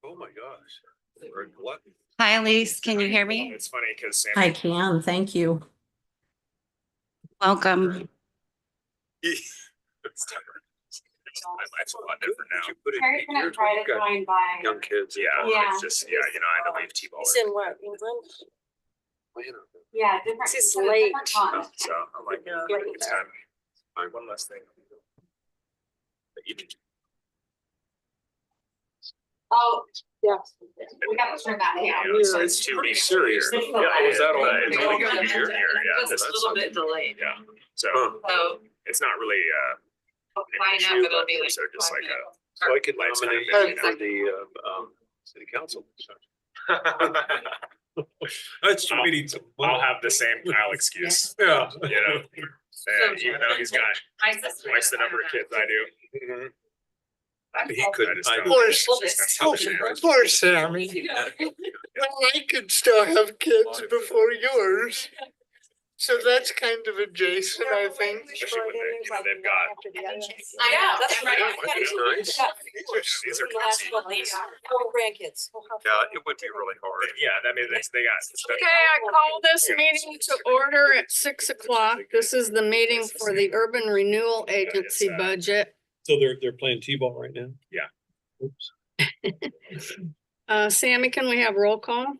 Oh my gosh. What? Hi, Elise. Can you hear me? It's funny because I can, thank you. Welcome. my life's a lot different now. Harry's gonna try to join by. Young kids. Yeah, Yeah. it's just I know we've T-ball. He's in what, England? Yeah, different. This is different late. continent. So I'm like, it's time. One less thing. But you did. Oh, yes. We got to turn that down. Yeah, it's 2 weeks. Serious. Yeah, was that all? It's only gonna be here. Yeah, It's a little bit delayed. Yeah, so So, it's not really line up, it'll be like so just 5 like minutes. So I could Life's nominate kind you of for the city council. That's I'll have the same Kyle excuse. Yeah. You know, even though he's got twice the number of kids I do. He couldn't. Poor Sammy. I could still have kids before yours. So that's kind of adjacent, I think. Especially when they've got. I know, that's right. Nice. These are kids. Grandkids. Yeah, it would be really hard. Yeah, that means they got. Okay, I call this meeting to order at 6 o'clock. This is the meeting for the Urban Renewal Agency budget. So they're playing T-ball right now? Yeah. Oops. Sammy, can we have roll call?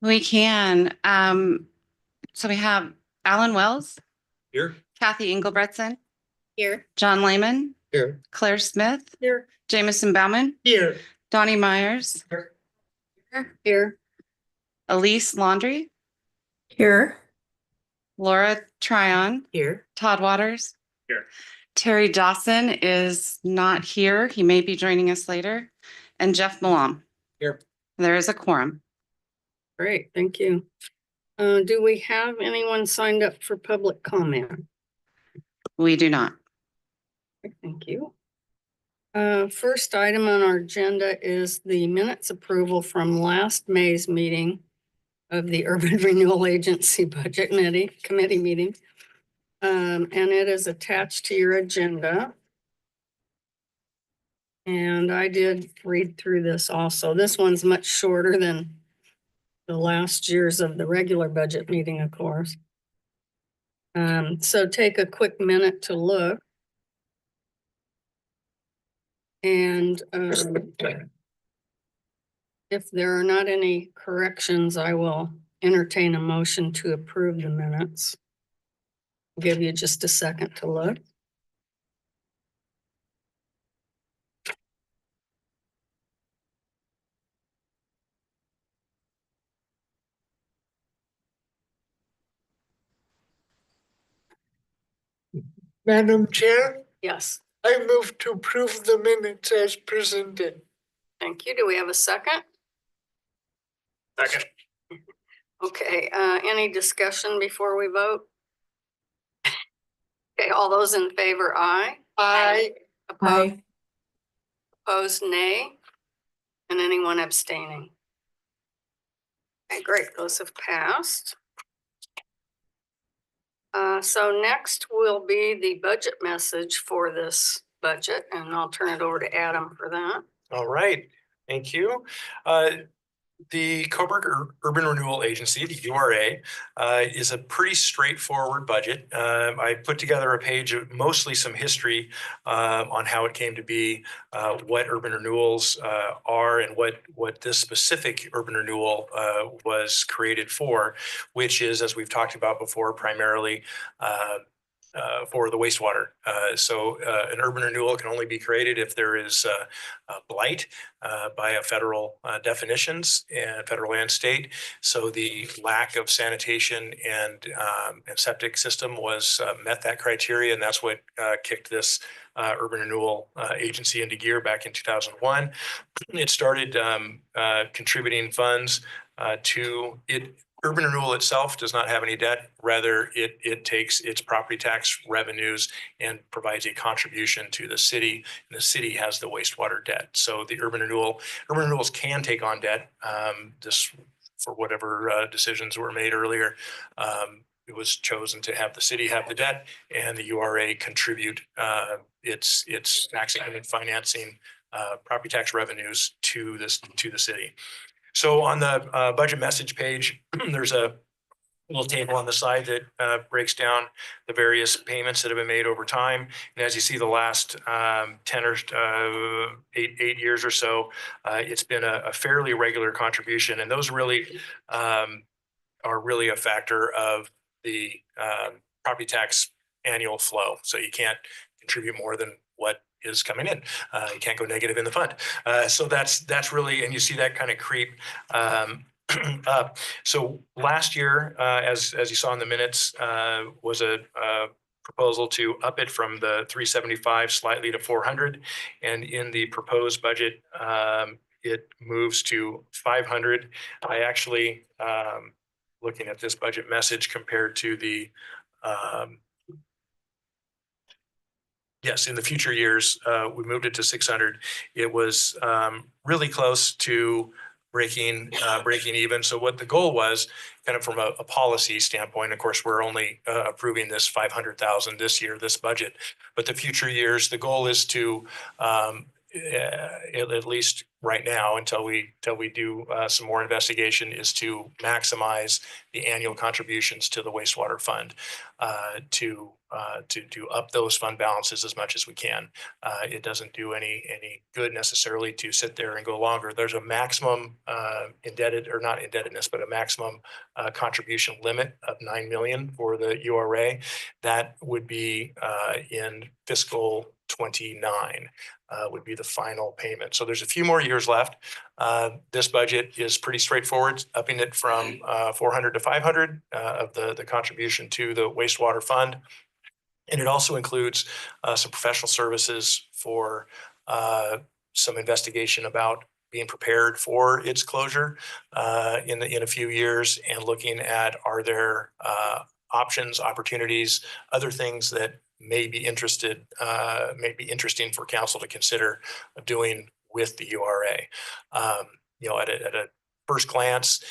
We can. So we have Alan Wells, Here? Kathy Engelbretson, Here. John Lehman, Here. Claire Smith, Here. Jamison Bauman, Here. Donnie Myers, Here. Elise Laundry, Here. Laura Tryon, Here. Todd Waters. Here. Terry Dawson is not here. He may be joining us later. And Jeff Malam. Here. There is a quorum. Great, thank you. Do we have anyone signed up for public comment? We do not. Thank you. First item on our agenda is the minutes approval from last May's meeting of the Urban Renewal Agency Budget Committee meeting. And it is attached to your agenda. And I did read through this also. This one's much shorter than the last years of the regular budget meeting, of course. So take a quick minute to look. And if there are not any corrections, I will entertain a motion to approve the minutes. I'll give you just a second to look. Madam Chair? Yes. I move to approve the minutes as presented. Thank you. Do we have a second? Second. Okay, any discussion before we vote? Okay, all those in favor, aye. Aye. Opposed, nay. And anyone abstaining? Okay, great. Those have passed. So next will be the budget message for this budget, and I'll turn it over to Adam for that. All right, thank you. The Coburg Urban Renewal Agency, the URA, is a pretty straightforward budget. I put together a page of mostly some history on how it came to be, what urban renewals are, and what this specific urban renewal was created for, which is, as we've talked about before, primarily for the wastewater. So an urban renewal can only be created if there is blight by a federal definitions and federal and state. So the lack of sanitation and septic system was met that criteria, and that's what kicked this urban renewal agency into gear back in 2001. It started contributing funds to it. Urban renewal itself does not have any debt. Rather, it takes its property tax revenues and provides a contribution to the city, and the city has the wastewater debt. So the urban renewals can take on debt, just for whatever decisions were made earlier. it was chosen to have the city have the debt and the URA contribute its tax increment financing property tax revenues to the city. So on the budget message page, there's a little table on the side that breaks down the various payments that have been made over time. And as you see, the last 10 or 8 years or so, it's been a fairly regular contribution. And those really are really a factor of the property tax annual flow. So you can't contribute more than what is coming in. You can't go negative in the fund. So that's really, and you see that kind of creep up. So last year, as you saw in the minutes, was a proposal to up it from the 375 slightly to 400, and in the proposed budget, it moves to 500. I actually, looking at this budget message compared to the yes, in the future years, we moved it to 600. It was really close to breaking even. So what the goal was, kind of from a policy standpoint, of course, we're only approving this 500,000 this year, this budget, but the future years, the goal is to at least right now, until we do some more investigation, is to maximize the annual contributions to the wastewater fund, to up those fund balances as much as we can. It doesn't do any good necessarily to sit there and go longer. There's a maximum not indebtedness, but a maximum contribution limit of 9 million for the URA. That would be in fiscal 29. Would be the final payment. So there's a few more years left. This budget is pretty straightforward, upping it from 400 to 500 of the contribution to the wastewater fund. And it also includes some professional services for some investigation about being prepared for its closure in a few years, and looking at, are there options, opportunities, other things that may be interesting for council to consider doing with the URA. At a first glance,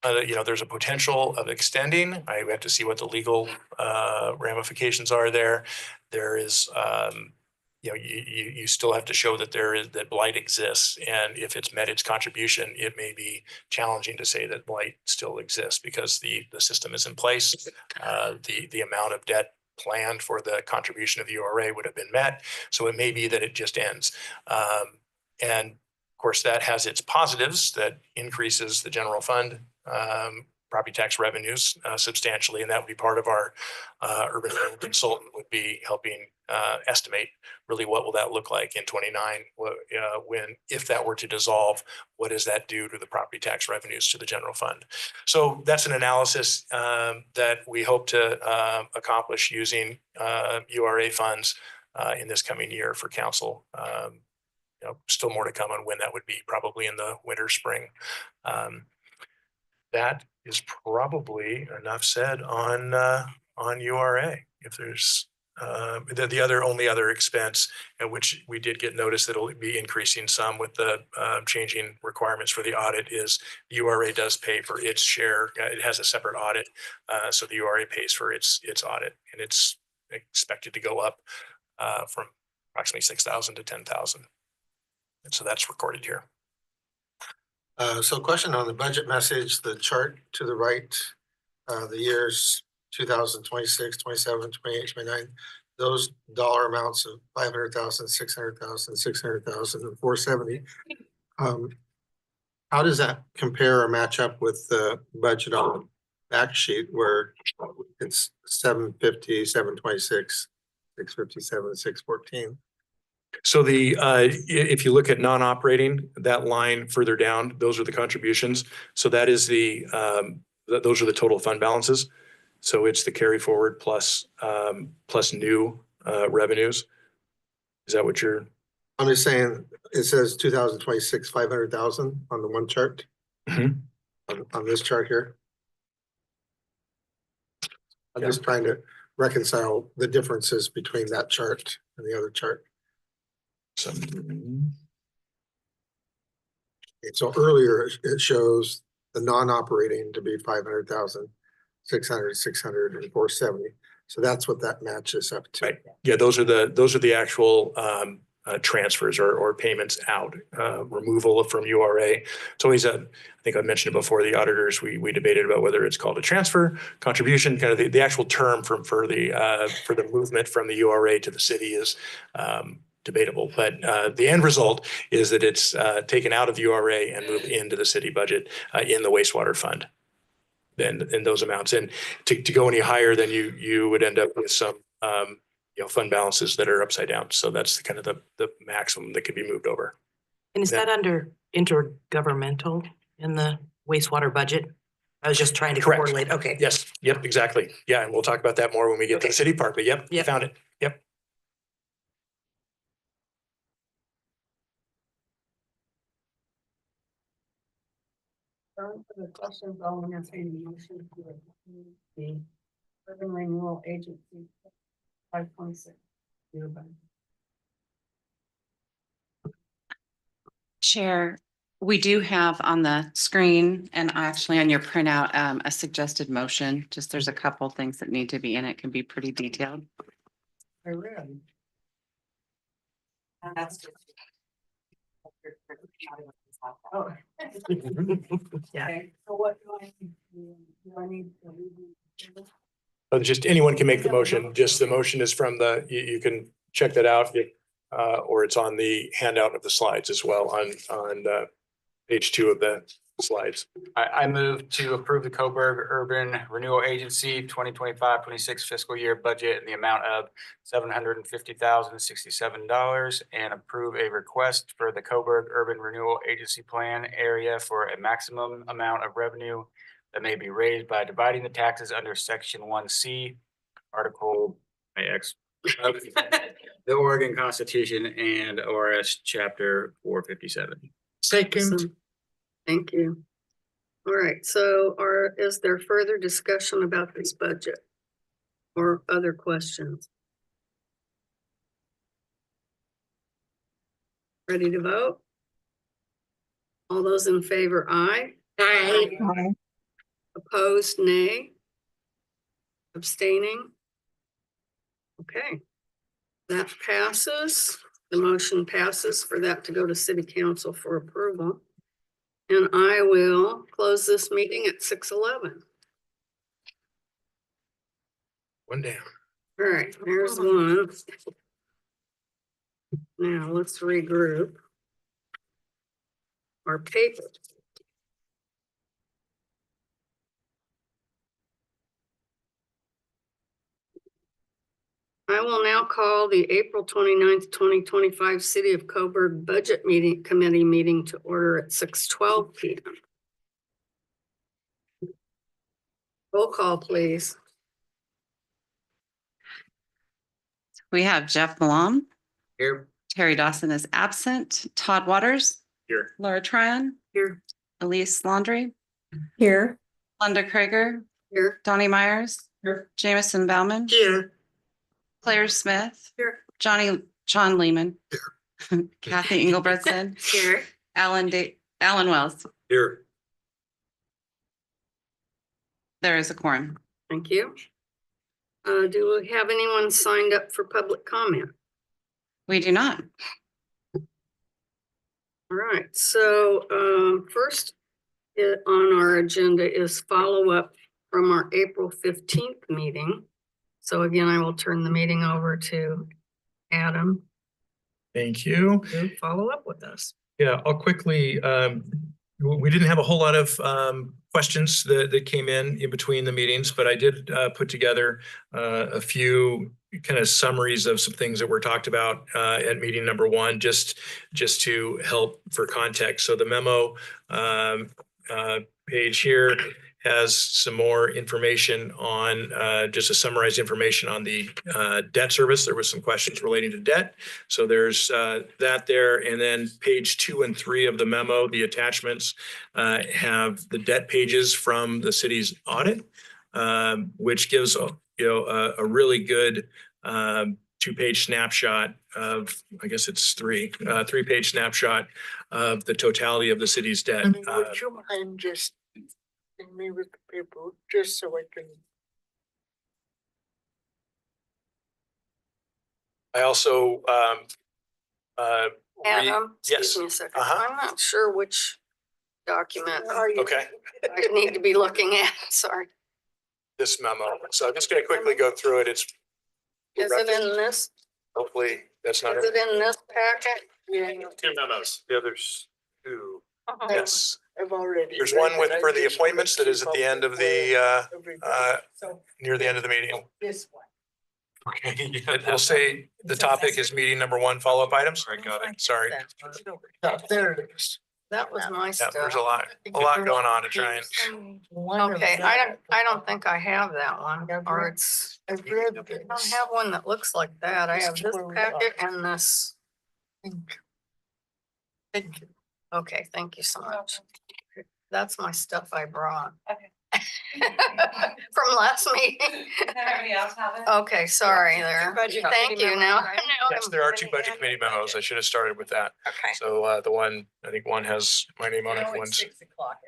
there's a potential of extending. We have to see what the legal ramifications are there. There is, you still have to show that that blight exists, and if it's met its contribution, it may be challenging to say that blight still exists because the system is in place. The amount of debt planned for the contribution of the URA would have been met, so it may be that it just ends. And of course, that has its positives, that increases the general fund property tax revenues substantially, and that would be part of our urban consultant would be helping estimate really what will that look like in 29 if that were to dissolve. What does that do to the property tax revenues to the general fund? So that's an analysis that we hope to accomplish using URA funds in this coming year for council. Still more to come on when that would be, probably in the winter, spring. That is probably enough said on URA. If there's the only other expense, at which we did get notice that it'll be increasing some with the changing requirements for the audit, is URA does pay for its share. It has a separate audit, so the URA pays for its audit, and it's expected to go up from approximately 6,000 to 10,000. And so that's recorded here. So question on the budget message, the chart to the right, the years 2026, 27, 28, 29, those dollar amounts of 500,000, 600,000, 600,000, and 470. How does that compare or match up with the budget on the back sheet where it's 750, 726, 657, 614? So if you look at non-operating, that line further down, those are the contributions. So that is those are the total fund balances. So it's the carry forward plus new revenues. Is that what you're? I'm just saying, it says 2026, 500,000 on the one chart. Mm-hmm. on this chart here. I'm just trying to reconcile the differences between that chart and the other chart. So earlier it shows the non-operating to be 500,000, 600, 600, and 470. So that's what that matches up to. Right. Yeah, those are the actual transfers or payments out, removal from URA. It's always I think I mentioned it before, the auditors, we debated about whether it's called a transfer, contribution, kind of the actual term for the movement from the URA to the city is debatable. But the end result is that it's taken out of URA and moved into the city budget in the wastewater fund. Then in those amounts, and to go any higher, then you would end up with some fund balances that are upside down. So that's kind of the maximum that could be moved over. And is that under intergovernmental in the wastewater budget? I was just trying to Correct. correlate. Okay. Yes. Yep. Exactly. Yeah, and we'll talk about that more when we get to the city part. But yep, you found it. Yep. For the questions, I'll entertain a motion to approve the Urban Renewal Agency 526. Chair, we do have on the screen and actually on your printout, a suggested motion. Just there's a couple things that need to be in it, can be pretty detailed. I read. And that's just. Oh. Yeah. Okay, so what do I need to, do I need to read? Just anyone can make the motion. Just the motion is from you can check that out. Or it's on the handout of the slides as well on page 2 of the slides. I move to approve the Coburg Urban Renewal Agency 2025-26 fiscal year budget in the amount of $750,067 and approve a request for the Coburg Urban Renewal Agency Plan area for a maximum amount of revenue that may be raised by dividing the taxes under Section 1C, Article X of the Oregon Constitution and ORS Chapter 457. Awesome. Thank you. All right, so is there further discussion about this budget or other questions? Ready to vote? All those in favor, aye. Aye. Opposed, nay. Abstaining? Okay. That passes. The motion passes for that to go to City Council for approval. And I will close this meeting at 6:11. One down. All right, there's one. Now let's regroup our paper. I will now call the April 29th, 2025 City of Coburg Budget Committee meeting to order at 6:12 p.m. Roll call, please. We have Jeff Malam. Here. Terry Dawson is absent. Todd Waters. Here. Laura Tryon. Here. Elise Laundrie. Here. Linda Krager. Here. Donnie Myers. Here. Jameson Bauman. Here. Claire Smith. Here. John Lehman. Kathy Engelbretson. Here. Alan Wells. Here. There is a quorum. Thank you. Do we have anyone signed up for public comment? We do not. All right, so first on our agenda is follow-up from our April 15th meeting. So again, I will turn the meeting over to Adam Thank you. to follow up with us. Yeah, I'll quickly, we didn't have a whole lot of questions that came in between the meetings, but I did put together a few kind of summaries of some things that were talked about at meeting number 1, just to help for context. So the memo page here has some more information on just a summarized information on the debt service. There was some questions relating to debt. So there's that there. And then page 2 and 3 of the memo, the attachments have the debt pages from the city's audit, which gives a really good 2-page snapshot of, I guess it's 3-page snapshot of the totality of the city's debt. Would you mind just Me with the paper, just so I can. I also, Adam, yes. excuse me a second. Uh-huh. I'm not sure which document Okay, I need to be looking at. Sorry. this memo. So I'm just gonna quickly go through it. It's Is it in this? hopefully that's not. Is it in this packet? Yeah. Two memos. The other's two. Uh-huh. Yes. I've already. There's read one with it. I for the just appointments that wanna is at keep the up end of with the, where everybody- So near the end of the meeting. this one. Okay, it'll say the topic is meeting number 1, follow-up items. I got it. Sorry. Yeah, there it is. That was my Yeah, stuff. there's a lot going on to try and. Okay, I don't think I have that one, or it's, I've read I don't this. have one that looks like that. I have this packet and this. Thank you. Okay, thank you so much. That's my stuff I brought. Okay. From last meeting. Everybody else have it? Okay, sorry there. Budget Thank committee you memo, now. right? Yes, there are 2 budget committee memos. I should have started with that. Okay. So the one, I think one has my name on it, one's. 6 o'clock.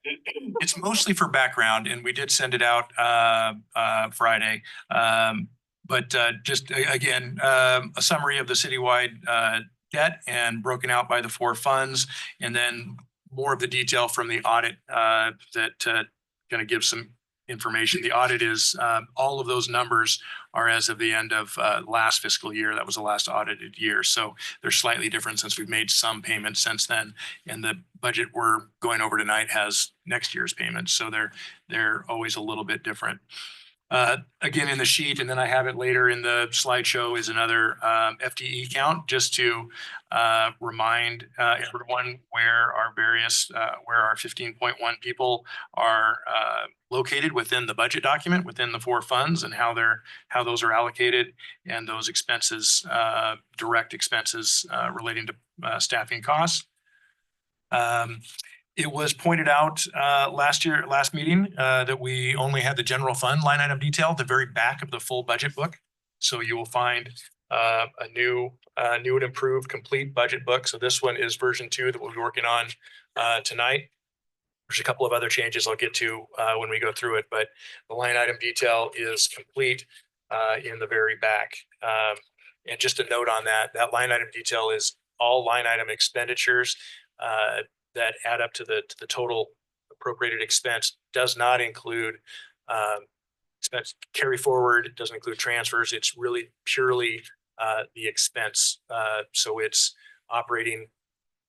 It's mostly for background and we did send it out Friday. But just again, a summary of the citywide debt and broken out by the 4 funds. And then more of the detail from the audit that kind of gives some information. The audit is all of those numbers are as of the end of last fiscal year. That was the last audited year. So they're slightly different since we've made some payments since then. And the budget we're going over tonight has next year's payments. So they're always a little bit different. Again, in the sheet, and then I have it later in the slideshow is another FTE count, just to remind everyone where our various, where our 15.1 people are located within the budget document, within the 4 funds, and how those are allocated, and those expenses, direct expenses relating to staffing costs. It was pointed out last meeting that we only had the general fund line item detail at the very back of the full budget book. So you will find a new and improved complete budget book. So this one is version 2 that we'll be working on tonight. There's a couple of other changes I'll get to when we go through it, but the line item detail is complete in the very back. And just a note on that line item detail is all line item expenditures that add up to the total appropriated expense, does not include expense carry forward. It doesn't include transfers. It's really purely the expense. So it's operating,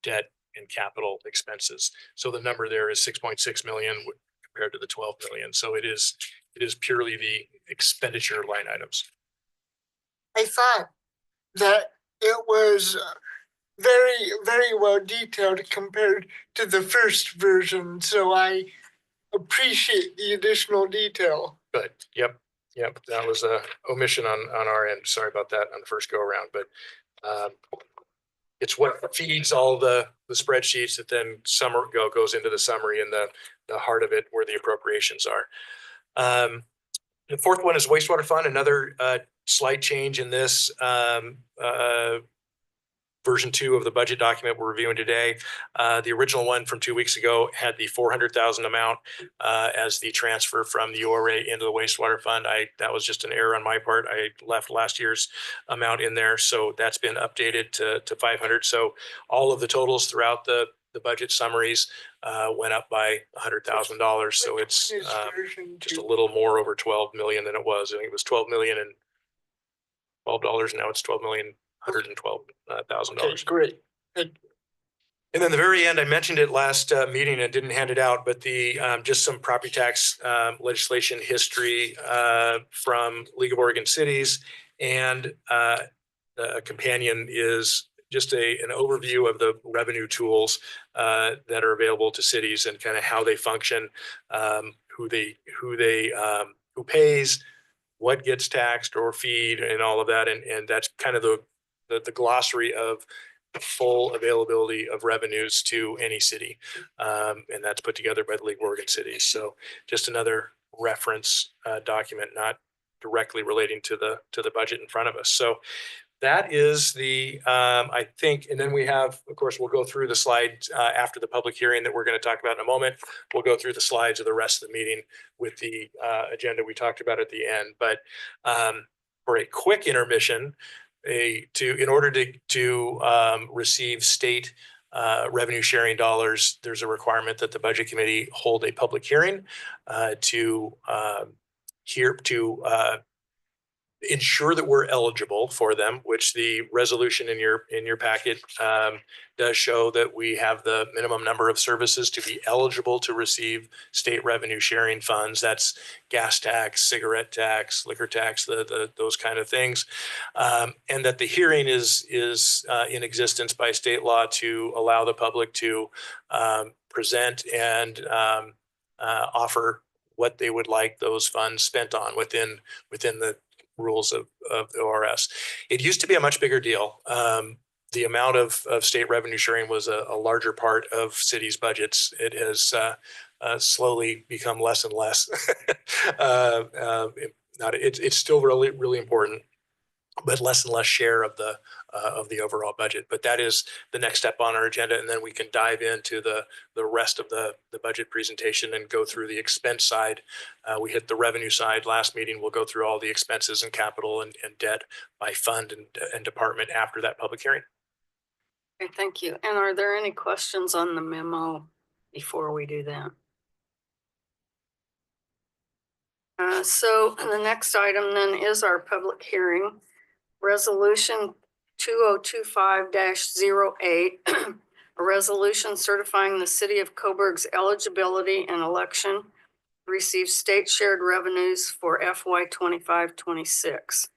debt, and capital expenses. So the number there is 6.6 million compared to the 12 million. So it is purely the expenditure line items. I thought that it was very, very well detailed compared to the first version, so I appreciate the additional detail. Good. Yep. That was a omission on our end. Sorry about that on the first go around, but it's what feeds all the spreadsheets that then goes into the summary and the heart of it where the appropriations are. The 4th one is wastewater fund. Another slight change in this version 2 of the budget document we're reviewing today. The original one from 2 weeks ago had the 400,000 amount as the transfer from the URA into the wastewater fund. That was just an error on my part. I left last year's amount in there, so that's been updated to 500. So all of the totals throughout the budget summaries went up by $100,000. So it's just a little more over 12 million than it was. I think it was 12 million and $12. Now it's 12,112,000. Okay, great. And then the very end, I mentioned it last meeting and didn't hand it out, but the just some property tax legislation history from League of Oregon Cities, and a companion is just an overview of the revenue tools that are available to cities and kind of how they function, who pays, what gets taxed or feed, and all of that, and that's kind of the glossary of the full availability of revenues to any city. And that's put together by the League of Oregon Cities. So just another reference document, not directly relating to the budget in front of us. So that is the, I think, and then we have, of course, we'll go through the slides after the public hearing that we're going to talk about in a moment. We'll go through the slides of the rest of the meeting with the agenda we talked about at the end. But for a quick intermission, in order to receive state revenue sharing dollars, there's a requirement that the budget committee hold a public hearing to ensure that we're eligible for them, which the resolution in your packet does show that we have the minimum number of services to be eligible to receive state revenue sharing funds. That's gas tax, cigarette tax, liquor tax, those kind of things, and that the hearing is in existence by state law to allow the public to present and offer what they would like those funds spent on within the rules of the ORS. It used to be a much bigger deal. The amount of state revenue sharing was a larger part of cities' budgets. It has slowly become less and less. It's still really, really important, but less and less share of the overall budget. But that is the next step on our agenda, and then we can dive into the rest of the budget presentation and go through the expense side. We hit the revenue side last meeting. We'll go through all the expenses and capital and debt by fund and department after that public hearing. Okay, thank you. And are there any questions on the memo before we do that? So the next item then is our public hearing. Resolution 2025-08, a resolution certifying the city of Coburg's eligibility and election to receive state shared revenues for FY 25-26.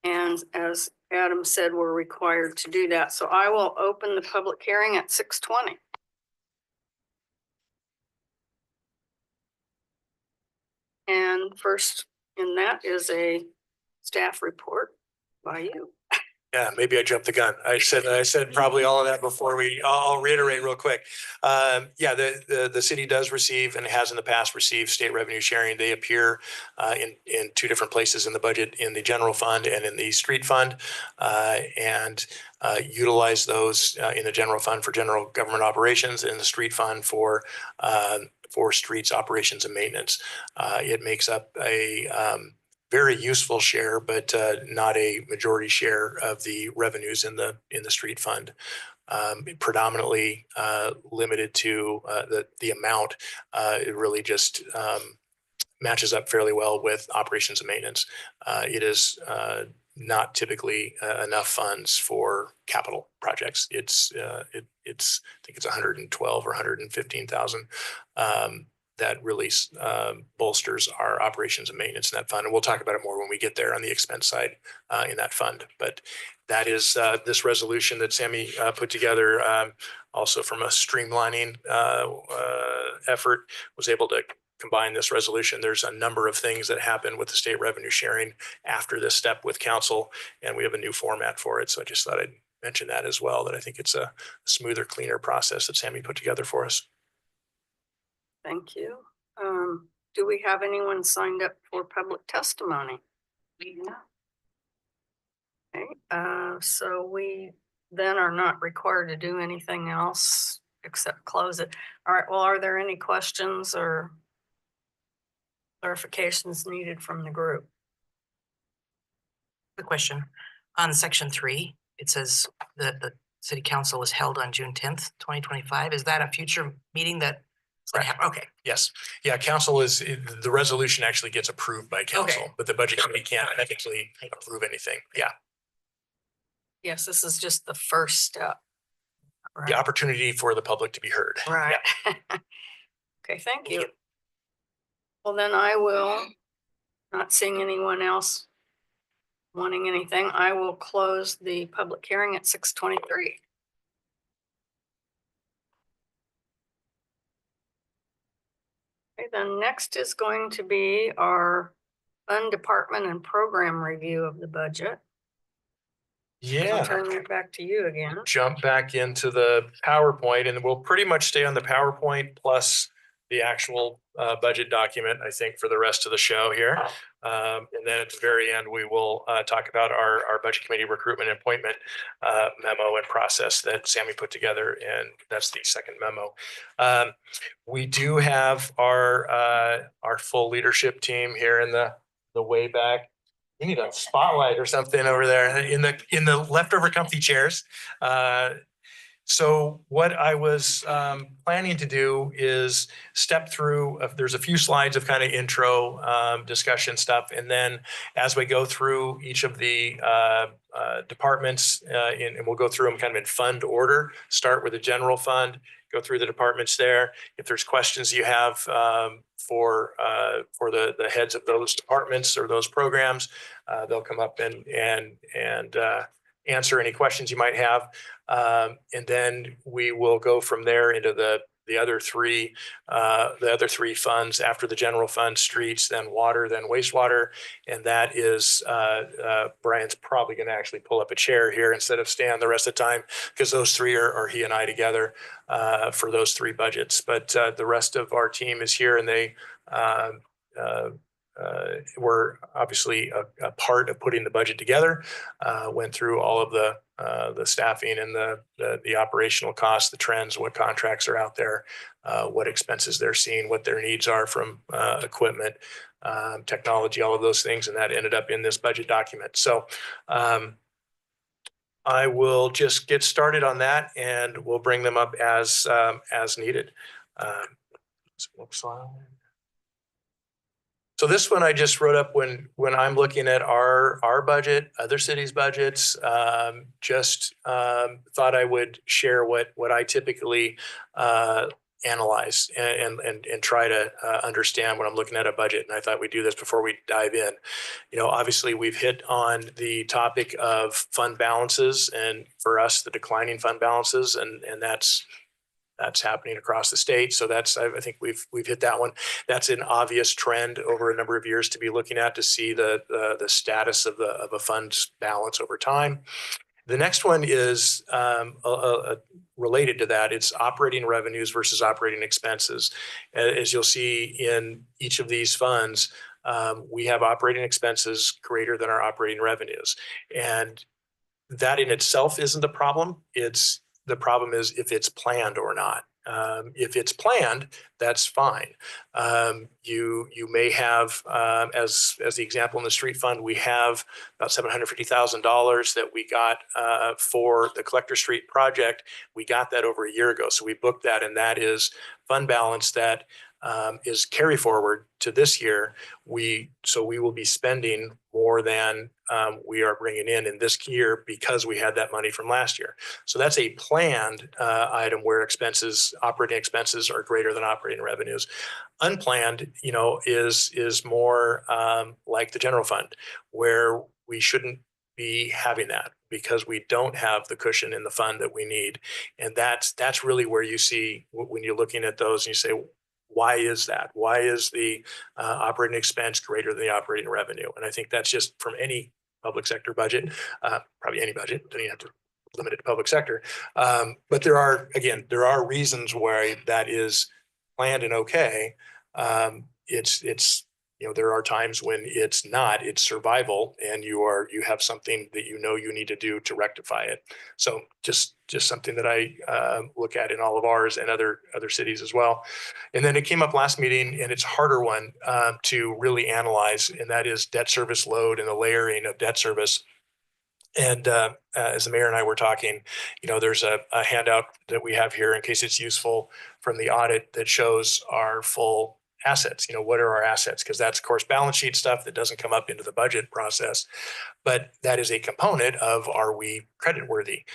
And as Adam said, we're required to do that. So I will open the public hearing at 6:20. And first in that is a staff report by you. Yeah, maybe I jumped the gun. I said probably all of that before I'll reiterate real quick. Yeah, the city does receive and has in the past received state revenue sharing. They appear in two different places in the budget, in the general fund and in the street fund, and utilize those in the general fund for general government operations and the street fund for streets operations and maintenance. It makes up a very useful share, but not a majority share of the revenues in the street fund. Predominantly limited to the amount. It really just matches up fairly well with operations and maintenance. It is not typically enough funds for capital projects. I think it's 112 or 115,000. That really bolsters our operations and maintenance in that fund. And we'll talk about it more when we get there on the expense side in that fund. But that is this resolution that Sammy put together, also from a streamlining effort, was able to combine this resolution. There's a number of things that happen with the state revenue sharing after this step with council, and we have a new format for it. So I just thought I'd mention that as well, that I think it's a smoother, cleaner process that Sammy put together for us. Thank you. Do we have anyone signed up for public testimony? Okay, so we then are not required to do anything else except close it. All right, well, are there any questions or clarifications needed from the group? The question on section 3, it says that the city council is held on June 10th, 2025. Is that a future meeting that? Right. Okay. Yes. Yeah. Council the resolution actually gets approved by council, but the budget committee can't technically approve anything. Yeah. Yes, this is just the first step. Right. The opportunity for the public to be heard. Right. Yeah. Okay. Thank you. Well, then I will, not seeing anyone else wanting anything, I will close the public hearing at 6:23. Okay, then next is going to be our fund department and program review of the budget. Yeah. I'll turn it back to you again. Jump back into the PowerPoint, and we'll pretty much stay on the PowerPoint plus the actual budget document, I think, for the rest of the show here. And then at the very end, we will talk about our budget committee recruitment and appointment memo and process that Sammy put together, and that's the second memo. We do have our full leadership team here in the way back. We need a spotlight or something over there in the leftover comfy chairs. So what I was planning to do is step through, there's a few slides of kind of intro discussion stuff. And then as we go through each of the departments, and we'll go through them kind of in fund order, start with the general fund, go through the departments there. If there's questions you have for the heads of those departments or those programs, they'll come up and answer any questions you might have. And then we will go from there into the other three funds after the general fund: streets, then water, then wastewater. And that is Brian's probably going to actually pull up a chair here instead of stand the rest of the time, because those three are he and I together for those three budgets. But the rest of our team is here, and they were obviously a part of putting the budget together, went through all of the staffing and the operational costs, the trends, what contracts are out there, what expenses they're seeing, what their needs are from equipment, technology, all of those things. And that ended up in this budget document. So I will just get started on that, and we'll bring them up as needed. Next slide. So this one I just wrote up when I'm looking at our budget, other cities' budgets. Just thought I would share what I typically analyze and try to understand when I'm looking at a budget. And I thought we'd do this before we dive in. You know, obviously we've hit on the topic of fund balances, and for us, the declining fund balances, and that's happening across the state. So that's, I think we've hit that one. That's an obvious trend over a number of years to be looking at, to see the status of a fund's balance over time. The next one is related to that. It's operating revenues versus operating expenses. As you'll see in each of these funds, we have operating expenses greater than our operating revenues. And that in itself isn't the problem. The problem is if it's planned or not. If it's planned, that's fine. You may have, as the example in the street fund, we have about $750,000 that we got for the Collector Street project. We got that over a year ago, so we booked that, and that is fund balance that is carry forward to this year. So we will be spending more than we are bringing in this year because we had that money from last year. So that's a planned item where operating expenses are greater than operating revenues. Unplanned, is more like the general fund, where we shouldn't be having that because we don't have the cushion in the fund that we need. And that's really where you see, when you're looking at those and you say, why is that? Why is the operating expense greater than the operating revenue? And I think that's just from any public sector budget, probably any budget, don't even have to limit it to public sector. But there are reasons why that is planned and okay. There are times when it's not, it's survival, and you have something that you need to do to rectify it. So just something that I look at in all of ours and other cities as well. And then it came up last meeting, and it's a harder one to really analyze, and that is debt service load and the layering of debt service. And as the mayor and I were talking, there's a handout that we have here in case it's useful from the audit that shows our full assets. What are our assets? Because that's, of course, balance sheet stuff that doesn't come up into the budget process. But that is a component of, are we credit worthy?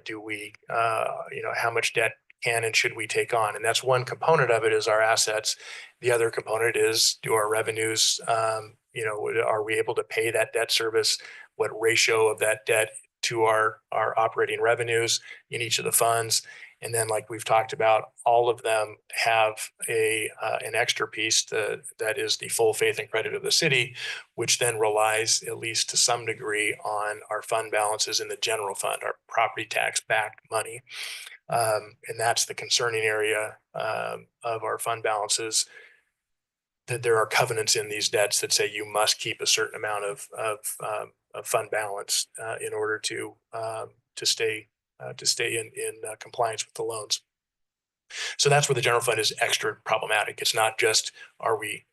Do we, how much debt can and should we take on? And that's one component of it, is our assets. The other component is, do our revenues, are we able to pay that debt service? What ratio of that debt to our operating revenues in each of the funds? And then, like we've talked about, all of them have an extra piece that is the full faith and credit of the city, which then relies, at least to some degree, on our fund balances in the general fund, our property tax backed money. And that's the concerning area of our fund balances, that there are covenants in these debts that say you must keep a certain amount of fund balance in order to stay in compliance with the loans. So that's where the general fund is extra problematic. It's not just, are we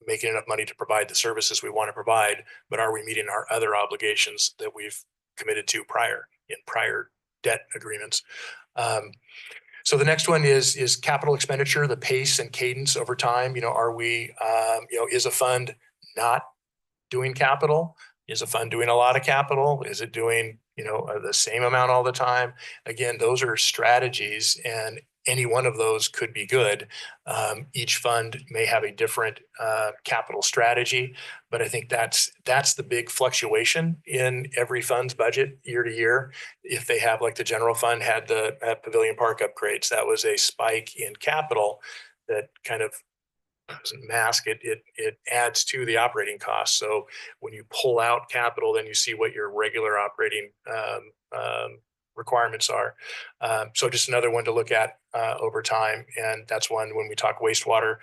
making enough money to provide the services we want to provide, but are we meeting our other obligations that we've committed to in prior debt agreements? So the next one is capital expenditure, the pace and cadence over time. Are we, is a fund not doing capital? Is a fund doing a lot of capital? Is it doing, the same amount all the time? Again, those are strategies, and any one of those could be good. Each fund may have a different capital strategy, but I think that's the big fluctuation in every fund's budget year to year. If they have, like the general fund had Pavilion Park upgrades, that was a spike in capital that kind of doesn't mask it. It adds to the operating costs. So when you pull out capital, then you see what your regular operating requirements are. So just another one to look at over time. And that's one when we talk wastewater,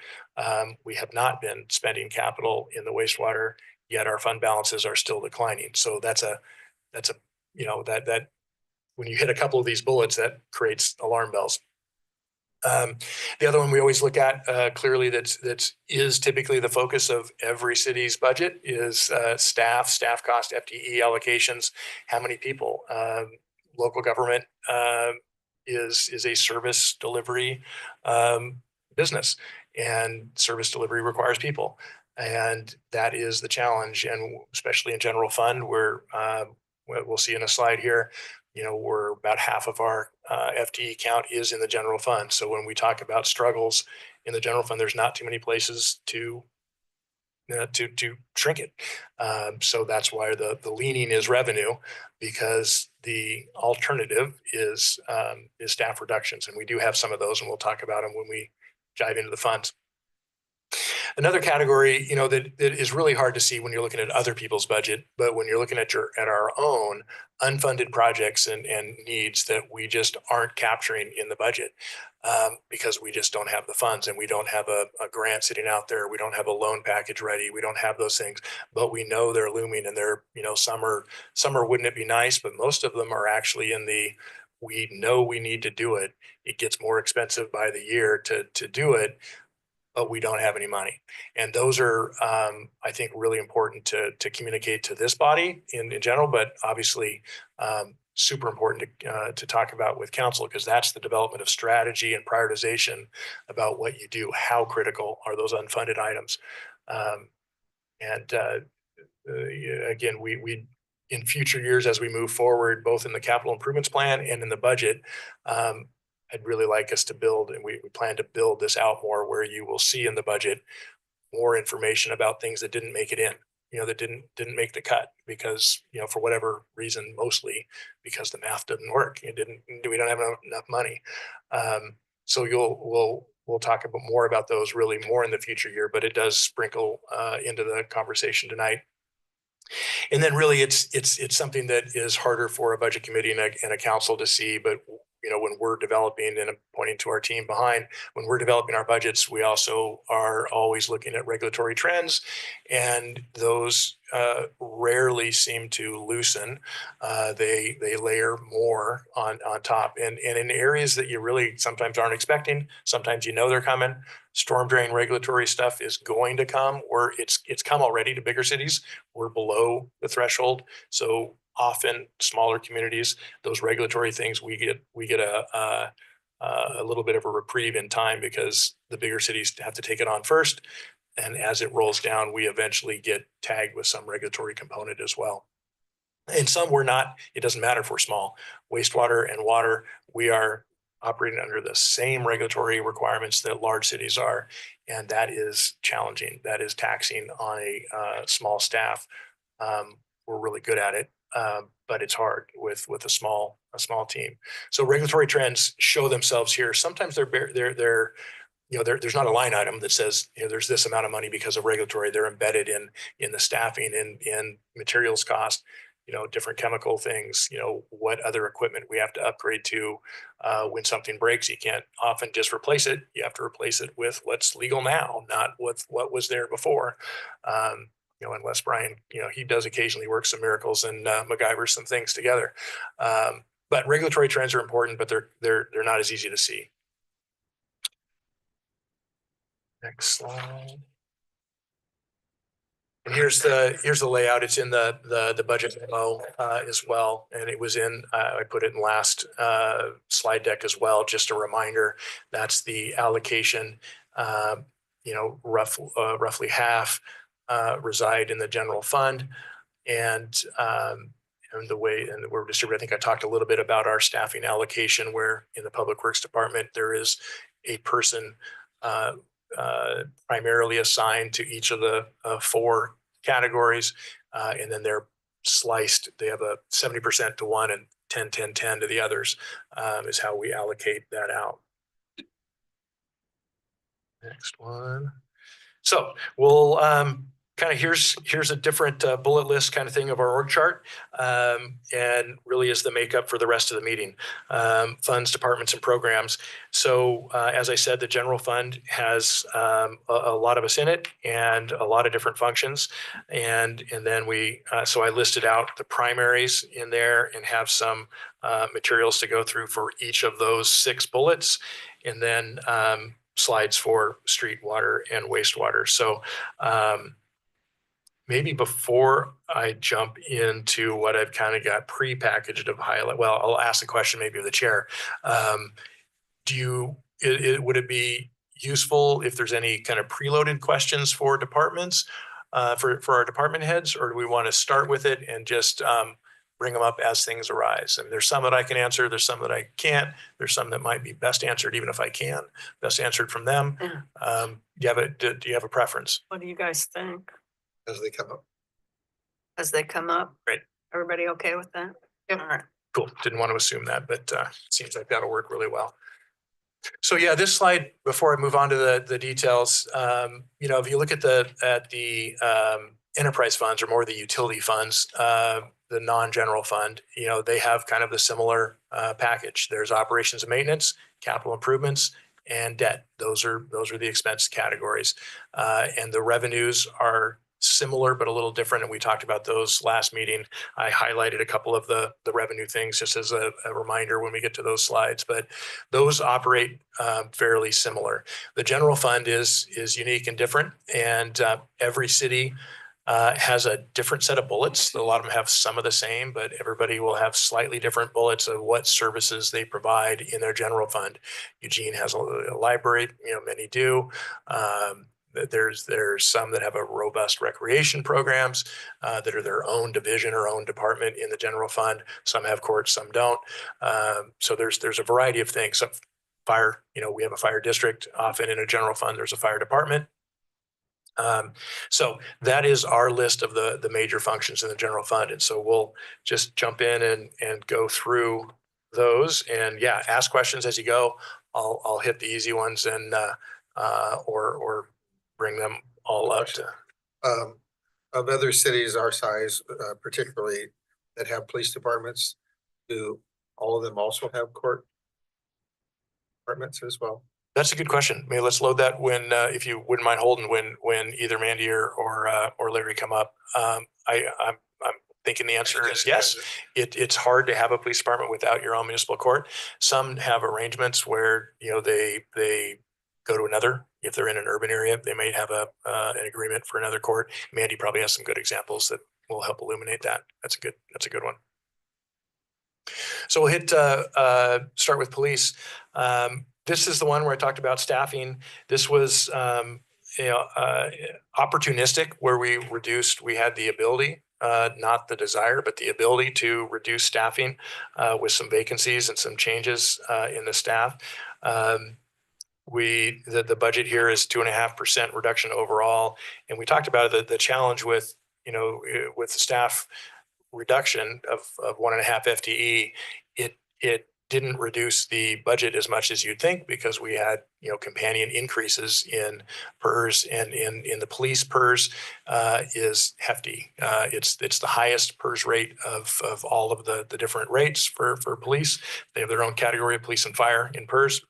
we have not been spending capital in the wastewater, yet our fund balances are still declining. So that's a that when you hit a couple of these bullets, that creates alarm bells. The other one we always look at clearly that is typically the focus of every city's budget is staff cost, FTE allocations. How many people? Local government is a service delivery business, and service delivery requires people, and that is the challenge. And especially in general fund, where we'll see in a slide here, we're about half of our FTE count is in the general fund. So when we talk about struggles in the general fund, there's not too many places to shrink it. So that's why the leaning is revenue, because the alternative is staff reductions. And we do have some of those, and we'll talk about them when we dive into the funds. Another category, that is really hard to see when you're looking at other people's budget, but when you're looking at our own unfunded projects and needs that we just aren't capturing in the budget, because we just don't have the funds, and we don't have a grant sitting out there. We don't have a loan package ready. We don't have those things, but we know they're looming, and they're, some are wouldn't it be nice, but most of them are actually in the, we know we need to do it. It gets more expensive by the year to do it, but we don't have any money. And those are, I think, really important to communicate to this body in general, but obviously super important to talk about with council, because that's the development of strategy and prioritization about what you do. How critical are those unfunded items? Again, we in future years, as we move forward, both in the capital improvements plan and in the budget, I'd really like us to build, and we plan to build this out more, where you will see in the budget more information about things that didn't make it in, that didn't make the cut because, for whatever reason, mostly because the math didn't work. We don't have enough money. So we'll talk about more about those really more in the future year, but it does sprinkle into the conversation tonight. And then really it's something that is harder for a budget committee and a council to see, but when we're developing, and I'm pointing to our team behind, when we're developing our budgets, we also are always looking at regulatory trends, and those rarely seem to loosen. They layer more on top, and in areas that you really sometimes aren't expecting. Sometimes they're coming. Storm drain regulatory stuff is going to come, or it's come already to bigger cities. We're below the threshold, so often smaller communities, those regulatory things, we get a little bit of a reprieve in time, because the bigger cities have to take it on first, and as it rolls down, we eventually get tagged with some regulatory component as well. And some we're not. It doesn't matter if we're small. Wastewater and water, we are operating under the same regulatory requirements that large cities are, and that is challenging. That is taxing on a small staff. We're really good at it, but it's hard with a small team. So regulatory trends show themselves here. Sometimes they're there's not a line item that says, there's this amount of money because of regulatory. They're embedded in the staffing and in materials cost. different chemical things, what other equipment we have to upgrade to. When something breaks, you can't often just replace it. You have to replace it with what's legal now, not with what was there before. Unless Brian, he does occasionally work some miracles and MacGyver some things together. But regulatory trends are important, but they're not as easy to see. Next slide. And here's the layout. It's in the budget memo as well, and it was in. I put it in last slide deck as well. Just a reminder. That's the allocation. Roughly half reside in the general fund, and the way and we're distributed. I think I talked a little bit about our staffing allocation, where in the Public Works Department there is a person primarily assigned to each of the 4 categories, and then they're sliced. They have a 70% to one and 10-10-10 to the others, is how we allocate that out. Next one. So we'll kind of here's a different bullet list kind of thing of our org chart, and really is the makeup for the rest of the meeting. Funds, departments, and programs. So as I said, the general fund has a lot of us in it and a lot of different functions, and then so I listed out the primaries in there and have some materials to go through for each of those 6 bullets, and then slides for street, water, and wastewater. So maybe before I jump into what I've kind of got pre-packaged of highlight, well, I'll ask the question maybe of the chair. Would it be useful if there's any kind of preloaded questions for departments, for our department heads, or do we want to start with it and just bring them up as things arise? And there's some that I can answer, there's some that I can't, there's some that might be best answered, even if I can, best answered from them. Do you have a preference? What do you guys think As they come up. as they come up? Great. Everybody okay with that? All right. Cool. Didn't want to assume that, but seems like that'll work really well. So yeah, this slide, before I move on to the details, if you look at the enterprise funds, or more the utility funds, the non-general fund, they have kind of the similar package. There's operations and maintenance, capital improvements, and debt. Those are the expense categories, and the revenues are similar but a little different, and we talked about those last meeting. I highlighted a couple of the revenue things just as a reminder when we get to those slides, but those operate fairly similar. The general fund is unique and different, and every city has a different set of bullets. A lot of them have some of the same, but everybody will have slightly different bullets of what services they provide in their general fund. Eugene has a library, many do. There's some that have a robust recreation programs that are their own division or own department in the general fund. Some have courts, some don't. So there's a variety of things. So fire, we have a fire district. Often in a general fund, there's a fire department. So that is our list of the major functions in the general fund. And so we'll just jump in and go through those, and yeah, ask questions as you go. I'll hit the easy ones and or bring them all up to. Of other cities our size, particularly that have police departments, do all of them also have court departments as well? That's a good question. Maybe let's load that when, if you wouldn't mind holding, when either Mandy or Larry come up. I'm thinking the answer is yes. It's hard to have a police department without your own municipal court. Some have arrangements where they go to another. If they're in an urban area, they may have an agreement for another court. Mandy probably has some good examples that will help illuminate that. That's a good one. So we'll hit start with police. This is the one where I talked about staffing. This was opportunistic, where we had the ability, not the desire, but the ability to reduce staffing with some vacancies and some changes in the staff. The budget here is 2.5% reduction overall, and we talked about the challenge with with staff reduction of 1.5 FTE. It didn't reduce the budget as much as you'd think because we had, companion increases in PERS and in the police PERS is hefty. It's the highest PERS rate of all of the different rates for police. They have their own category of police and fire in PERS.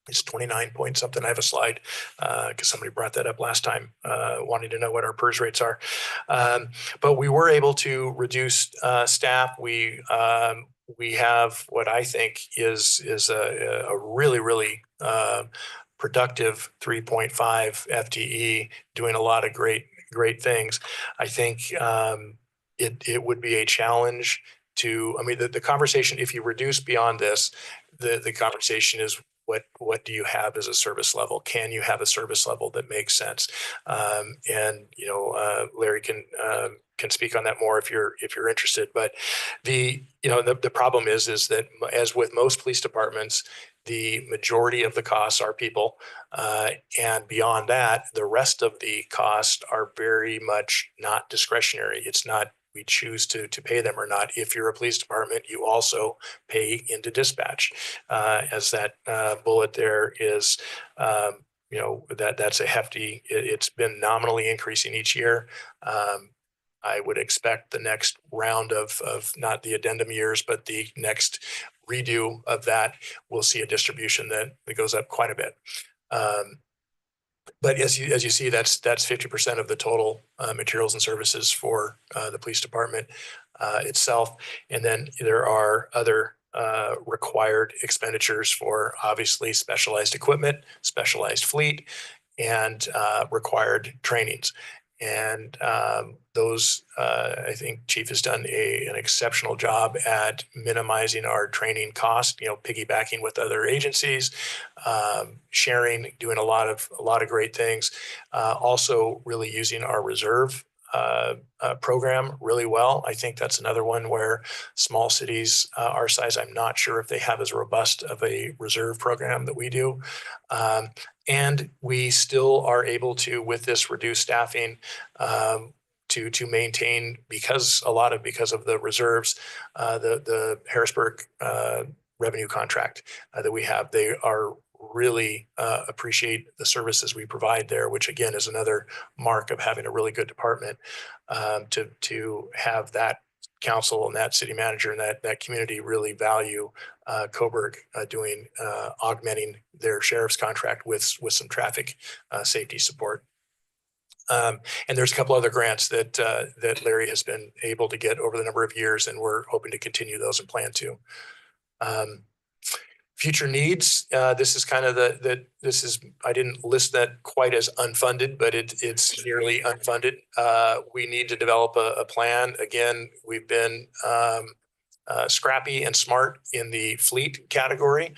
It's 29 point something. I have a slide because somebody brought that up last time, wanting to know what our PERS rates are. But we were able to reduce staff. We have what I think is a really productive 3.5 FTE doing a lot of great things. I think it would be a challenge to, I mean, the conversation, if you reduce beyond this, the conversation is what do you have as a service level? Can you have a service level that makes sense? And Larry can speak on that more if you're interested. But the problem is that as with most police departments, the majority of the costs are people, and beyond that, the rest of the costs are very much not discretionary. It's not we choose to pay them or not. If you're a police department, you also pay into dispatch, as that bullet there is. That's a hefty. It's been nominally increasing each year. I would expect the next round of not the addendum years, but the next redo of that, we'll see a distribution that goes up quite a bit. But as you see, that's 50% of the total materials and services for the police department itself. And then there are other required expenditures for obviously specialized equipment, specialized fleet, and required trainings. And those, I think Chief has done an exceptional job at minimizing our training cost, piggybacking with other agencies, sharing, doing a lot of great things. Also really using our reserve program really well. I think that's another one where small cities our size, I'm not sure if they have as robust of a reserve program that we do. And we still are able to, with this reduced staffing, to maintain because of the reserves, the Harrisburg revenue contract that we have. They are really appreciate the services we provide there, which again is another mark of having a really good department. To have that council and that city manager and that community really value Coburg doing augmenting their sheriff's contract with some traffic safety support. And there's a couple other grants that Larry has been able to get over the number of years, and we're hoping to continue those and plan to. Future needs. This is kind of I didn't list that quite as unfunded, but it's nearly unfunded. We need to develop a plan. Again, we've been scrappy and smart in the fleet category.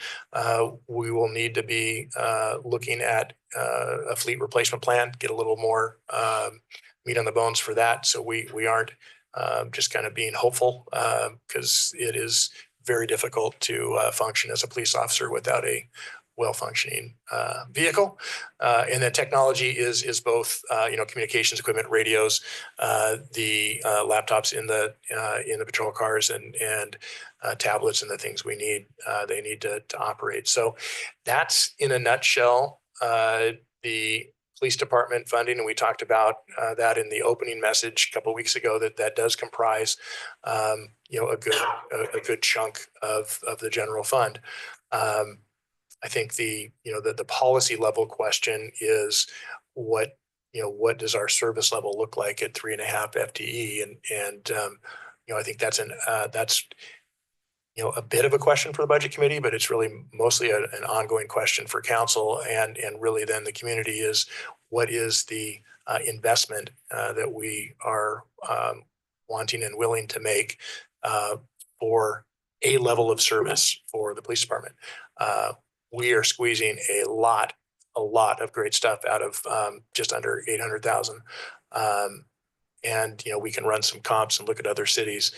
We will need to be looking at a fleet replacement plan, get a little more meat on the bones for that. So we aren't just kind of being hopeful, because it is very difficult to function as a police officer without a well-functioning vehicle. And then technology is both communications equipment, radios, the laptops in the patrol cars, and tablets and the things we need they need to operate. So that's in a nutshell the police department funding, and we talked about that in the opening message a couple of weeks ago. That does comprise a good chunk of the general fund. I think the policy level question is what does our service level look like at 3.5 FTE, and I think that's a bit of a question for the budget committee, but it's really mostly an ongoing question for council and really then the community is what is the investment that we are wanting and willing to make for a level of service for the police department. We are squeezing a lot of great stuff out of just under 800,000. And, we can run some comps and look at other cities.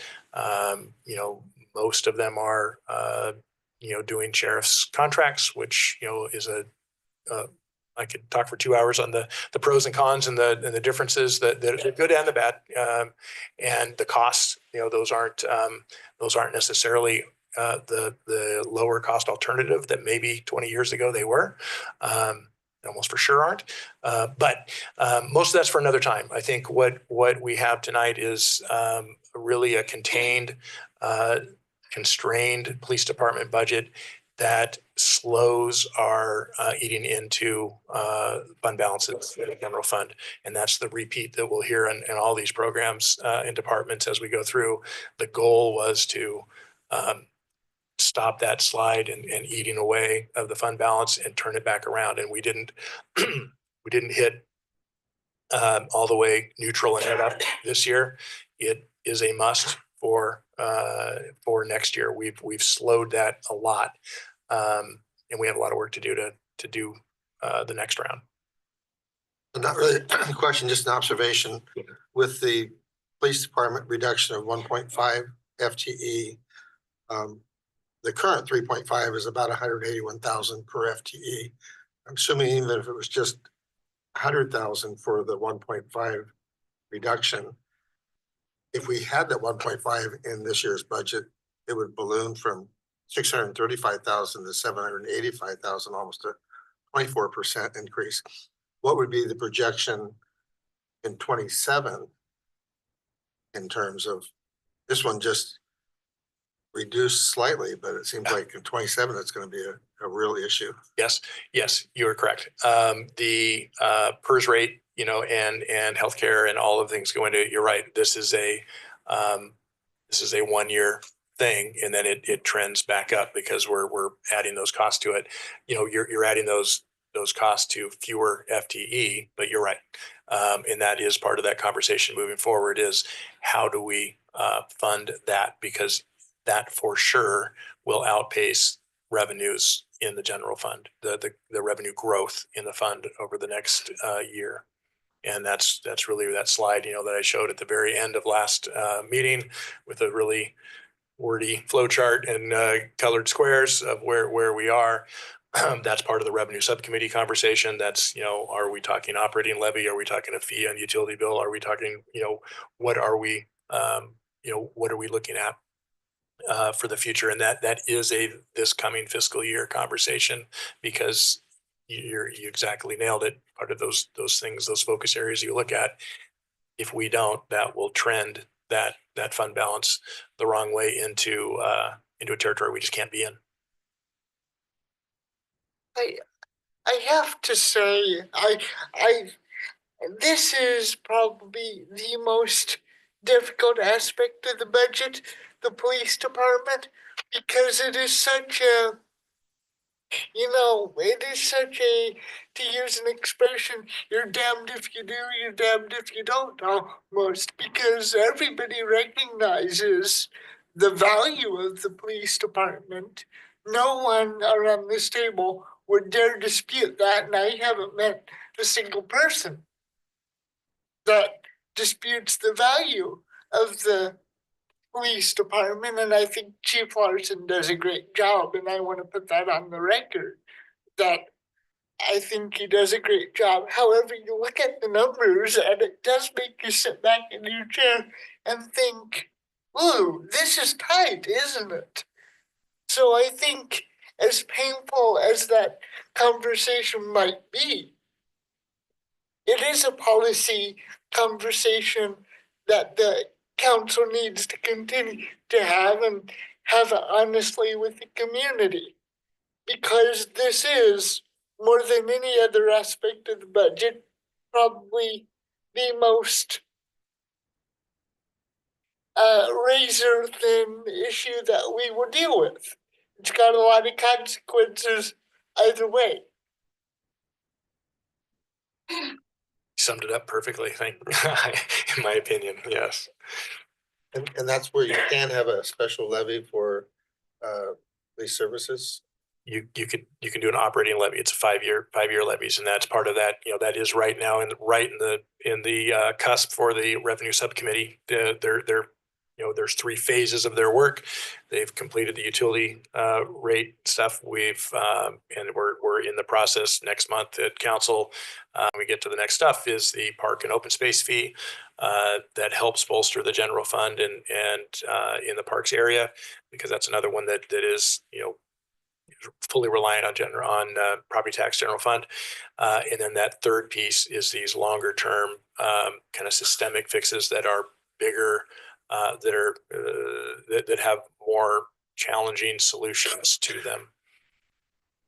Most of them are, doing sheriff's contracts, which, is I could talk for 2 hours on the pros and cons and the differences that the good and the bad, and the costs. Those aren't necessarily the lower cost alternative that maybe 20 years ago they were. Almost for sure aren't. But most of that's for another time. I think what we have tonight is really a contained, constrained police department budget that slows our eating into fund balances in the general fund. And that's the repeat that we'll hear in all these programs and departments as we go through. The goal was to stop that slide and eating away of the fund balance and turn it back around. And we didn't we didn't hit all the way neutral and head up this year. It is a must for next year. We've slowed that a lot, and we have a lot of work to do to do the next round. Not really a question, just an observation. With the police department reduction of 1.5 FTE, the current 3.5 is about 181,000 per FTE. I'm assuming even if it was just 100,000 for the 1.5 reduction, if we had that 1.5 in this year's budget, it would balloon from 635,000 to 785,000, almost a 24% increase. What would be the projection in 27 in terms of this one just reduced slightly, but it seems like in 27 it's going to be a real issue. Yes, you are correct. The PERS rate, and healthcare and all of the things go into it. You're right. This is a 1 year thing, and then it trends back up because we're adding those costs to it. You're adding those costs to fewer FTE, but you're right. And that is part of that conversation moving forward is how do we fund that? Because that for sure will outpace revenues in the general fund, the revenue growth in the fund over the next year. And that's really that slide, that I showed at the very end of last meeting with a really wordy flow chart and colored squares of where we are. That's part of the revenue subcommittee conversation. That's, are we talking operating levy? Are we talking a fee on utility bill? Are we talking, what are we, what are we looking at for the future? And that is this coming fiscal year conversation, because you exactly nailed it. Part of those things, those focus areas you look at, if we don't, that will trend that fund balance the wrong way into a territory we just can't be in. I have to say, this is probably the most difficult aspect of the budget, the police department, because it is such a, to use an expression, you're damned if you do, you're damned if you don't, almost, because everybody recognizes the value of the police department. No one around this table would dare dispute that, and I haven't met a single person that disputes the value of the police department. And I think Chief Larson does a great job, and I want to put that on the record, that I think he does a great job. However, you look at the numbers and it does make you sit back in your chair and think, ooh, this is tight, isn't it? So I think, as painful as that conversation might be, it is a policy conversation that the council needs to continue to have, and have it honestly with the community. Because this is, more than any other aspect of the budget, probably the most razor thin issue that we will deal with. It's got a lot of consequences either way. Summed it up perfectly, in my opinion, yes. And that's where you can have a special levy for these services. You can do an operating levy. It's a 5-year levies, and that's part of that. That is right now in the cusp for the revenue subcommittee. There's 3 phases of their work. They've completed the utility rate stuff. And we're in the process next month at council. We get to the next stuff is the park and open space fee that helps bolster the general fund and in the parks area, because that's another one that is, you know, fully reliant on property tax general fund. And then that third piece is these longer term kind of systemic fixes that are bigger, that have more challenging solutions to them.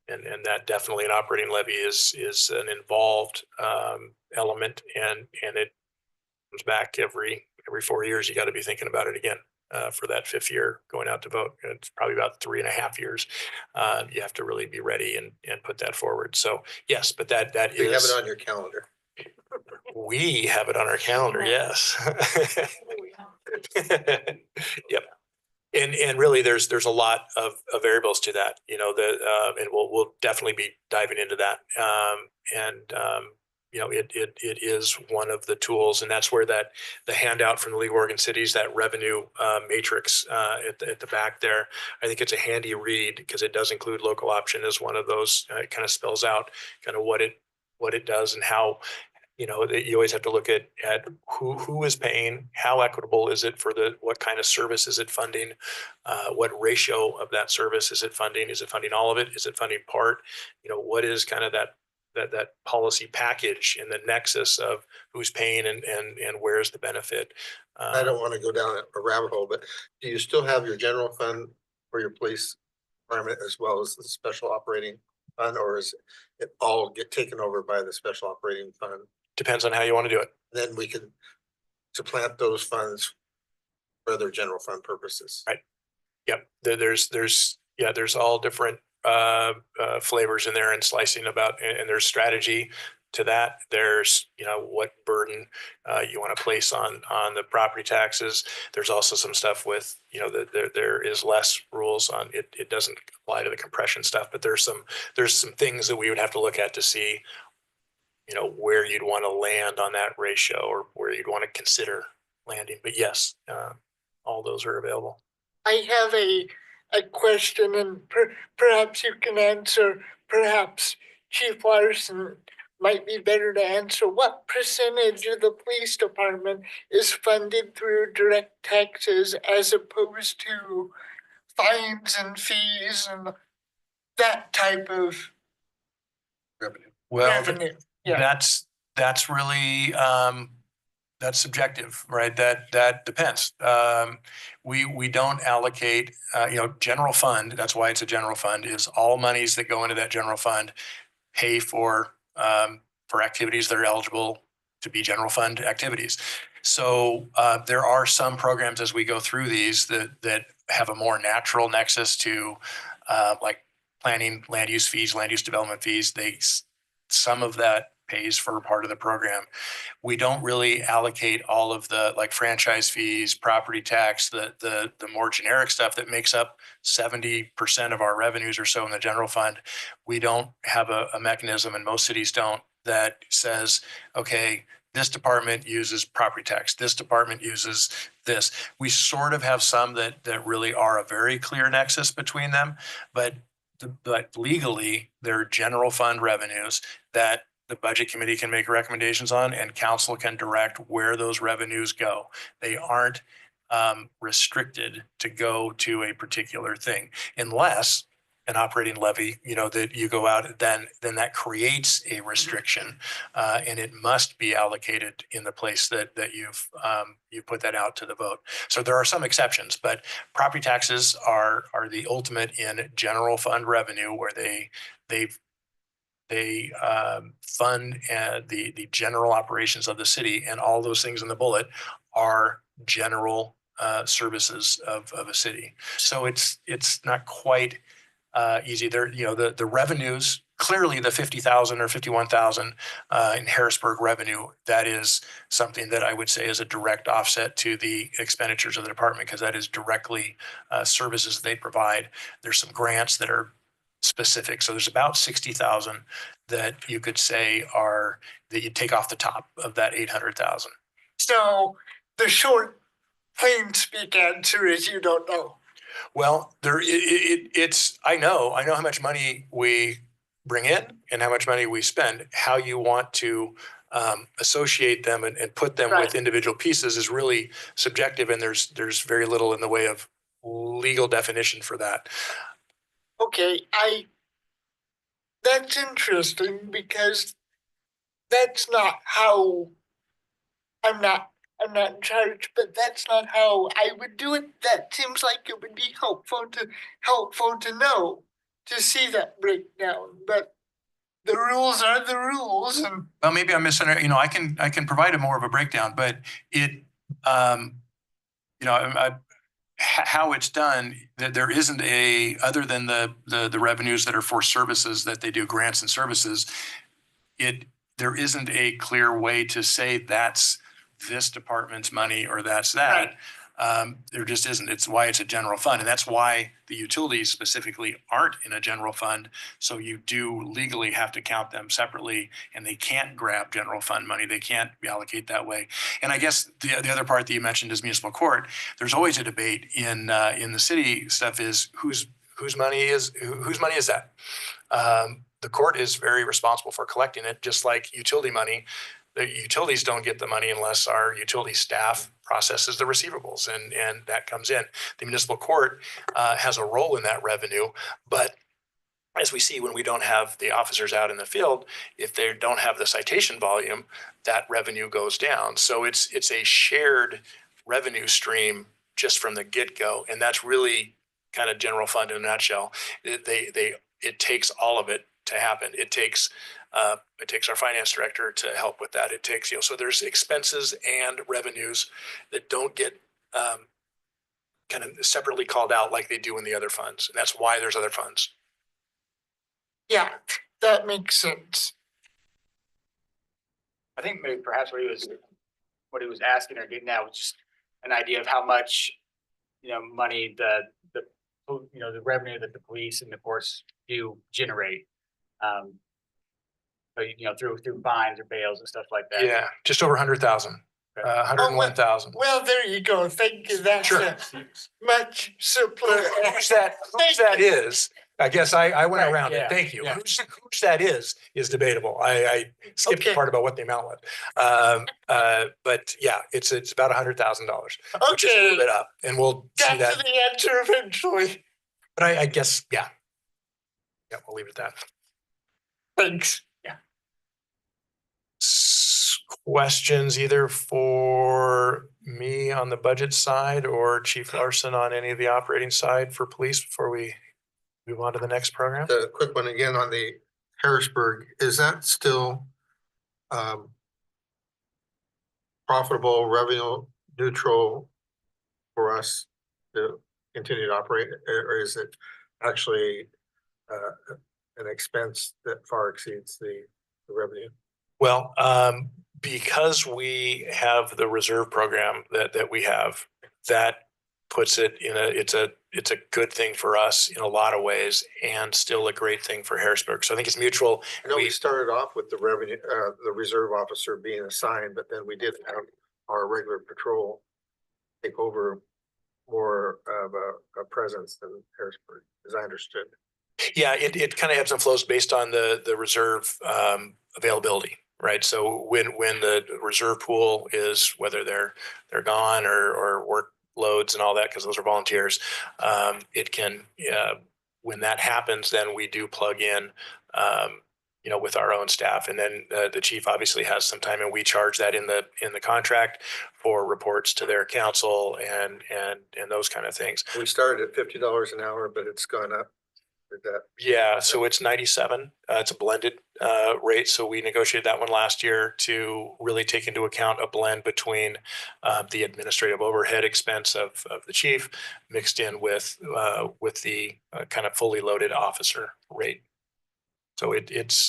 And that definitely an operating levy is an involved element, and it comes back every 4 years. You got to be thinking about it again. For that 5th year going out to vote. It's probably about 3.5 years. You have to really be ready and put that forward. So yes, but that You have is, it on your calendar. we have it on our calendar. Yes. Yep. And really there's a lot of variables to that, you know, and we'll definitely be diving into that. You know, it is one of the tools, and that's where the handout from the League of Oregon Cities, that revenue matrix at the back there, I think it's a handy read because it does include local option as one of those. It kind of spells out kind of what it does and how, you know, that you always have to look at who is paying, how equitable is it for what kind of service is it funding, what ratio of that service is it funding? Is it funding all of it? Is it funding part? You know, what is kind of that policy package in the nexus of who's paying and where's the benefit? I don't want to go down a rabbit hole, but do you still have your general fund for your police department as well as the special operating fund, or is it all get taken over by the special operating fund? Depends on how you want to do it. Then we can supplant those funds for other general fund purposes. Right. Yep. There's all different flavors in there and slicing about, and there's strategy to that. There's, you know, what burden you want to place on the property taxes. There's also some stuff with, you know, there is less rules on it. It doesn't apply to the compression stuff, but there's some things that we would have to look at to see, you know, where you'd want to land on that ratio or where you'd want to consider landing. But yes, all those are available. I have a question, and perhaps you can answer, perhaps Chief Larson might be better to answer. What percentage of the police department is funded through direct taxes as opposed to fines and fees and that type of Revenue. Well, revenue? Yeah. that's really that's subjective, right? That depends. We don't allocate, you know, general fund. That's why it's a general fund. Is all monies that go into that general fund pay for activities that are eligible to be general fund activities. So there are some programs as we go through these that have a more natural nexus to like planning, land use fees, land use development fees. Some of that pays for part of the program. We don't really allocate all of the like franchise fees, property tax, the more generic stuff that makes up 70% of our revenues or so in the general fund. We don't have a mechanism, and most cities don't, that says, okay, this department uses property tax, this department uses this. We sort of have some that really are a very clear nexus between them, but legally, they're general fund revenues that the budget committee can make recommendations on, and council can direct where those revenues go. They aren't restricted to go to a particular thing, unless an operating levy, you know, that you go out, then that creates a restriction, and it must be allocated in the place that you put that out to the vote. So there are some exceptions, but property taxes are the ultimate in general fund revenue, where they fund the general operations of the city, and all those things in the bullet are general services of a city. So it's not quite easy. There, you know, the revenues, clearly the 50,000 or 51,000 in Harrisburg revenue, that is something that I would say is a direct offset to the expenditures of the department, because that is directly services they provide. There's some grants that are specific. So there's about 60,000 that you could say are that you take off the top of that 800,000. So the short, plain speak answer is you don't know. Well, it's I know how much money we bring in and how much money we spend. How you want to associate them and put them with Right. individual pieces is really subjective, and there's very little in the way of legal definition for that. Okay, that's interesting because that's not how, I'm not in charge, but that's not how I would do it. That seems like it would be helpful to know, to see that breakdown, but the rules are the rules and. Well, maybe I'm misunderstanding, I can provide a more of a breakdown, but it, how it's done, that there isn't other than the revenues that are for services that they do, grants and services, there isn't a clear way to say that's this department's money or that's that. Right. There just isn't. It's why it's a general fund. And that's why the utilities specifically aren't in a general fund. So you do legally have to count them separately, and they can't grab general fund money. They can't allocate that way. And I guess the other part that you mentioned is municipal court. There's always a debate in the city stuff is whose money is that? The court is very responsible for collecting it, just like utility money. The utilities don't get the money unless our utility staff processes the receivables, and that comes in. The municipal court has a role in that revenue, but as we see when we don't have the officers out in the field, if they don't have the citation volume, that revenue goes down. So it's a shared revenue stream just from the get-go, and that's really kind of general fund in a nutshell. It takes all of it to happen. It takes our finance director to help with that. It takes, so there's expenses and revenues that don't get kind of separately called out like they do in the other funds. And that's why there's other funds. Yeah, that makes sense. I think maybe perhaps what he was asking or getting at was just an idea of how much, money the revenue that the police and the courts do generate. So, through fines or bails and stuff like that. Yeah, just over 100,000, 101,000. Well, there you go. Thank you. That's Sure. a much simpler. Whose that is, I guess I went Right, around it. yeah, Thank you. yeah. Whose that is debatable. I skipped the Okay. part about what the amount was. But yeah, it's about $100,000, which is a Okay, little bit up, and we'll see got that. to the answer eventually. But I guess, yeah, we'll leave it at that. Thanks. Questions either for me on the budget side or Chief Larson on any of the operating side for police before we move on to the next program? The quick one again on the Harrisburg, is that still profitable, revenue neutral for us to continue to operate, or is it actually an expense that far exceeds the revenue? Well, because we have the reserve program that we have, that puts it in it's a good thing for us in a lot of ways, and still a great thing for Harrisburg. So I think it's mutual. I know we started off with the revenue, the reserve officer being assigned, but then we did have our regular patrol take over more of a presence than Harrisburg, as I understood. Yeah, it kind of ebbs and flows based on the reserve availability, right? So when the reserve pool is, whether they're gone or workloads and all that, because those are volunteers, it can, when that happens, then we do plug in, with our own staff, and then the chief obviously has some time, and we charge that in the contract for reports to their council and those kind of things. We started at $50 an hour, but it's gone up. Yeah, so it's 97. It's a blended rate. So we negotiated that one last year to really take into account a blend between the administrative overhead expense of the chief mixed in with the kind of fully loaded officer rate. So it's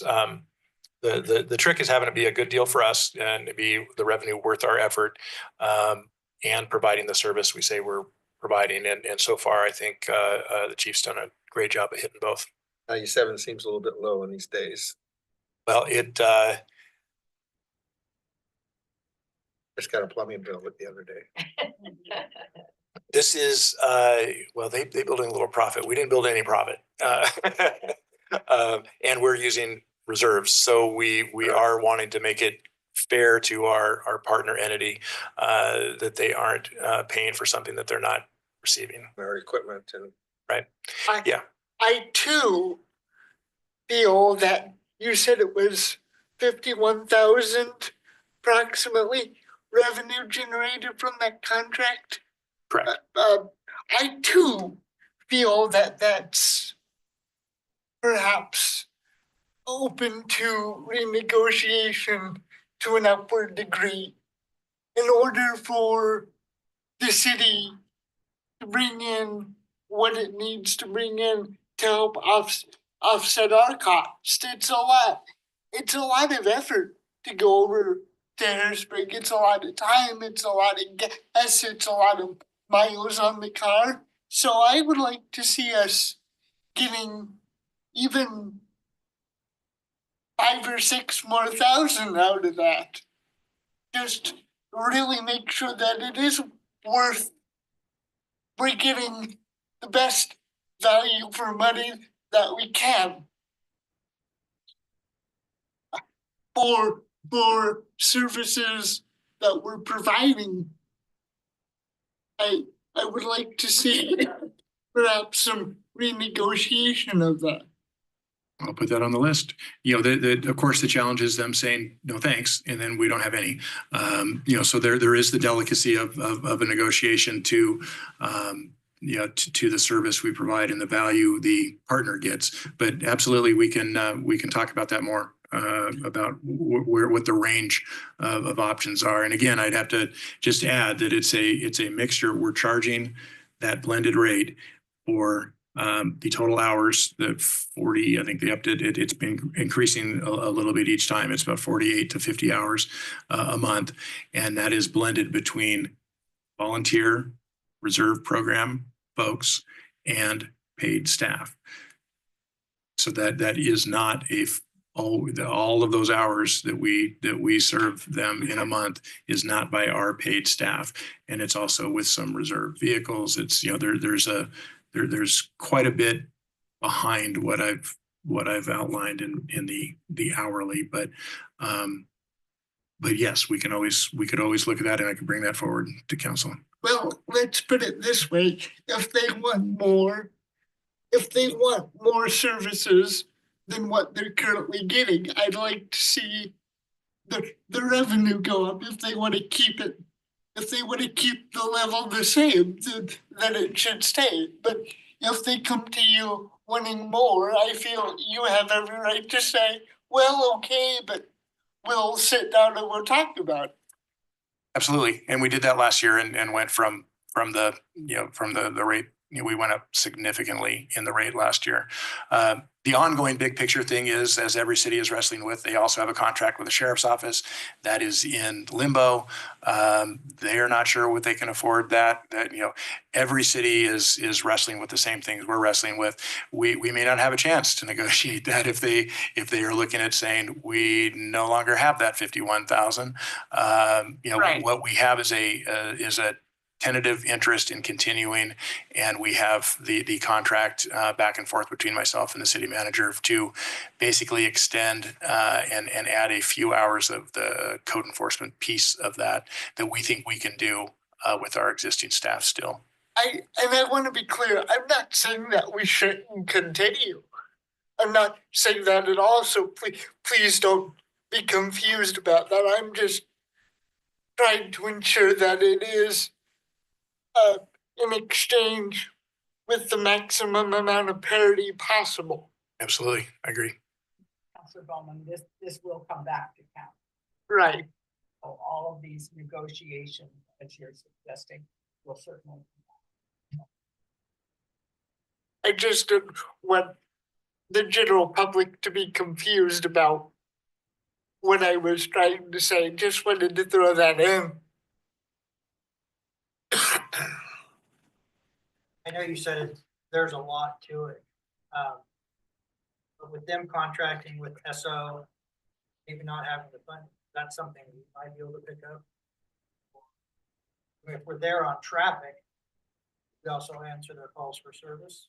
the trick is having it be a good deal for us and to be the revenue worth our effort, and providing the service we say we're providing. And so far, I think the chief's done a great job of hitting both. 97 seems a little bit low in these days. Well, Just got a plumbing bill with the other day. this is, well, they built in a little profit. We didn't build any profit. And we're using reserves. So we are wanting to make it fair to our partner entity, that they aren't paying for something that they're not receiving. Our equipment and. Right. I- Yeah. I too feel that you said it was 51,000 approximately revenue generated from that contract. Correct. I too feel that that's perhaps open to renegotiation to an upward degree in order for the city to bring in what it needs to bring in to help offset our cost. It's a lot of effort to go over to Harrisburg. It's a lot of time, it's a lot of gas, it's a lot of miles on the car. So I would like to see us getting even 5 or 6 more thousand out of that. Just really make sure that it is worth, we're getting the best value for money that we can for services that we're providing. I would like to see perhaps some renegotiation of that. I'll put that on the list. You know, of course, the challenge is them saying no thanks, and then we don't have any. You know, so there is the delicacy of a negotiation to you know, to the service we provide and the value the partner gets. But absolutely, we can talk about that more. About what the range of options are. And again, I'd have to just add that it's a mixture. We're charging that blended rate for the total hours, the 40, I think they upped it. It's been increasing a little bit each time. It's about 48 to 50 hours a month. And that is blended between volunteer reserve program folks and paid staff. So that is not all of those hours that we serve them in a month is not by our paid staff, and it's also with some reserve vehicles. It's, you know, there's quite a bit behind what I've outlined in the hourly, but yes, we could always look at that, and I could bring that forward to council. Well, let's put it this way: if they want more services than what they're currently getting, I'd like to see the revenue go up. If they want to keep it, if they want to keep the level the same, then it should stay. But if they come to you wanting more, I feel you have every right to say, well, okay, but we'll sit down and we'll talk about it. Absolutely. And we did that last year and went from the rate. You know, we went up significantly in the rate last year. The ongoing big picture thing is, as every city is wrestling with, they also have a contract with the sheriff's office that is in limbo. They are not sure what they can afford. That you know, every city is wrestling with the same things we're wrestling with. We may not have a chance to negotiate that if they are looking at saying we no longer have that 51,000. You know, Right. What we have is a tentative interest in continuing, and we have the contract back and forth between myself and the city manager to basically extend and add a few hours of the code enforcement piece of that we think we can do with our existing staff still. I want to be clear, I'm not saying that we shouldn't continue. I'm not saying that at all, so please don't be confused about that. I'm just trying to ensure that it is in exchange with the maximum amount of parity possible. Absolutely, I agree. Councilor Bowman, this will come back to count. Right. So all of these negotiations, as you're suggesting, will certainly. I just don't want the general public to be confused about what I was trying to say. Just wanted to throw that in. I know you said there's a lot to it. But with them contracting with SO, maybe not having the fund, that's something we might be able to pick up. If we're there on traffic, we also answer their calls for service.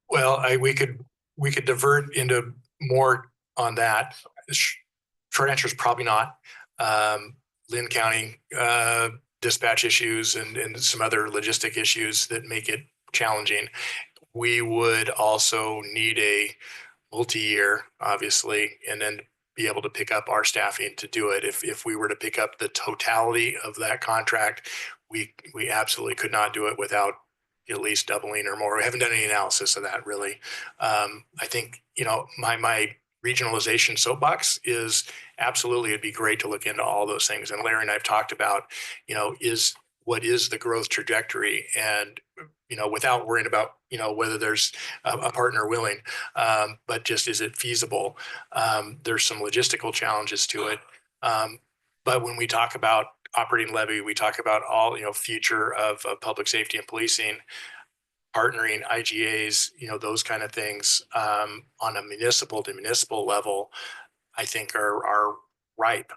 Well, we could we could divert into more on that. Short answer is probably not. Lynn County, dispatch issues and some other logistic issues that make it challenging. We would also need a multi-year, obviously, and then be able to pick up our staffing to do it. If we were to pick up the totality of that contract, we absolutely could not do it without at least doubling or more. We haven't done any analysis of that really. I think, my regionalization soapbox is absolutely, it'd be great to look into all those things. And Larry and I've talked about, what is the growth trajectory, and without worrying about whether there's a partner willing, but just is it feasible? There's some logistical challenges to it, but when we talk about operating levy, we talk about all future of public safety and policing, partnering IGAs, those kind of things, on a municipal to municipal level, I think are ripe.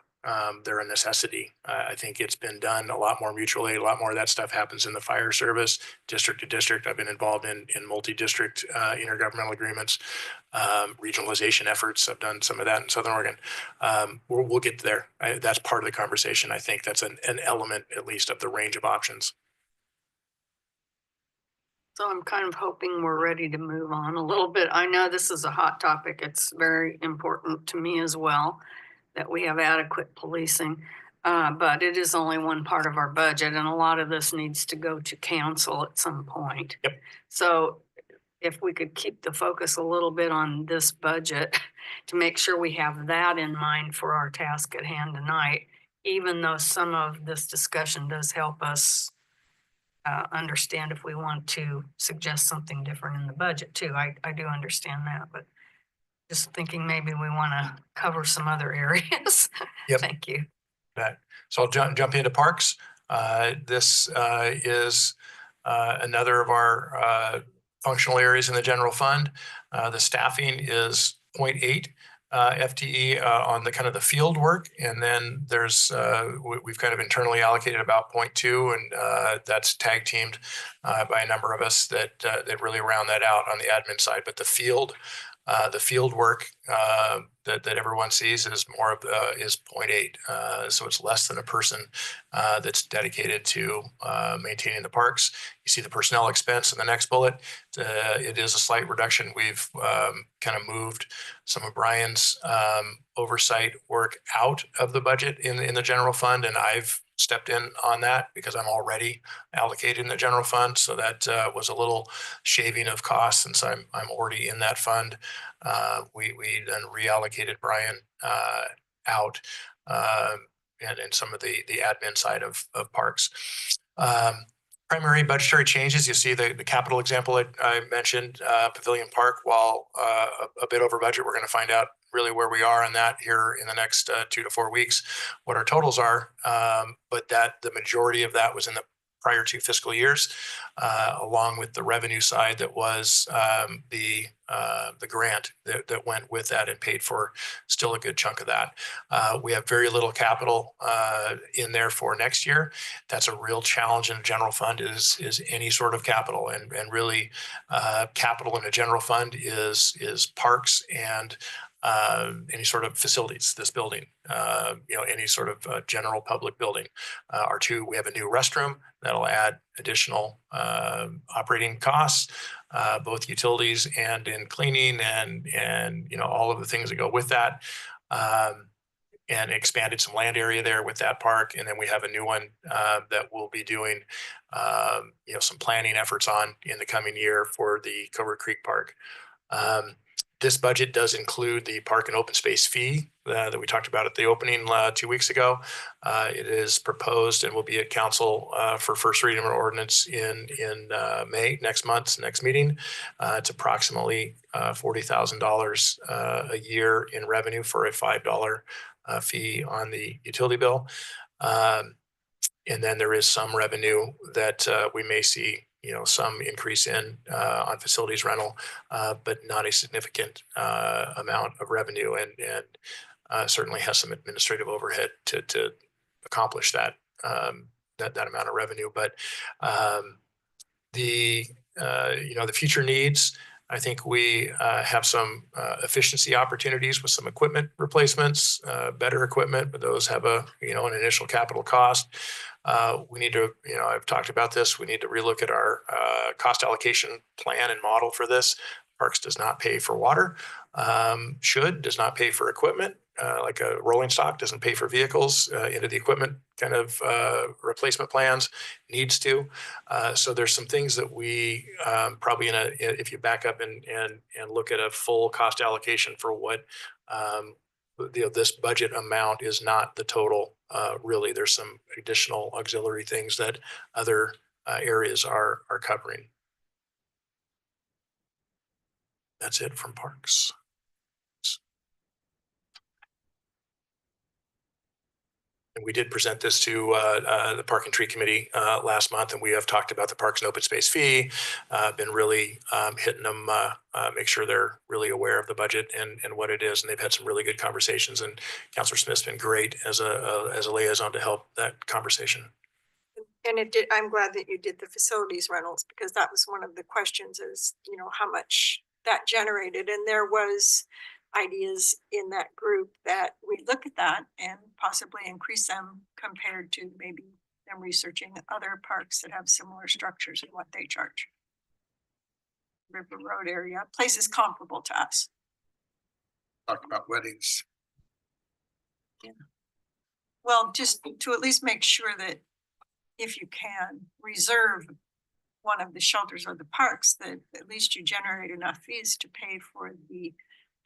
They're a necessity. I think it's been done a lot more mutual aid. A lot more of that stuff happens in the fire service, district to district. I've been involved in multi-district intergovernmental agreements, regionalization efforts. I've done some of that in Southern Oregon. We'll get there. That's part of the conversation. I think that's an element, at least, of the range of options. So I'm kind of hoping we're ready to move on a little bit. I know this is a hot topic. It's very important to me as well that we have adequate policing, but it is only one part of our budget, and a lot of this needs to go to council at some point. Yep. So if we could keep the focus a little bit on this budget to make sure we have that in mind for our task at hand tonight, even though some of this discussion does help us understand if we want to suggest something different in the budget too. I do understand that, but just thinking maybe we want to cover some other areas. Yep. Thank you. So I'll jump into parks. This is another of our functional areas in the general fund. The staffing is 0.8 FTE on the kind of the field work, and then there's we've kind of internally allocated about 0.2, and that's tag teamed by a number of us that really round that out on the admin side. But the field work that everyone sees is more of is 0.8, so it's less than a person that's dedicated to maintaining the parks. You see the personnel expense in the next bullet. It is a slight reduction. We've kind of moved some of Brian's oversight work out of the budget in the general fund, and I've stepped in on that because I'm already allocated in the general fund. So that was a little shaving of costs since I'm already in that fund. We then reallocated Brian out and some of the admin side of parks. Primary budgetary changes, you see the capital example I mentioned, Pavilion Park, while a bit over budget, we're going to find out really where we are on that here in the next 2 to 4 weeks, what our totals are. But that the majority of that was in the prior 2 fiscal years, along with the revenue side that was the grant that went with that and paid for still a good chunk of that. We have very little capital in there for next year. That's a real challenge in a general fund is any sort of capital, and really capital in a general fund is parks and any sort of facilities, this building, any sort of general public building. We have a new restroom that'll add additional operating costs, both utilities and in cleaning and all of the things that go with that. And expanded some land area there with that park. And then we have a new one that we'll be doing some planning efforts on in the coming year for the Cover Creek Park. This budget does include the park and open space fee that we talked about at the opening 2 weeks ago. It is proposed and will be at council for first reading of an ordinance in May, next meeting. It's approximately $40,000 a year in revenue for a $5 fee on the utility bill. And then there is some revenue that we may see some increase in on facilities rental, but not a significant amount of revenue, and certainly has some administrative overhead to accomplish that amount of revenue. But the future needs, I think we have some efficiency opportunities with some equipment replacements, better equipment, but those have an initial capital cost. We need to, I've talked about this. We need to relook at our cost allocation plan and model for this. Parks does not pay for water, does not pay for equipment. Like a rolling stock doesn't pay for vehicles into the equipment kind of replacement plans, needs to. So there's some things that we probably if you back up and look at a full cost allocation for what this budget amount is not the total. Really, there's some additional auxiliary things that other areas are covering. That's it from parks. And we did present this to the Park and Tree Committee last month, and we have talked about the Parks and Open Space fee, been really hitting them, make sure they're really aware of the budget and what it is. And they've had some really good conversations, and Councilor Smith's been great as a liaison to help that conversation. And I'm glad that you did the facilities rentals, because that was one of the questions is, how much that generated. And there was ideas in that group that we look at that and possibly increase them compared to maybe them researching other parks that have similar structures and what they charge. River Road area, places comparable to us. Talk about weddings. Yeah. Well, just to at least make sure that if you can reserve one of the shelters or the parks, that at least you generate enough fees to pay for the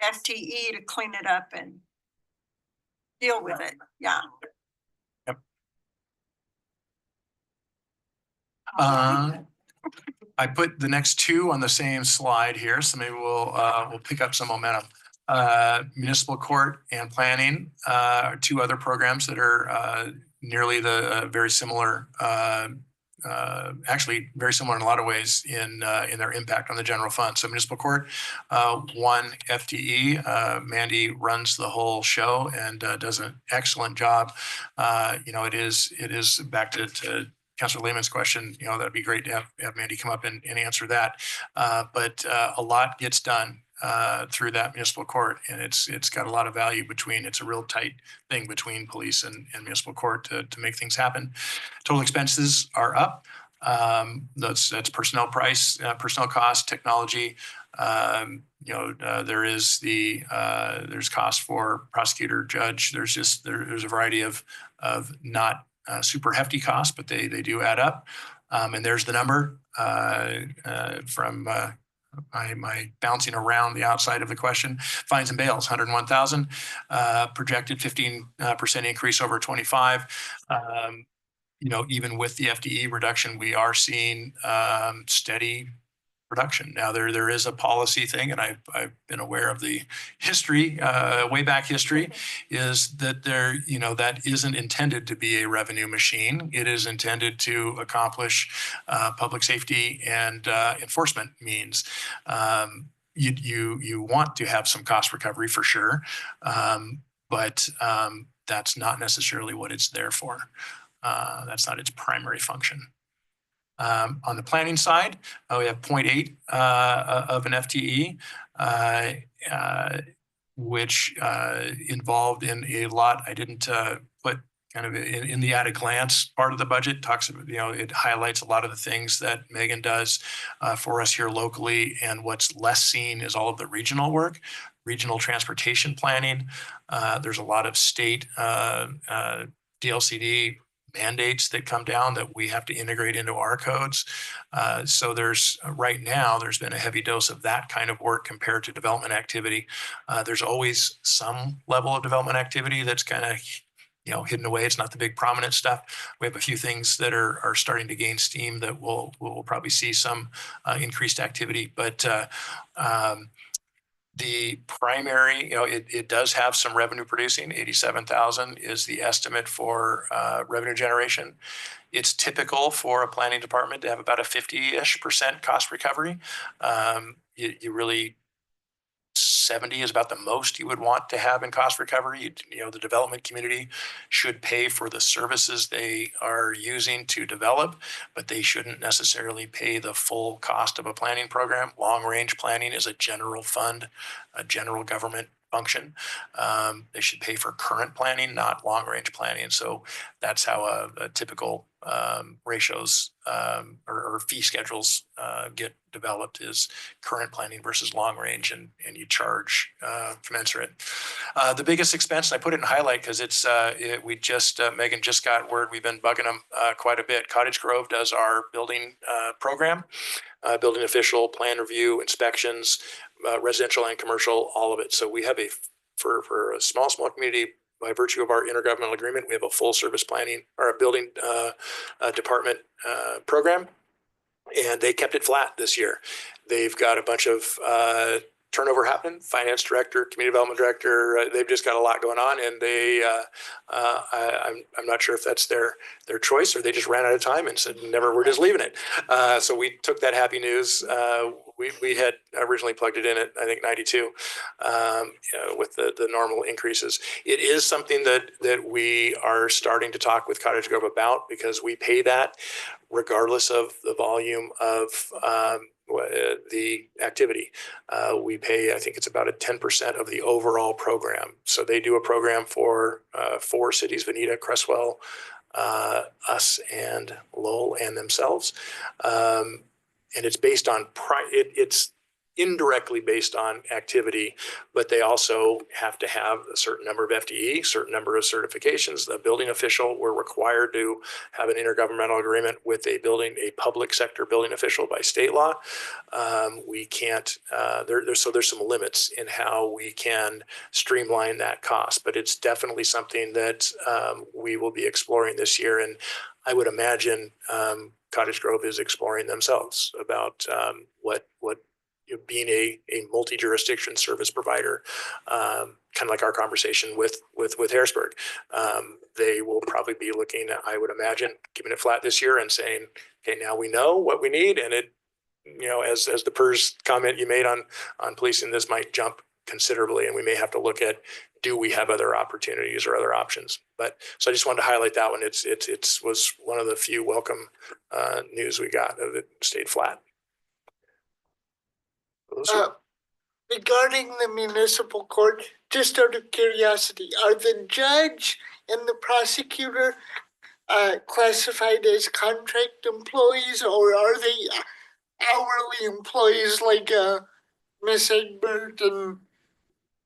FTE to clean it up and deal with it. Yeah. Yep. I put the next two on the same slide here, so maybe we'll pick up some momentum. Municipal court and planning are two other programs that are nearly the very similar, actually very similar in a lot of ways in their impact on the general fund. So municipal court, 1 FTE. Mandy runs the whole show and does an excellent job. It is back to Councilor Lehman's question. That'd be great to have Mandy come up and answer that. But a lot gets done through that municipal court, and it's got a lot of value it's a real tight thing between police and municipal court to make things happen. Total expenses are up. That's personnel personnel cost, technology. There's cost for prosecutor, judge. There's a variety of not super hefty costs, but they do add up. And there's the number from my bouncing around the outside of the question. Fines and bails, 101,000, projected 15% increase over 25. Even with the FTE reduction, we are seeing steady production. Now there is a policy thing, and I've been aware of the history, way back history, is that that isn't intended to be a revenue machine. It is intended to accomplish public safety and enforcement means. You want to have some cost recovery for sure, but that's not necessarily what it's there for. That's not its primary function. On the planning side, we have 0.8 of an FTE, which involved in a lot. I didn't put kind of in the at a glance part of the budget. Talks about, it highlights a lot of the things that Megan does for us here locally, and what's less seen is all of the regional work, regional transportation planning. There's a lot of state DLCD mandates that come down that we have to integrate into our codes. So right now there's been a heavy dose of that kind of work compared to development activity. There's always some level of development activity that's kind of hidden away. It's not the big prominent stuff. We have a few things that are starting to gain steam that we'll probably see some increased activity, but the primary, it does have some revenue producing. 87,000 is the estimate for revenue generation. It's typical for a planning department to have about a 50-ish% cost recovery. You really 70 is about the most you would want to have in cost recovery. You know, the development community should pay for the services they are using to develop, but they shouldn't necessarily pay the full cost of a planning program. Long-range planning is a general fund, a general government function. They should pay for current planning, not long-range planning. So that's how a typical ratios or fee schedules get developed, is current planning versus long-range, and you charge commensurate. The biggest expense, I put it in highlight because we just, Megan just got word, we've been bugging them quite a bit. Cottage Grove does our building program, building official, plan review, inspections, residential and commercial, all of it. So we have for a small community, by virtue of our intergovernmental agreement, we have a full service planning or a building department program, and they kept it flat this year. They've got a bunch of turnover happening, finance director, community development director. They've just got a lot going on, and I'm not sure if that's their choice or they just ran out of time and said, never, we're just leaving it. So we took that happy news. We had originally plugged it in at, I think, 92 with the normal increases. It is something that we are starting to talk with Cottage Grove about, because we pay that regardless of the volume of the activity. We pay, I think it's about 10% of the overall program. So they do a program for 4 cities, Veneta, Cresswell, us, and Lowell, and themselves. And it's based on, it's indirectly based on activity, but they also have to have a certain number of FTE, certain number of certifications. The building official, we're required to have an intergovernmental agreement with a public sector building official by state law. We can't, so there's some limits in how we can streamline that cost, but it's definitely something that we will be exploring this year. And I would imagine Cottage Grove is exploring themselves about what being a multi-jurisdiction service provider, kind of like our conversation with Harrisburg. They will probably be looking at, I would imagine, keeping it flat this year and saying, okay, now we know what we need. And it, as the PERS comment you made on policing, this might jump considerably, and we may have to look at, do we have other opportunities or other options? But so I just wanted to highlight that one. It was one of the few welcome news we got of it stayed flat. Regarding the municipal court, just out of curiosity, are the judge and the prosecutor classified as contract employees, or are they hourly employees like Miss Egbert and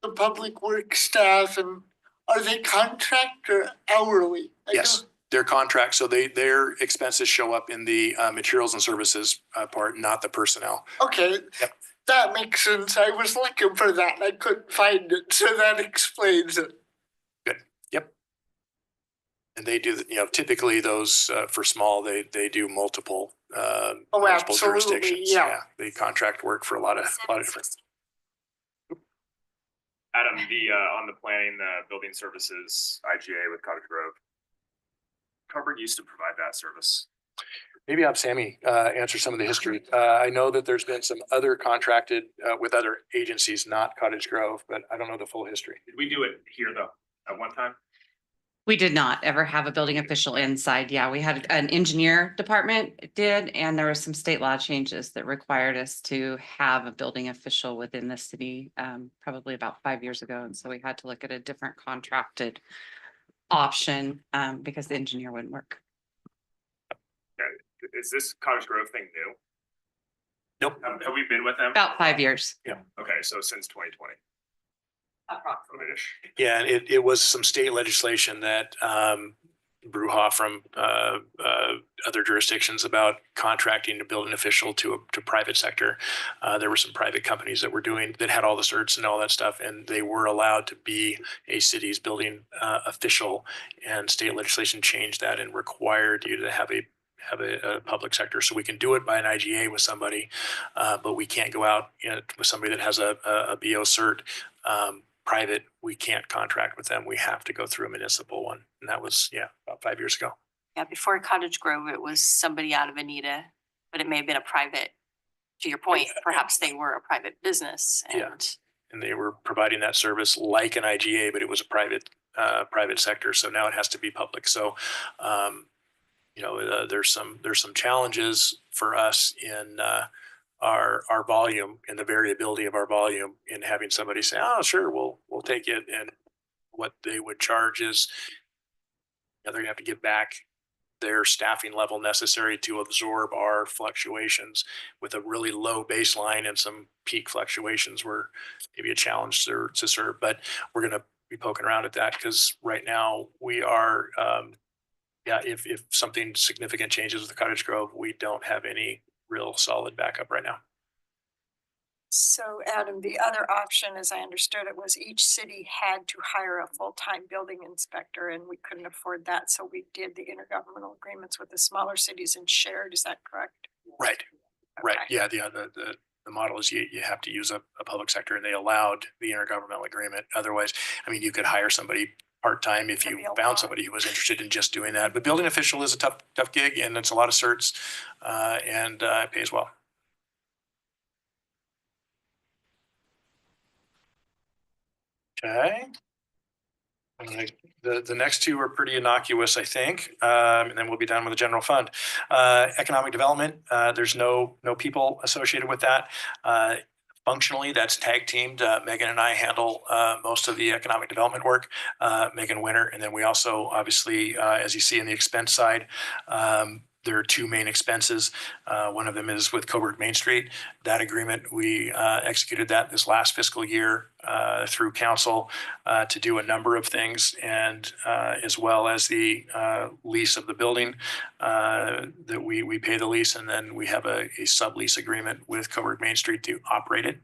the public works staff? And are they contract or hourly? Yes, they're contract. So their expenses show up in the materials and services part, not the personnel. Okay. Yep. That makes sense. I was looking for that and I couldn't find it, so that explains it. Good. Yep. And they do, typically those for small, they do multiple multiple jurisdictions. Yeah. They contract work for a lot of different. Adam, on the planning, the building services, IGA with Cottage Grove, Coburg used to provide that service. Maybe I'll have Sammy answer some of the history. I know that there's been some other contracted with other agencies, not Cottage Grove, but I don't know the full history. Did we do it here though, at one time? We did not ever have a building official inside. Yeah, we had an engineer department did, and there were some state law changes that required us to have a building official within the city probably about 5 years ago. And so we had to look at a different contracted option because the engineer wouldn't work. Is this Cottage Grove thing new? Nope. Have we been with them? About 5 years. Yeah. Okay, so since 2020. Yeah, and it was some state legislation that brouhaha from other jurisdictions about contracting to build an official to private sector. There were some private companies that were doing that had all the certs and all that stuff, and they were allowed to be a city's building official. And state legislation changed that and required you to have a public sector. So we can do it by an IGA with somebody, but we can't go out with somebody that has a BO cert. Private, we can't contract with them. We have to go through a municipal one. And that was, about 5 years ago. Yeah, before Cottage Grove, it was somebody out of Veneta, but it may have been a private, to your point, perhaps they were a private business. And and they were providing that service like an IGA, but it was a private sector. So now it has to be public. So, there's some challenges for us in our volume and the variability of our volume in having somebody say, "Oh, sure, we'll take it," and what they would charge is they're gonna have to give back their staffing level necessary to absorb our fluctuations with a really low baseline and some peak fluctuations were maybe a challenge to serve. But we're going to be poking around at that because right now we are, if something significant changes with the Cottage Grove, we don't have any real solid backup right now. So Adam, the other option, as I understood it, was each city had to hire a full-time building inspector and we couldn't afford that. So we did the intergovernmental agreements with the smaller cities and shared. Is that correct? Right. Right. Okay. Yeah. The model is you have to use a public sector, and they allowed the intergovernmental agreement. Otherwise, I mean, you could hire somebody part-time if That'd you be a found lot. somebody who was interested in just doing that. But building official is a tough gig, and it's a lot of certs, and it pays well. Okay. The next two are pretty innocuous, I think, and then we'll be done with the general fund. Economic development, there's no people associated with that. Functionally, that's tag teamed. Megan and I handle most of the economic development work, Megan Winter. And then we also, obviously, as you see in the expense side, there are two main expenses. One of them is with Coburg Main Street. That agreement, we executed that this last fiscal year through council to do a number of things, and as well as the lease of the building that we pay the lease, and then we have a sublease agreement with Coburg Main Street to operate it.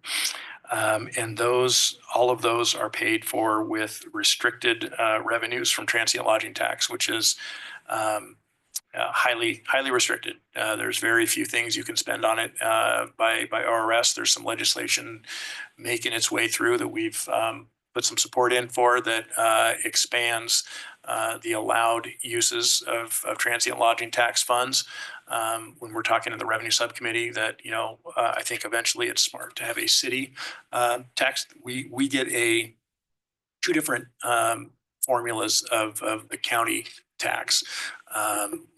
And all of those are paid for with restricted revenues from transient lodging tax, which is highly restricted. There's very few things you can spend on it by ORS. There's some legislation making its way through that we've put some support in for that expands the allowed uses of transient lodging tax funds. When we're talking to the revenue subcommittee, that I think eventually it's smart to have a city tax. We get two different formulas of the county tax.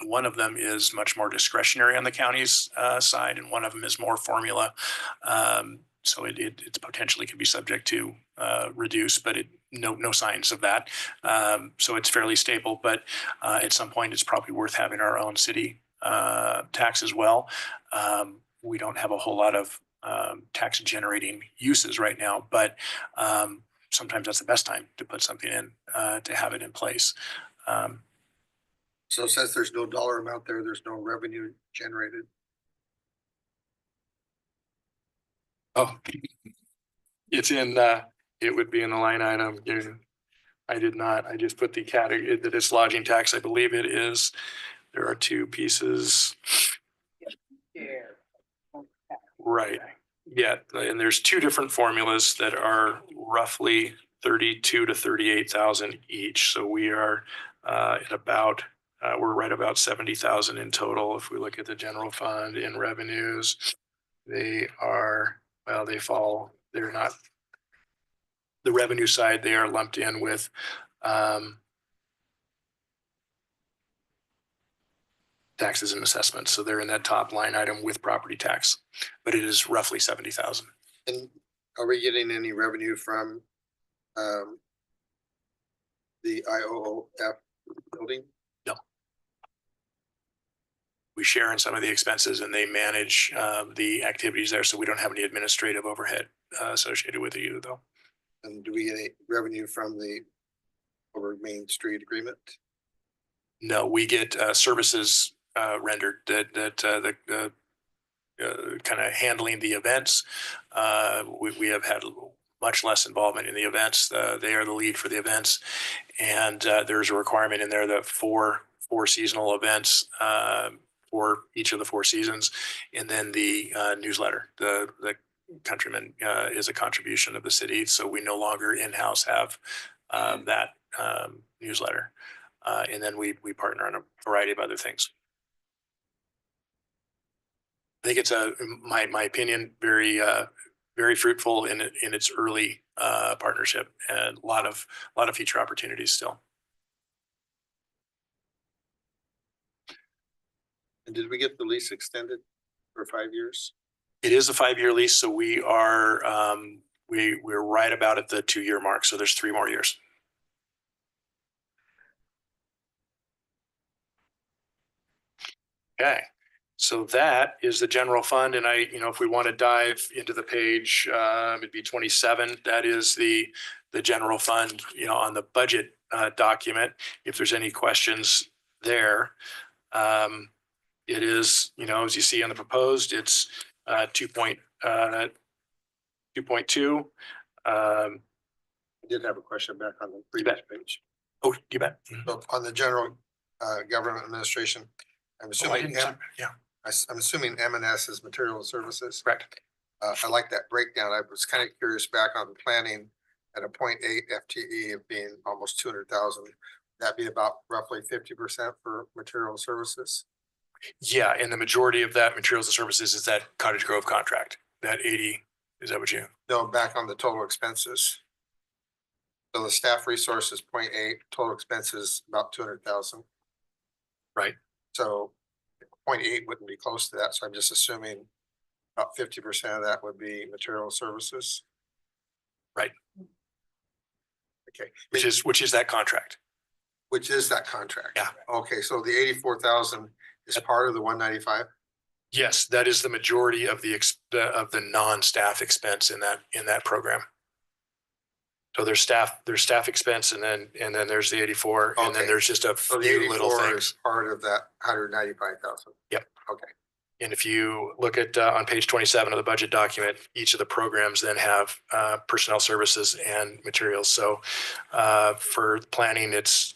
One of them is much more discretionary on the county's side, and one of them is more formula. So it potentially could be subject to reduce, but no signs of that. So it's fairly stable, but at some point it's probably worth having our own city tax as well. We don't have a whole lot of tax generating uses right now, but sometimes that's the best time to put something in to have it in place. So since there's no dollar amount there, there's no revenue generated. Oh, it's in, it would be in the line item. I did not, I just put the category that it's lodging tax. I believe it is, there are two pieces. Right. Yeah. And there's two different formulas that are roughly 32 to 38,000 each. So we are at about, we're right about 70,000 in total. If we look at the general fund in revenues, they are, well, they're not, the revenue side, they are lumped in with taxes and assessments. So they're in that top line item with property tax, but it is roughly 70,000. And are we getting any revenue from the IOOF building? No. We share in some of the expenses, and they manage the activities there. So we don't have any administrative overhead associated with it either, though. And do we get any revenue from the Coburg Main Street agreement? No, we get services rendered that kind of handling the events. We have had much less involvement in the events. They are the lead for the events, and there's a requirement in there that four seasonal events for each of the 4 seasons, and then the newsletter. The Countryman is a contribution of the city, so we no longer in-house have that newsletter, and then we partner on a variety of other things. I think it's my opinion, very very fruitful in its early partnership, and a lot of future opportunities still. And did we get the lease extended for 5 years? It is a 5-year lease, so we are we're right about at the 2-year mark. So there's 3 more years. Okay, so that is the general fund, and if we want to dive into the page, it'd be 27. That is the general fund, on the budget document. If there's any questions there, it is, as you see on the proposed, it's 2.2. I did have a question back on the previous page. Oh, you bet. So on the general government administration, I'm assuming, I'm assuming M&S is material and services. Correct. I like that breakdown. I was kind of curious back on the planning at a 0.8 FTE of being almost 200,000. That'd be about roughly 50% for material and services. Yeah, and the majority of that materials and services is that Cottage Grove contract. That 80, is that what you? No, back on the total expenses. So the staff resources 0.8, total expenses about 200,000. Right. So 0.8 wouldn't be close to that. So I'm just assuming about 50% of that would be material services. Right. Okay. Which is that contract. Which is that contract. Yeah. Okay, so the 84,000 is part of the 195? Yes, that is the majority of the non-staff expense in that program. So there's staff expense, and then there's the 84, and then there's just a few little things. Part of that 195,000. Yep. Okay. And if you look at on page 27 of the budget document, each of the programs then have personnel services and materials. So for planning, it's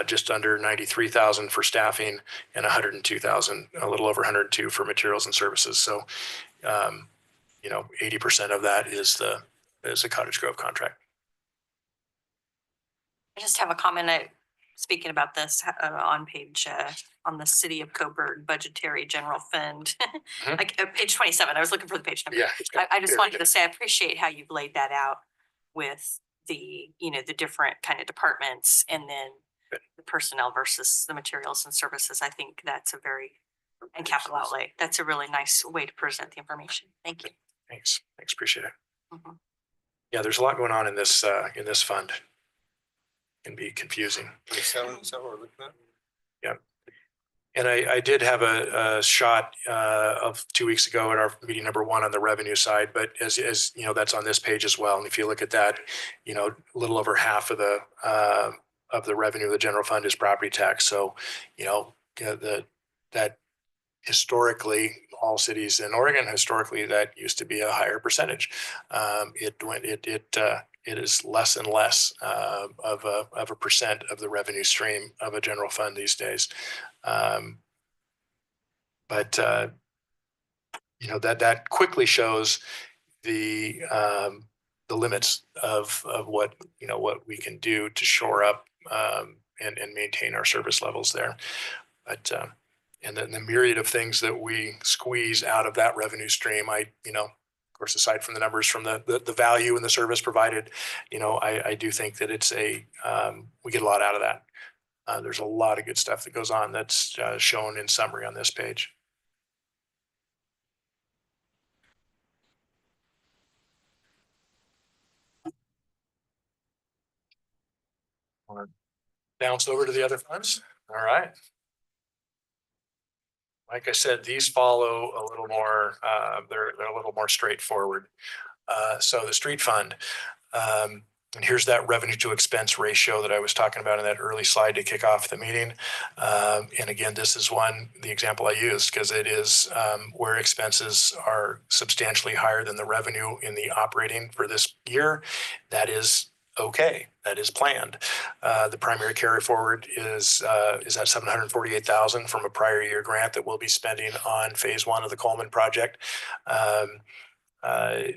just under 93,000 for staffing and 102,000, a little over 102 for materials and services. So 80% of that is a Cottage Grove contract. I just have a comment, speaking about this, on page, on the City of Coburg Budgetary General Fund. Mhm. Like, page 27, I was looking for the page number. Yeah. I just wanted to say, I appreciate how you've laid that out with the, the different kind of departments, and then the personnel versus the materials and services. I think that's and capital outlay. That's a really nice way to present the information. Thank you. Thanks. Appreciate it. Mhm. Yeah, there's a lot going on in this fund. Can be confusing. 27 is that what we're looking at? Yeah. And I did have a shot of 2 weeks ago at our meeting number 1 on the revenue side, but as that's on this page as well. And if you look at that, a little over half of the revenue of the general fund is property tax. So, that historically, all cities in Oregon, historically, that used to be a higher percentage. It is less and less of a percent of the revenue stream of a general fund these days. But that quickly shows the limits of what we can do to shore up and maintain our service levels there. But and then the myriad of things that we squeeze out of that revenue stream, of course, aside from the numbers from the value and the service provided, I do think that it's we get a lot out of that. There's a lot of good stuff that goes on that's shown in summary on this page. Bounce over to the other funds. All right. Like I said, these follow a little more, they're a little more straightforward. So the street fund, and here's that revenue to expense ratio that I was talking about in that early slide to kick off the meeting. And again, this is the example I used because it is where expenses are substantially higher than the revenue in the operating for this year. That is okay. That is planned. The primary carry forward is at 748,000 from a prior year grant that we'll be spending on phase 1 of the Coleman project.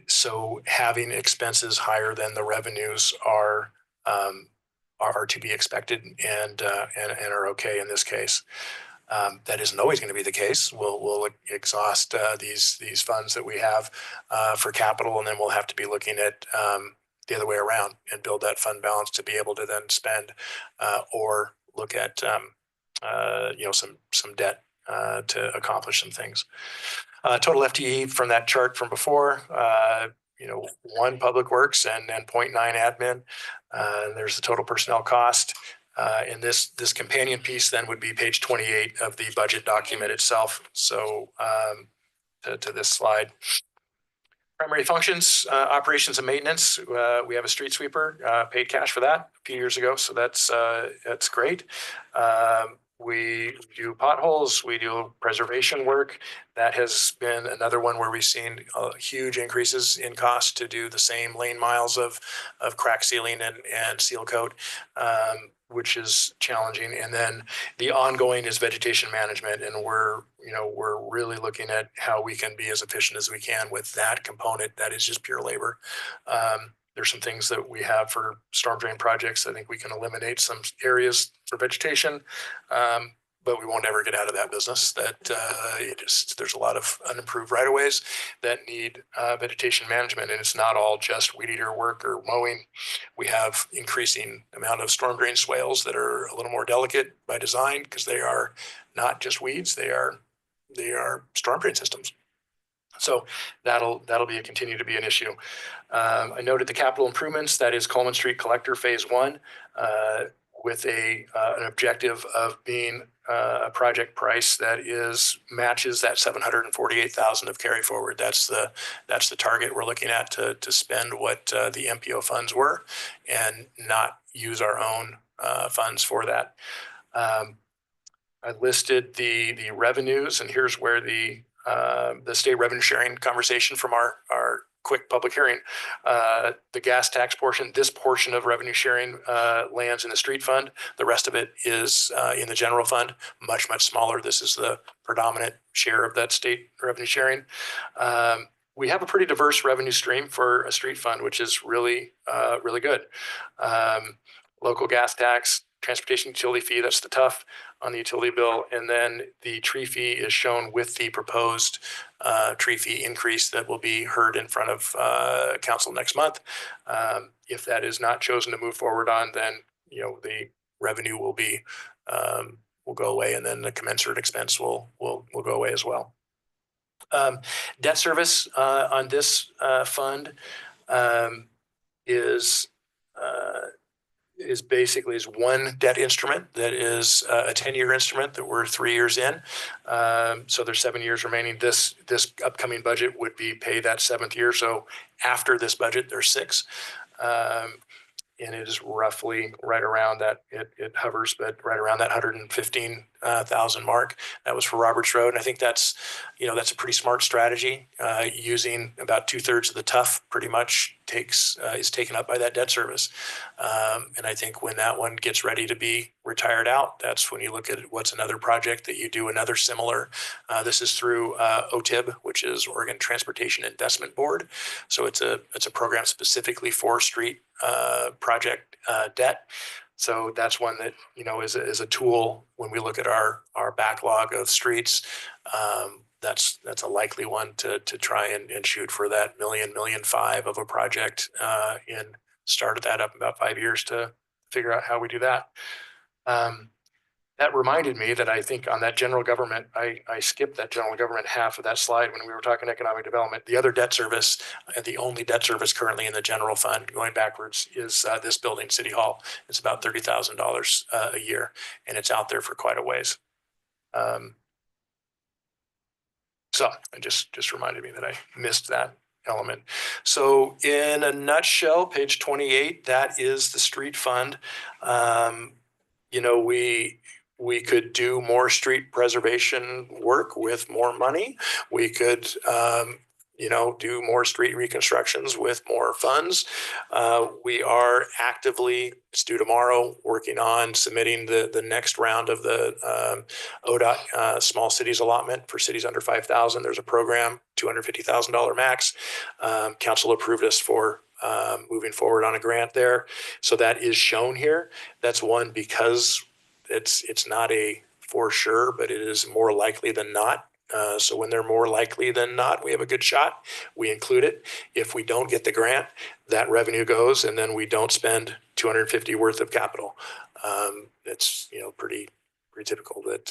So having expenses higher than the revenues are to be expected and are okay in this case. That isn't always going to be the case. We'll exhaust these funds that we have for capital, and then we'll have to be looking at the other way around and build that fund balance to be able to then spend or look at some debt to accomplish some things. Total FTE from that chart from before, 1 public works and 0.9 admin. There's the total personnel cost. And this companion piece then would be page 28 of the budget document itself. So to this slide. Primary functions, operations and maintenance. We have a street sweeper, paid cash for that a few years ago. So that's great. We do potholes, we do preservation work. That has been another one where we've seen huge increases in cost to do the same lane miles of crack sealing and seal coat, which is challenging. And then the ongoing is vegetation management. And we're really looking at how we can be as efficient as we can with that component. That is just pure labor. There's some things that we have for storm drain projects. I think we can eliminate some areas for vegetation, but we won't ever get out of that business. There's a lot of unimproved right-of-ways that need vegetation management, and it's not all just weed eater work or mowing. We have increasing amount of storm drain swales that are a little more delicate by design because they are not just weeds; they are storm drain systems. So that'll continue to be an issue. I noted the capital improvements. That is Coleman Street Collector Phase 1 with an objective of being a project price that matches that $748,000 of carry forward. That's the target we're looking at to spend what the MPO funds were and not use our own funds for that. I listed the revenues, and here's where the state revenue sharing conversation from our quick public hearing. The gas tax portion, this portion of revenue sharing lands in the street fund. The rest of it is in the general fund, much smaller. This is the predominant share of that state revenue sharing. We have a pretty diverse revenue stream for a street fund, which is really good. Local gas tax, transportation utility fee, that's the tough on the utility bill. And then the tree fee is shown with the proposed tree fee increase that will be heard in front of council next month. If that is not chosen to move forward on, then the revenue will go away, and then the commensurate expense will go away as well. Debt service on this fund is basically one debt instrument that is a 10-year instrument that we're 3 years in. So there's 7 years remaining. This upcoming budget would be paid that 7th year. So after this budget, there's 6. And it is roughly right around that. It hovers, but right around that 115,000 mark. That was for Roberts Road, and I think that's a pretty smart strategy. Using about 2/3 of the TUF pretty much is taken up by that debt service, and I think when that one gets ready to be retired out, that's when you look at what's another project that you do another similar. This is through OTIB, which is Oregon Transportation Investment Board. So it's a program specifically for street project debt. So that's one that is a tool when we look at our backlog of streets. That's a likely one to try and shoot for that $1.5 million of a project, and started that up about 5 years to figure out how we do that. That reminded me that I think on that general government, I skipped that general government half of that slide when we were talking economic development. The other debt service, and the only debt service currently in the general fund going backwards, is this building, City Hall. It's about $30,000 a year, and it's out there for quite a ways. So it just reminded me that I missed that element. So in a nutshell, page 28, that is the street fund. We could do more street preservation work with more money. We could, do more street reconstructions with more funds. We are actively, it's due tomorrow, working on submitting the next round of the ODOT small cities allotment for cities under 5,000. There's a program, $250,000 max. Council approved us for moving forward on a grant there. So that is shown here. That's one because it's not a for sure, but it is more likely than not. So when they're more likely than not, we have a good shot. We include it. If we don't get the grant, that revenue goes, and then we don't spend 250 worth of capital. It's pretty typical that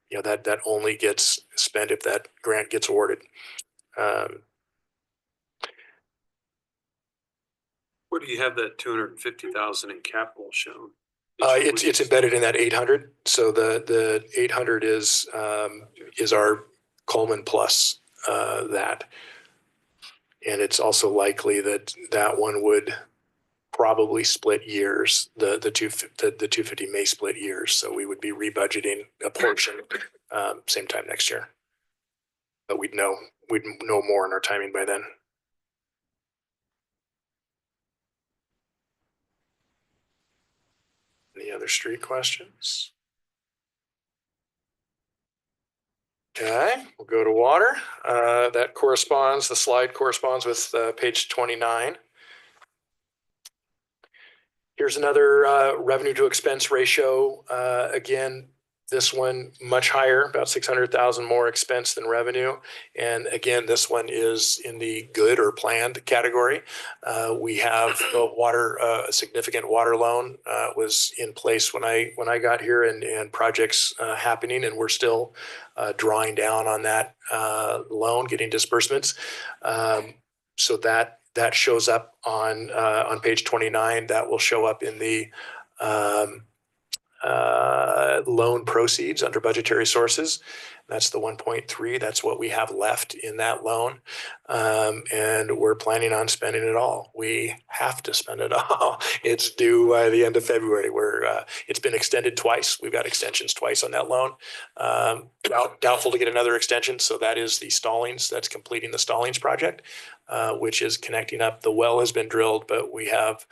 that only gets spent if that grant gets awarded. Where do you have that 250,000 in capital shown? It's embedded in that 800. So the 800 is our Coleman plus that, and it's also likely that that one would probably split years. The 250 may split years, so we would be rebudgeting a portion same time next year. But we'd know more in our timing by then. Any other street questions? Okay, we'll go to water. The slide corresponds with page 29. Here's another revenue to expense ratio. Again, this one much higher, about 600,000 more expense than revenue. And again, this one is in the good or planned category. We have a significant water loan was in place when I got here, and projects happening, and we're still drawing down on that loan, getting disbursements. So that shows up on page 29. That will show up in the loan proceeds under budgetary sources. That's the 1.3. That's what we have left in that loan. And we're planning on spending it all. We have to spend it all. It's due by the end of February. It's been extended twice. We've got extensions twice on that loan. Doubtful to get another extension. So that is the Stallings. That's completing the Stallings project, which is connecting up. The well has been drilled, but we have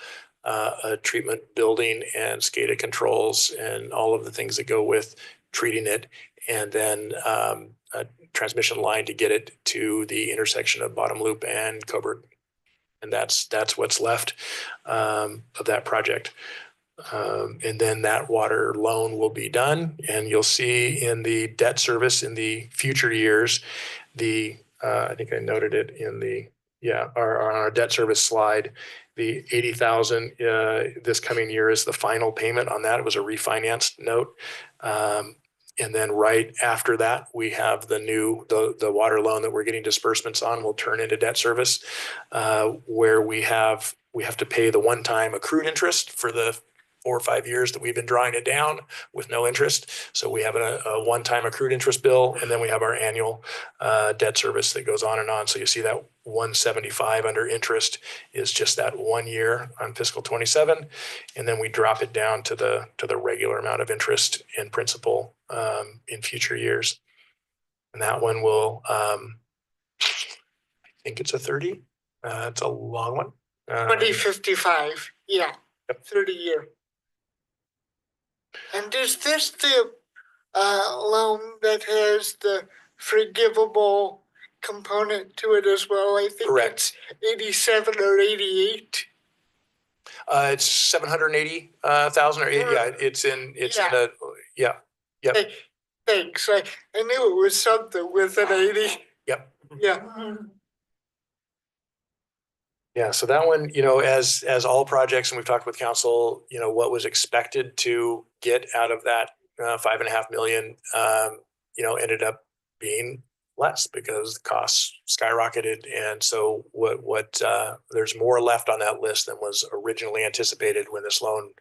a treatment building and SCADA controls and all of the things that go with treating it, and then a transmission line to get it to the intersection of Bottom Loop and Coburg. And that's what's left of that project. And then that water loan will be done. And you'll see in the debt service in the future years, I think I noted it in our debt service slide, the 80,000 this coming year is the final payment on that. It was a refinanced note. And then right after that, we have the water loan that we're getting disbursements on will turn into debt service, where we have to pay the one-time accrued interest for the 4 or 5 years that we've been drawing it down with no interest. So we have a one-time accrued interest bill, and then we have our annual debt service that goes on and on. So you see that 175 under interest is just that 1 year on fiscal 27, and then we drop it down to the regular amount of interest and principal in future years. And that one will, I think it's a 30. It's a long one. 2055, yeah, 30 year. And is this the loan that has the forgivable component to it as well? I think Correct. It's 87 or 88. It's 780,000 or it's in a Yep. Thanks. I knew it was something with an 80. Yep. Yeah. Yeah, so that one, as all projects, and we've talked with council, what was expected to get out of that 5.5 million, ended up being less because the costs skyrocketed. And so there's more left on that list than was originally anticipated when this loan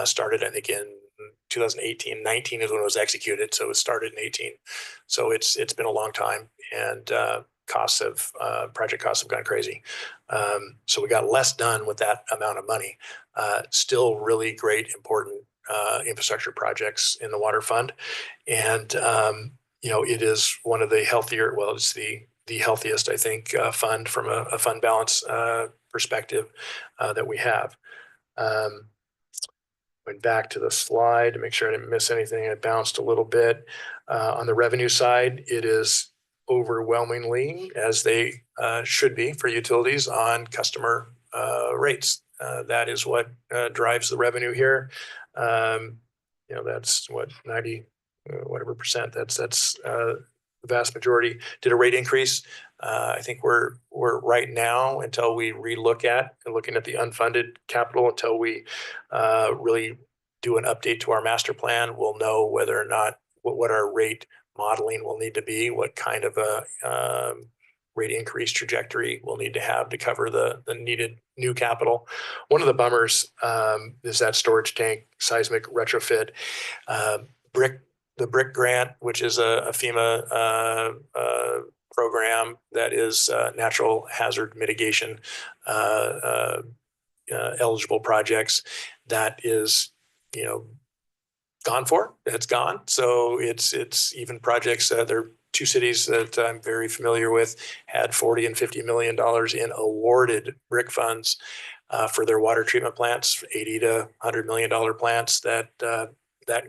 started, I think in 2018, 19 is when it was executed. So it started in 18. So it's been a long time, and project costs have gone crazy. So we got less done with that amount of money. Still really great, important infrastructure projects in the water fund. And, it is one of the healthier, it's the healthiest, I think, fund from a fund balance perspective that we have. Went back to the slide to make sure I didn't miss anything. It bounced a little bit. On the revenue side, it is overwhelmingly, as they should be for utilities, on customer rates. That is what drives the revenue here. that's what, 90, whatever percent, that's the vast majority. Did a rate increase. I think we're right now, until we relook at and looking at the unfunded capital, until we really do an update to our master plan, we'll know whether or not what our rate modeling will need to be, what kind of a rate increase trajectory we'll need to have to cover the needed new capital. One of the bummers is that storage tank seismic retrofit. The BRIC grant, which is a FEMA program that is natural hazard mitigation eligible projects, that is, gone for. It's gone. So it's even projects. There are two cities that I'm very familiar with had $40 and $50 million in awarded BRIC funds for their water treatment plants, $80 to $100 million plants that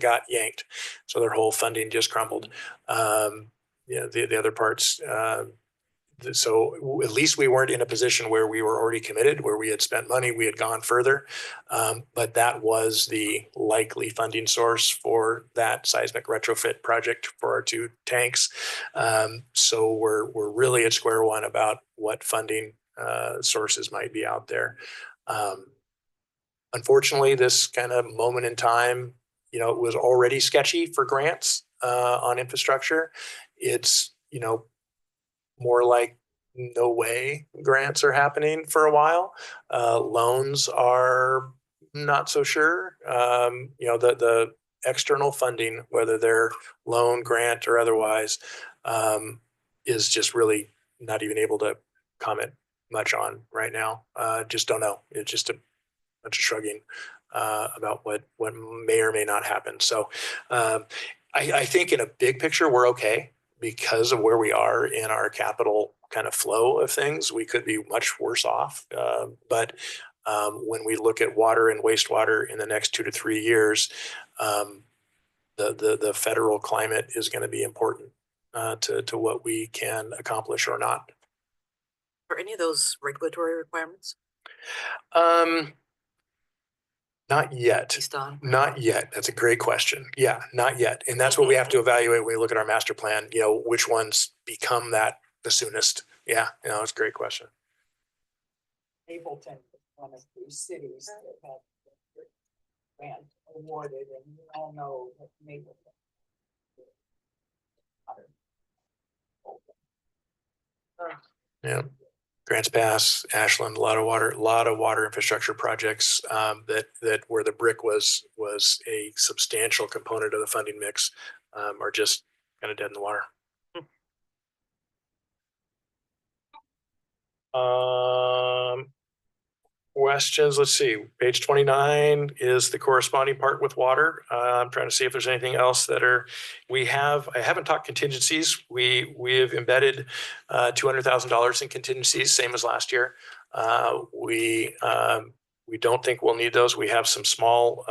got yanked. So their whole funding just crumbled. The other parts. So at least we weren't in a position where we were already committed, where we had spent money, we had gone further. But that was the likely funding source for that seismic retrofit project for our two tanks. So we're really at square one about what funding sources might be out there. Unfortunately, this kind of moment in time, it was already sketchy for grants on infrastructure. It's, more like no way grants are happening for a while. Loans are not so sure. The external funding, whether they're loan, grant, or otherwise, is just really not even able to comment much on right now. Just don't know. It's just a bunch of shrugging about what may or may not happen. So I think in a big picture, we're okay because of where we are in our capital kind of flow of things. We could be much worse off. But when we look at water and wastewater in the next 2 to 3 years, the federal climate is going to be important to what we can accomplish or not. Are any of those regulatory requirements? Not yet. Based on? Not yet. That's a great question. Yeah, not yet. And that's what we have to evaluate when we look at our master plan, which ones become that the soonest. Yeah, it's a great question. Mapleton is one of these cities that had grant awarded, and we all know that Mapleton. Yeah. Grants Pass, Ashland, a lot of water infrastructure projects that where the BRIC was a substantial component of the funding mix are just kind of dead in the water. Questions. Let's see. Page 29 is the corresponding part with water. I'm trying to see if there's anything else that I haven't talked contingencies. We have embedded $200,000 in contingencies, same as last year. We don't think we'll need those. We have some small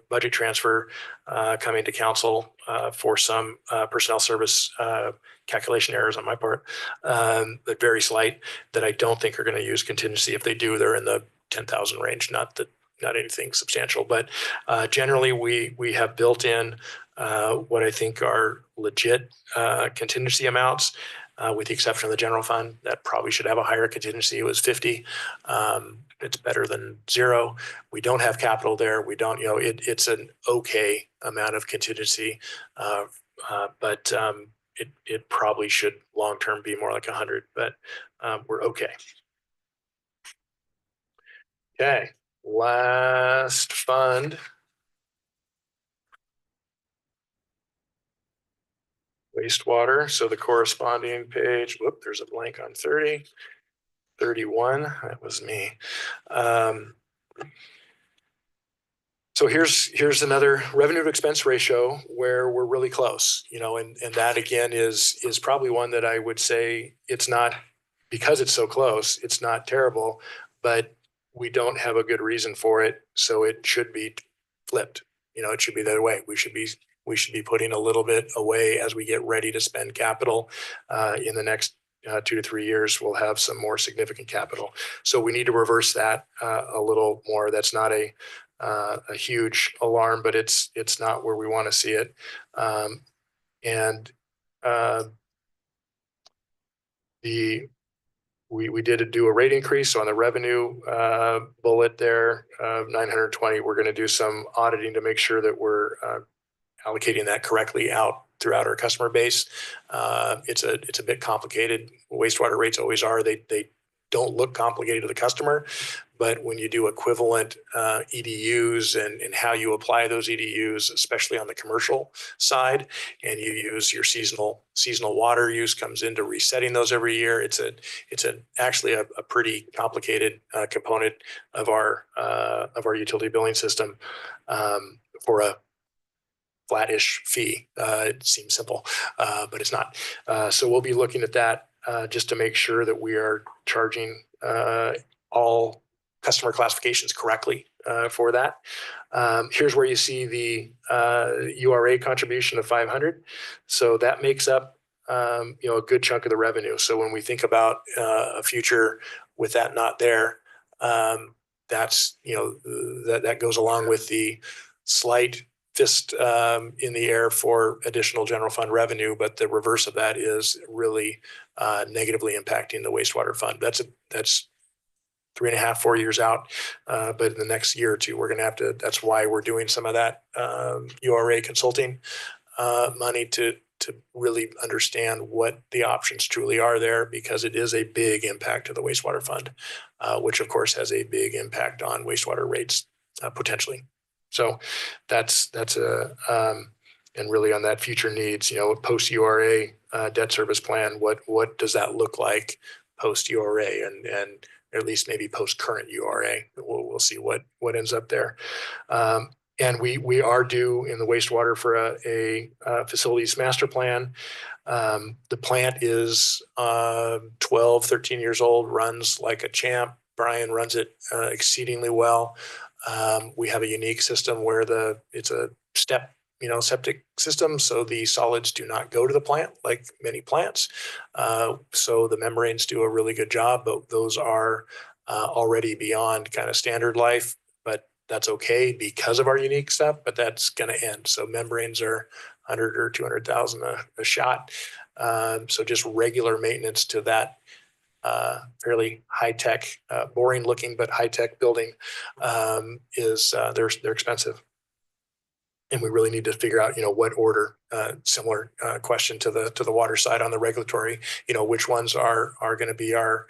budget transfer coming to council for some personnel service calculation errors on my part, but very slight, that I don't think are going to use contingency. If they do, they're in the 10,000 range, not anything substantial. But generally, we have built in what I think are legit contingency amounts, with the exception of the general fund. That probably should have a higher contingency. It was 50. It's better than 0. We don't have capital there. We don't, it's an okay amount of contingency, but it probably should long-term be more like 100, but we're okay. Okay, last fund. Wastewater, so the corresponding page, whoop, there's a blank on 30, 31, that was me. So here's another revenue to expense ratio where we're really close, and that again is probably one that I would say it's not, because it's so close, it's not terrible, but we don't have a good reason for it. So it should be flipped. It should be the other way. We should be putting a little bit away as we get ready to spend capital in the next 2 to 3 years, we'll have some more significant capital. So we need to reverse that a little more. That's not a huge alarm, but it's not where we want to see it. We did do a rate increase. So on the revenue bullet there of 920, we're going to do some auditing to make sure that we're allocating that correctly out throughout our customer base. It's a bit complicated. Wastewater rates always are. They don't look complicated to the customer, but when you do equivalent EDUs and how you apply those EDUs, especially on the commercial side, and you use your seasonal water use comes into resetting those every year. It's actually a pretty complicated component of our utility billing system for a flattish fee. It seems simple, but it's not. So we'll be looking at that just to make sure that we are charging all customer classifications correctly for that. Here's where you see the URA contribution of 500. So that makes up a good chunk of the revenue. So when we think about a future with that not there, that's that goes along with the slight fist in the air for additional general fund revenue, but the reverse of that is really negatively impacting the wastewater fund. That's 3.5, 4 years out, but in the next year or two, we're going to have to. That's why we're doing some of that URA consulting money to really understand what the options truly are there, because it is a big impact to the wastewater fund, which of course has a big impact on wastewater rates potentially. So that's and really on that future needs, post URA debt service plan, what does that look like post URA and at least maybe post current URA? We'll see what ends up there. And we are due in the wastewater for a facilities master plan. The plant is 12, 13 years old, runs like a champ. Brian runs it exceedingly well. We have a unique system where it's a step, septic system. So the solids do not go to the plant like many plants. So the membranes do a really good job, but those are already beyond kind of standard life, but that's okay because of our unique stuff, but that's going to end. So membranes are 100 or 200,000 a shot. So just regular maintenance to that fairly high-tech, boring looking, but high-tech building is they're expensive. And we really need to figure out, what order, similar question to the water side on the regulatory, which ones are going to be our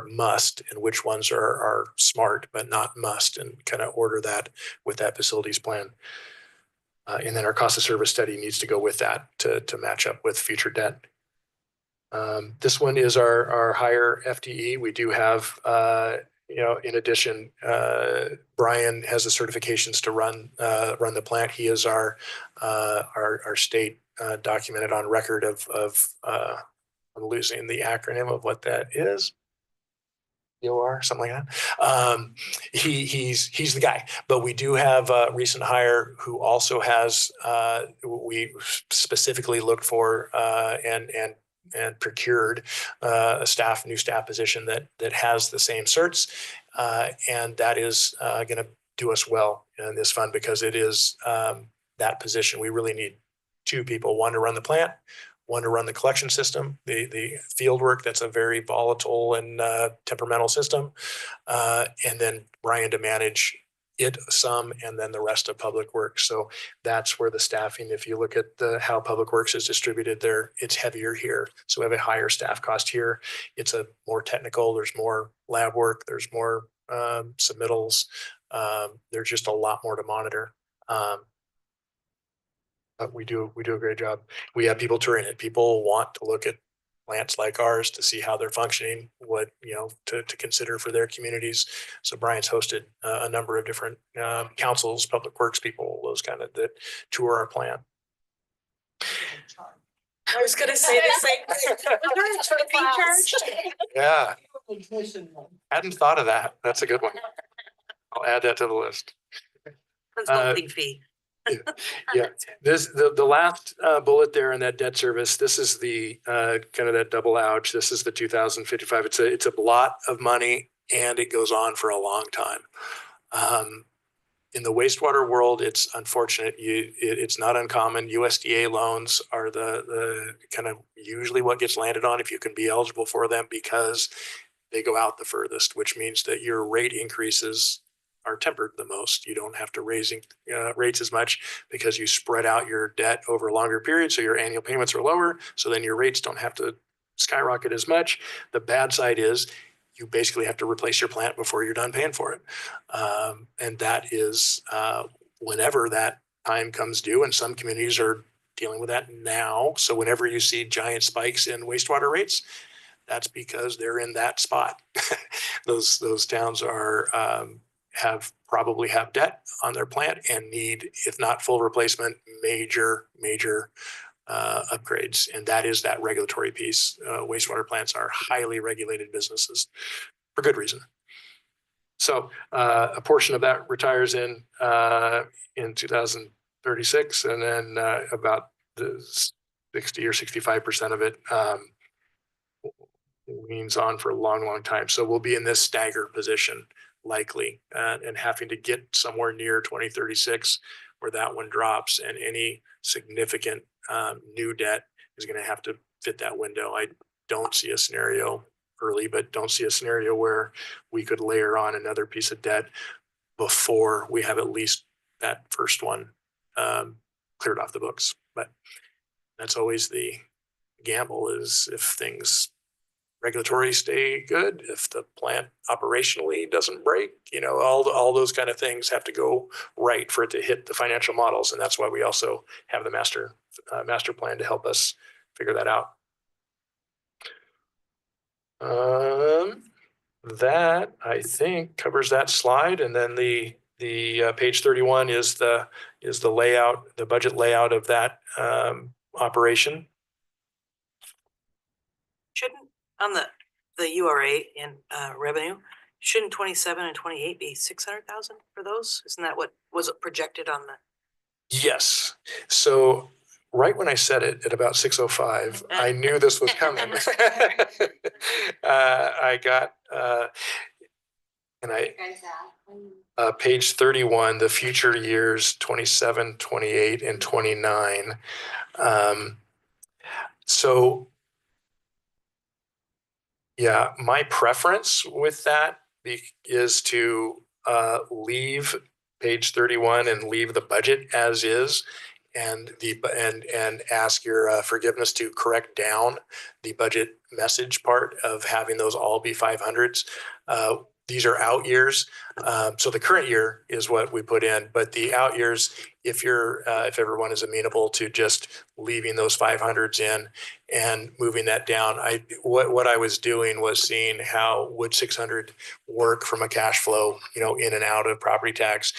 must and which ones are smart, but not must, and kind of order that with that facilities plan. And then our cost of service study needs to go with that to match up with future debt. This one is our higher FTE. We do have, in addition, Brian has the certifications to run the plant. He is our state documented on record of I'm losing the acronym of what that is. URA, something like that. He's the guy, but we do have a recent hire who also has, we specifically looked for and procured a new staff position that has the same certs, and that is going to do us well in this fund, because it is that position. We really need two people, one to run the plant, one to run the collection system, the field work. That's a very volatile and temperamental system, and then Brian to manage it some, and then the rest of public works. So that's where the staffing, if you look at how public works is distributed there, it's heavier here. So we have a higher staff cost here. It's a more technical, there's more lab work, there's more submittals. There's just a lot more to monitor. But we do a great job. We have people touring it. People want to look at plants like ours to see how they're functioning, what, to consider for their communities. So Brian's hosted a number of different councils, public works people, those kind of that tour our plant. I was gonna say the same thing. Yeah, hadn't thought of that. That's a good one. I'll add that to the list. Consulting fee. Yeah, the last bullet there in that debt service, this is the kind of that double ouch. This is the 2055. It's a lot of money and it goes on for a long time. In the wastewater world, it's unfortunate. It's not uncommon. USDA loans are the kind of usually what gets landed on if you can be eligible for them, because they go out the furthest, which means that your rate increases are tempered the most. You don't have to raise rates as much because you spread out your debt over a longer period. So your annual payments are lower. So then your rates don't have to skyrocket as much. The bad side is you basically have to replace your plant before you're done paying for it. And that is whenever that time comes due, and some communities are dealing with that now. So whenever you see giant spikes in wastewater rates, that's because they're in that spot. Those towns are probably have debt on their plant and need, if not full replacement, major upgrades. And that is that regulatory piece. Wastewater plants are highly regulated businesses for good reason. So a portion of that retires in 2036, and then about the 60 or 65% of it leans on for a long time. So we'll be in this stagger position likely, and having to get somewhere near 2036 where that one drops, and any significant new debt is going to have to fit that window. I don't see a scenario early, but don't see a scenario where we could layer on another piece of debt before we have at least that first one cleared off the books. But that's always the gamble, is if things regulatory stay good, if the plant operationally doesn't break, all those kind of things have to go right for it to hit the financial models. And that's why we also have the master plan to help us figure that out. That I think covers that slide. And then the page 31 is the layout, the budget layout of that operation. Shouldn't, on the URA in revenue, shouldn't 27 and 28 be 600,000 for those? Isn't that what was projected on the? Yes. So right when I said it at about 6:05, I knew this was coming. I got page 31, the future years 27, 28, and 29. So yeah, my preference with that is to leave page 31 and leave the budget as is, and ask your forgiveness to correct down the budget message part of having those all be 500s. These are out years. So the current year is what we put in, but the out years, if everyone is amenable to just leaving those 500s in and moving that down, what I was doing was seeing how would 600 work from a cash flow, in and out of property tax.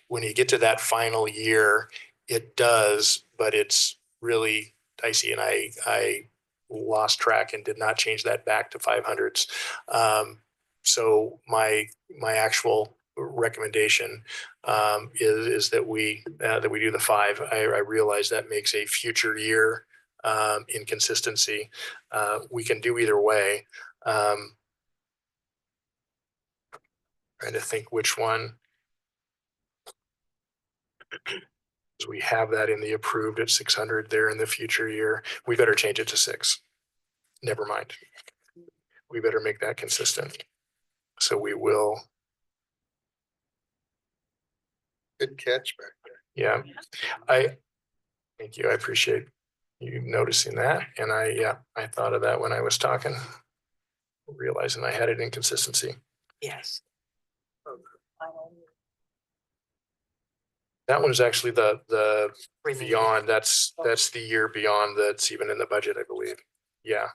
When you get to that final year, it does, but it's really dicey, and I lost track and did not change that back to 500s. So my actual recommendation is that we do the 5. I realize that makes a future year inconsistency. We can do either way. Trying to think which one. We have that in the approved at 600 there in the future year. We better change it to 6. Never mind. We better make that consistent. So we will. Good catch back there. Yeah, thank you. I appreciate you noticing that. And I thought of that when I was talking, realizing I had an inconsistency. Yes. That one is actually the Remaining. beyond. That's the year beyond that's even in the budget, I believe. Yeah.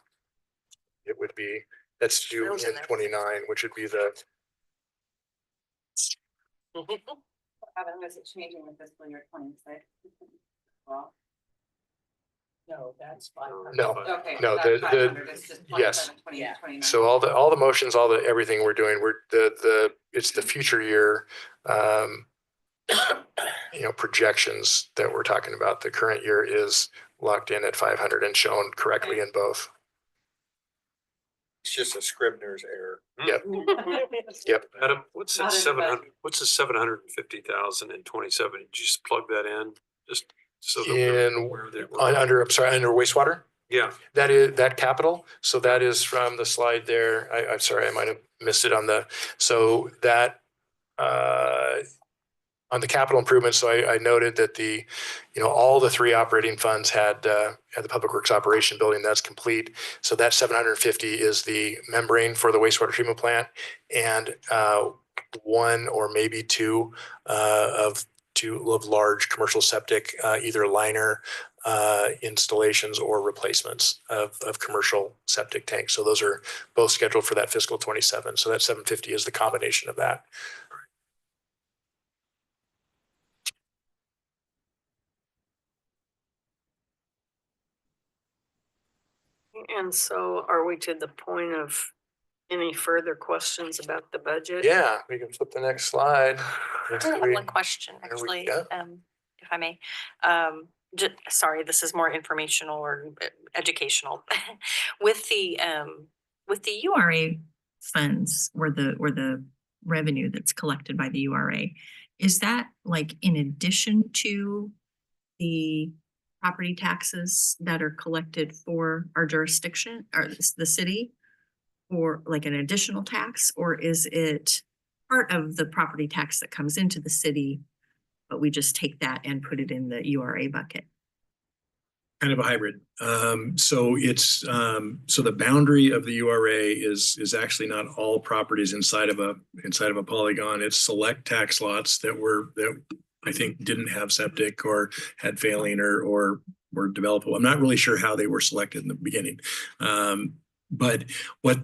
It would be, that's due Those in in there. 29, which would be the. Adam, is it changing with fiscal year 26? Well, No, that's fine. No, okay. no, that the 500 is just yes. 27, 28, 29. So all the motions, everything we're doing, it's the future year projections that we're talking about. The current year is locked in at 500 and shown correctly in both. It's just a Scribner's error. Yep. Yep. Adam, what's that Not in the 700, budget. what's the 750,000 and 27? Did you just plug that in? Just so that In, where they under wastewater? Yeah, That capital. So that is from the slide there. I'm sorry, I might have missed it on so that, on the capital improvements, so I noted that all the three operating funds had the Public Works Operation Building, that's complete. So that 750 is the membrane for the wastewater treatment plant, and one or maybe two of large commercial septic, either liner installations or replacements of commercial septic tanks. So those are both scheduled for that fiscal 27. So that 750 is the combination of that. And so are we to the point of any further questions about the budget? Yeah, we can flip the next slide. I have one question, There we actually, go. if I may. Sorry, this is more informational or educational. With the URA funds or the revenue that's collected by the URA, is that like in addition to the property taxes that are collected for our jurisdiction or the city? Or like an additional tax, or is it part of the property tax that comes into the city, but we just take that and put it in the URA bucket? Kind of a hybrid. So it's so the boundary of the URA is actually not all properties inside of a polygon. It's select tax lots that I think didn't have septic or had failing or were developable. I'm not really sure how they were selected in the beginning. But what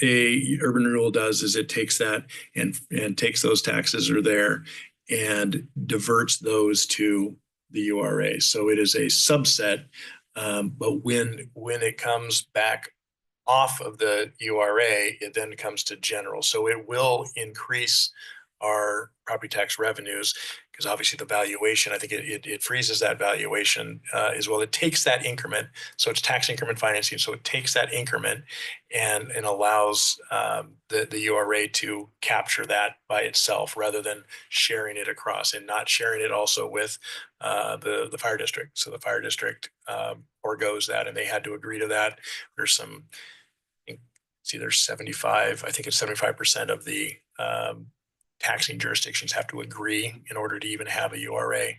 a urban renewal does is it takes that and takes those taxes are there and diverts those to the URA. So it is a subset, but when it comes back off of the URA, it then comes to general. So it will increase our property tax revenues because obviously the valuation, I think it freezes that valuation as well. It takes that increment. So it's tax increment financing. So it takes that increment and allows the URA to capture that by itself rather than sharing it across and not sharing it also with the fire district. So the fire district forgoes that and they had to agree to that. There's some, it's either 75, I think it's 75% of the taxing jurisdictions have to agree in order to even have a URA.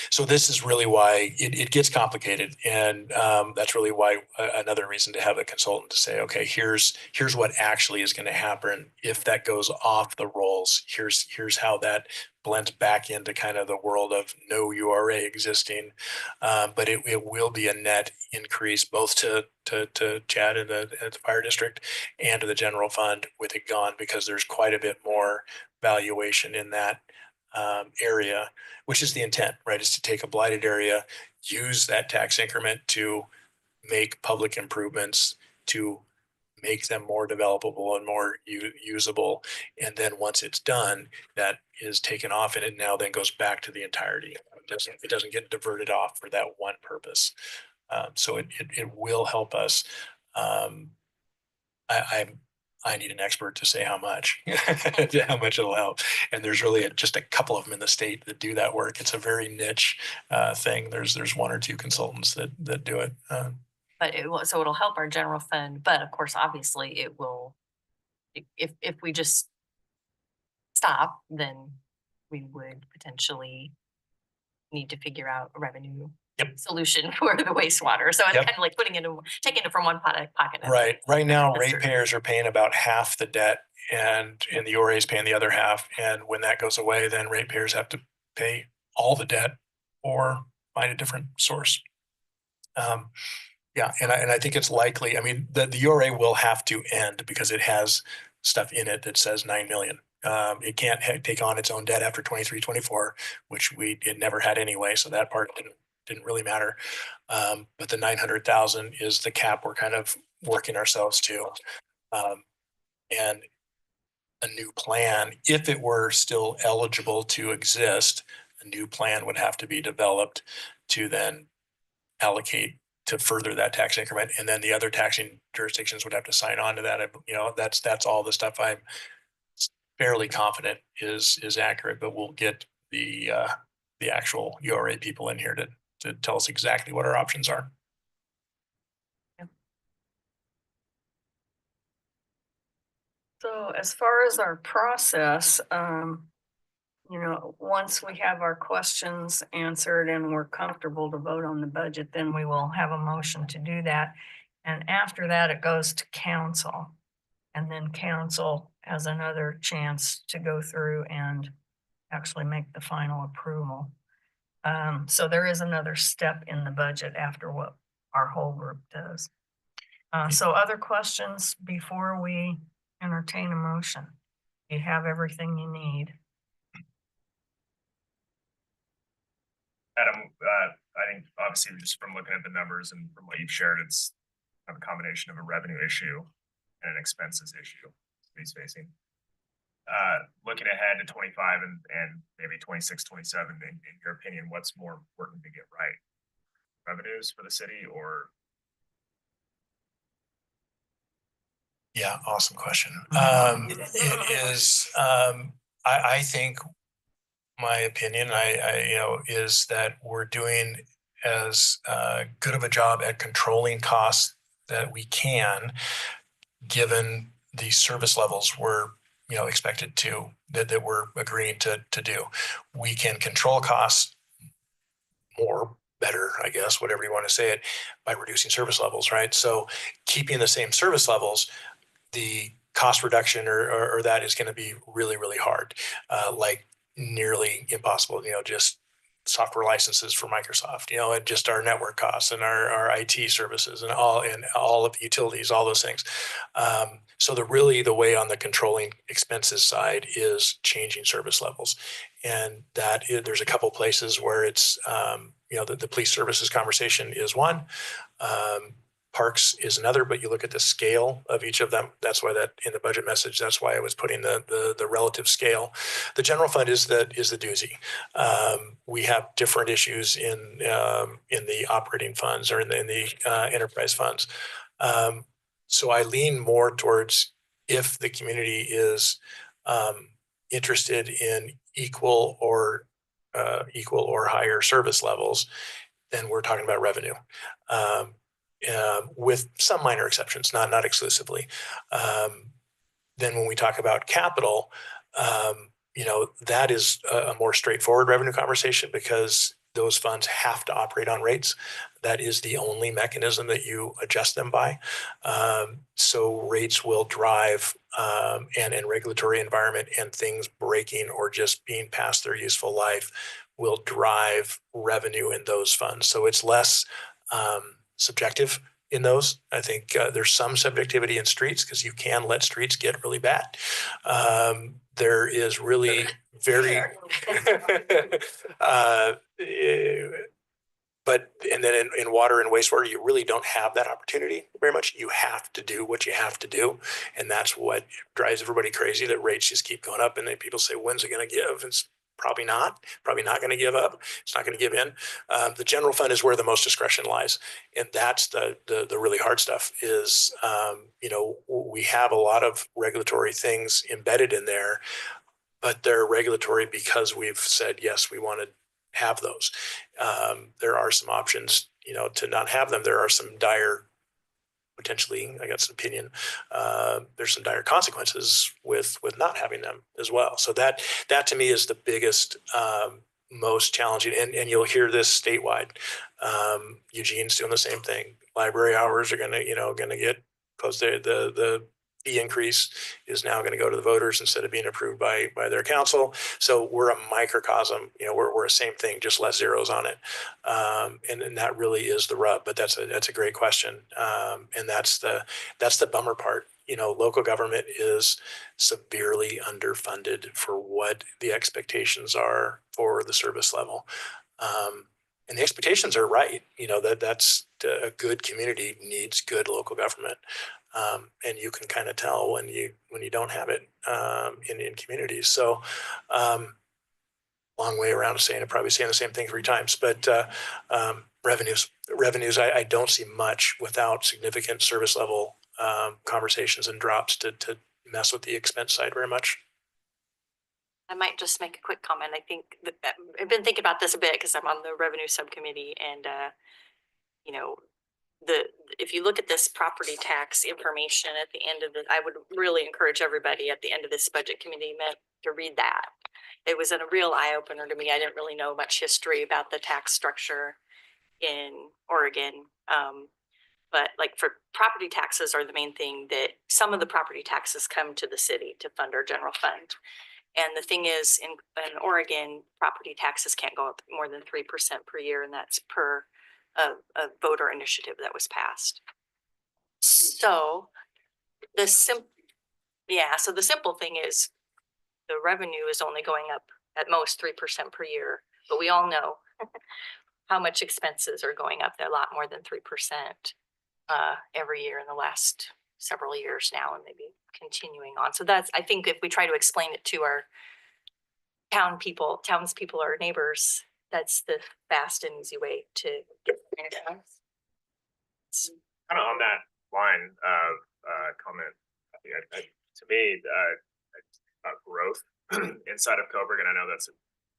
So this is really why it gets complicated. And that's really why another reason to have a consultant to say, okay, here's what actually is going to happen if that goes off the rolls. Here's how that blends back into kind of the world of no URA existing. But it will be a net increase both to Chad and the fire district and to the general fund with it gone, because there's quite a bit more valuation in that area, which is the intent, right? Is to take a blighted area, use that tax increment to make public improvements, to make them more developable and more usable. And then once it's done, that is taken off and it now then goes back to the entirety. It doesn't get diverted off for that one purpose. So it will help us. I need an expert to say how much, how much it'll help. And there's really just a couple of them in the state that do that work. It's a very niche thing. There's one or two consultants that do it. But so it'll help our general fund, but of course, obviously it will, if we just stop, then we would potentially need to figure out a revenue solution for the wastewater. So it's kind of like taking it from one pocket. Right. Right now, ratepayers are paying about half the debt and the URA is paying the other half. And when that goes away, then ratepayers have to pay all the debt or find a different source. Yeah, and I think it's likely, I mean, the URA will have to end because it has stuff in it that says 9 million. It can't take on its own debt after 23, 24, which it never had anyway. So that part didn't really matter. But the 900,000 is the cap we're kind of working ourselves to. And a new plan. If it were still eligible to exist, a new plan would have to be developed to then allocate to further that tax increment. And then the other taxing jurisdictions would have to sign on to that. You know, that's all the stuff I'm fairly confident is accurate, but we'll get the actual URA people in here to tell us exactly what our options are. So as far as our process, you know, once we have our questions answered and we're comfortable to vote on the budget, then we will have a motion to do that. And after that, it goes to council. And then council has another chance to go through and actually make the final approval. So there is another step in the budget after what our whole group does. So other questions before we entertain a motion? You have everything you need. Adam, I think obviously just from looking at the numbers and from what you've shared, it's kind of a combination of a revenue issue and an expenses issue he's facing. Looking ahead to 25 and maybe 26, 27, in your opinion, what's more important to get right? Revenues for the city or? Yeah, awesome question. It is, I think my opinion, you know, is that we're doing as good of a job at controlling costs that we can, given the service levels we're, you know, expected to, that we're agreeing to do. We can control costs more, better, I guess, whatever you want to say it, by reducing service levels, right? So keeping the same service levels, the cost reduction or that is going to be really, really hard, like nearly impossible, you know, just software licenses for Microsoft, you know, and just our network costs and our IT services and all of the utilities, all those things. So the way on the controlling expenses side is changing service levels. And there's a couple places where it's, you know, the police services conversation is one. Parks is another, but you look at the scale of each of them. That's why that in the budget message, that's why I was putting the relative scale. The general fund is the doozy. We have different issues in the operating funds or in the enterprise funds. So I lean more towards if the community is interested in equal or higher service levels, then we're talking about revenue. With some minor exceptions, not exclusively. Then when we talk about capital, you know, that is a more straightforward revenue conversation because those funds have to operate on rates. That is the only mechanism that you adjust them by. So rates will drive and regulatory environment and things breaking or just being past their useful life will drive revenue in those funds. So it's less subjective in those. I think there's some subjectivity in streets because you can let streets get really bad. There is really very, but and then in water and wastewater, you really don't have that opportunity very much. You have to do what you have to do. And that's what drives everybody crazy, that rates just keep going up. And then people say, when's it going to give? It's probably not going to give up. It's not going to give in. The general fund is where the most discretion lies. And that's the really hard stuff is, you know, we have a lot of regulatory things embedded in there, but they're regulatory because we've said, yes, we want to have those. There are some options, you know, to not have them. There are some dire, potentially, I got some opinion. There's some dire consequences with not having them as well. So that to me is the biggest, most challenging, and you'll hear this statewide. Eugene's doing the same thing. Library hours are going to get close to the fee increase is now going to go to the voters instead of being approved by their council. So we're a microcosm, you know, we're a same thing, just less zeros on it. And that really is the rub, but that's a great question. And that's the bummer part. You know, local government is severely underfunded for what the expectations are for the service level. And the expectations are right. You know, that's a good community needs good local government. And you can kind of tell when you don't have it in communities. So long way around of saying it, probably saying the same thing 3 times, but revenues, I don't see much without significant service level conversations and drops to mess with the expense side very much. I might just make a quick comment. I think that I've been thinking about this a bit because I'm on the revenue subcommittee, and you know, if you look at this property tax information at the end of the, I would really encourage everybody at the end of this budget committee met to read that. It was a real eye opener to me. I didn't really know much history about the tax structure in Oregon. But like for property taxes are the main thing, that some of the property taxes come to the city to fund our general fund. And the thing is, in Oregon, property taxes can't go up more than 3% per year, and that's per a voter initiative that was passed. So the so the simple thing is the revenue is only going up at most 3% per year, but we all know how much expenses are going up. They're a lot more than 3% every year in the last several years now, and maybe continuing on. So that's, I think if we try to explain it to our townspeople, our neighbors, that's the fast and easy way to get it done. Kind of on that line of comment, to me, growth inside of Coburg, and I know that's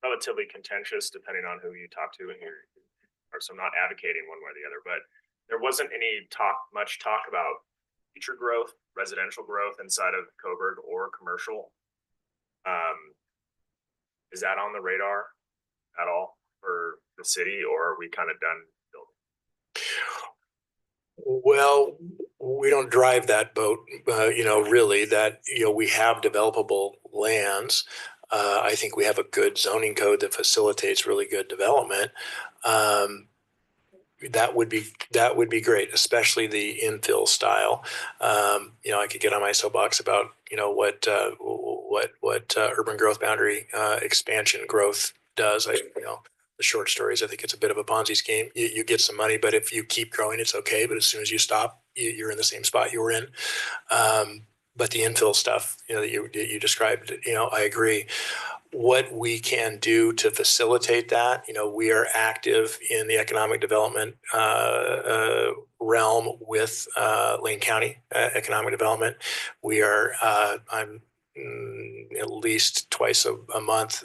relatively contentious depending on who you talk to, and so I'm not advocating one way or the other, but there wasn't much talk about future growth, residential growth inside of Coburg or commercial. Is that on the radar at all for the city, or are we kind of done building? Well, we don't drive that boat, really, that, we have developable lands. I think we have a good zoning code that facilitates really good development. That would be great, especially the infill style. I could get on my soapbox about, what urban growth boundary expansion growth does. The short story is I think it's a bit of a Ponzi scheme. You get some money, but if you keep growing, it's okay. But as soon as you stop, you're in the same spot you were in. But the infill stuff, that you described, I agree. What we can do to facilitate that, we are active in the economic development realm with Lane County Economic Development. We are, I'm at least twice a month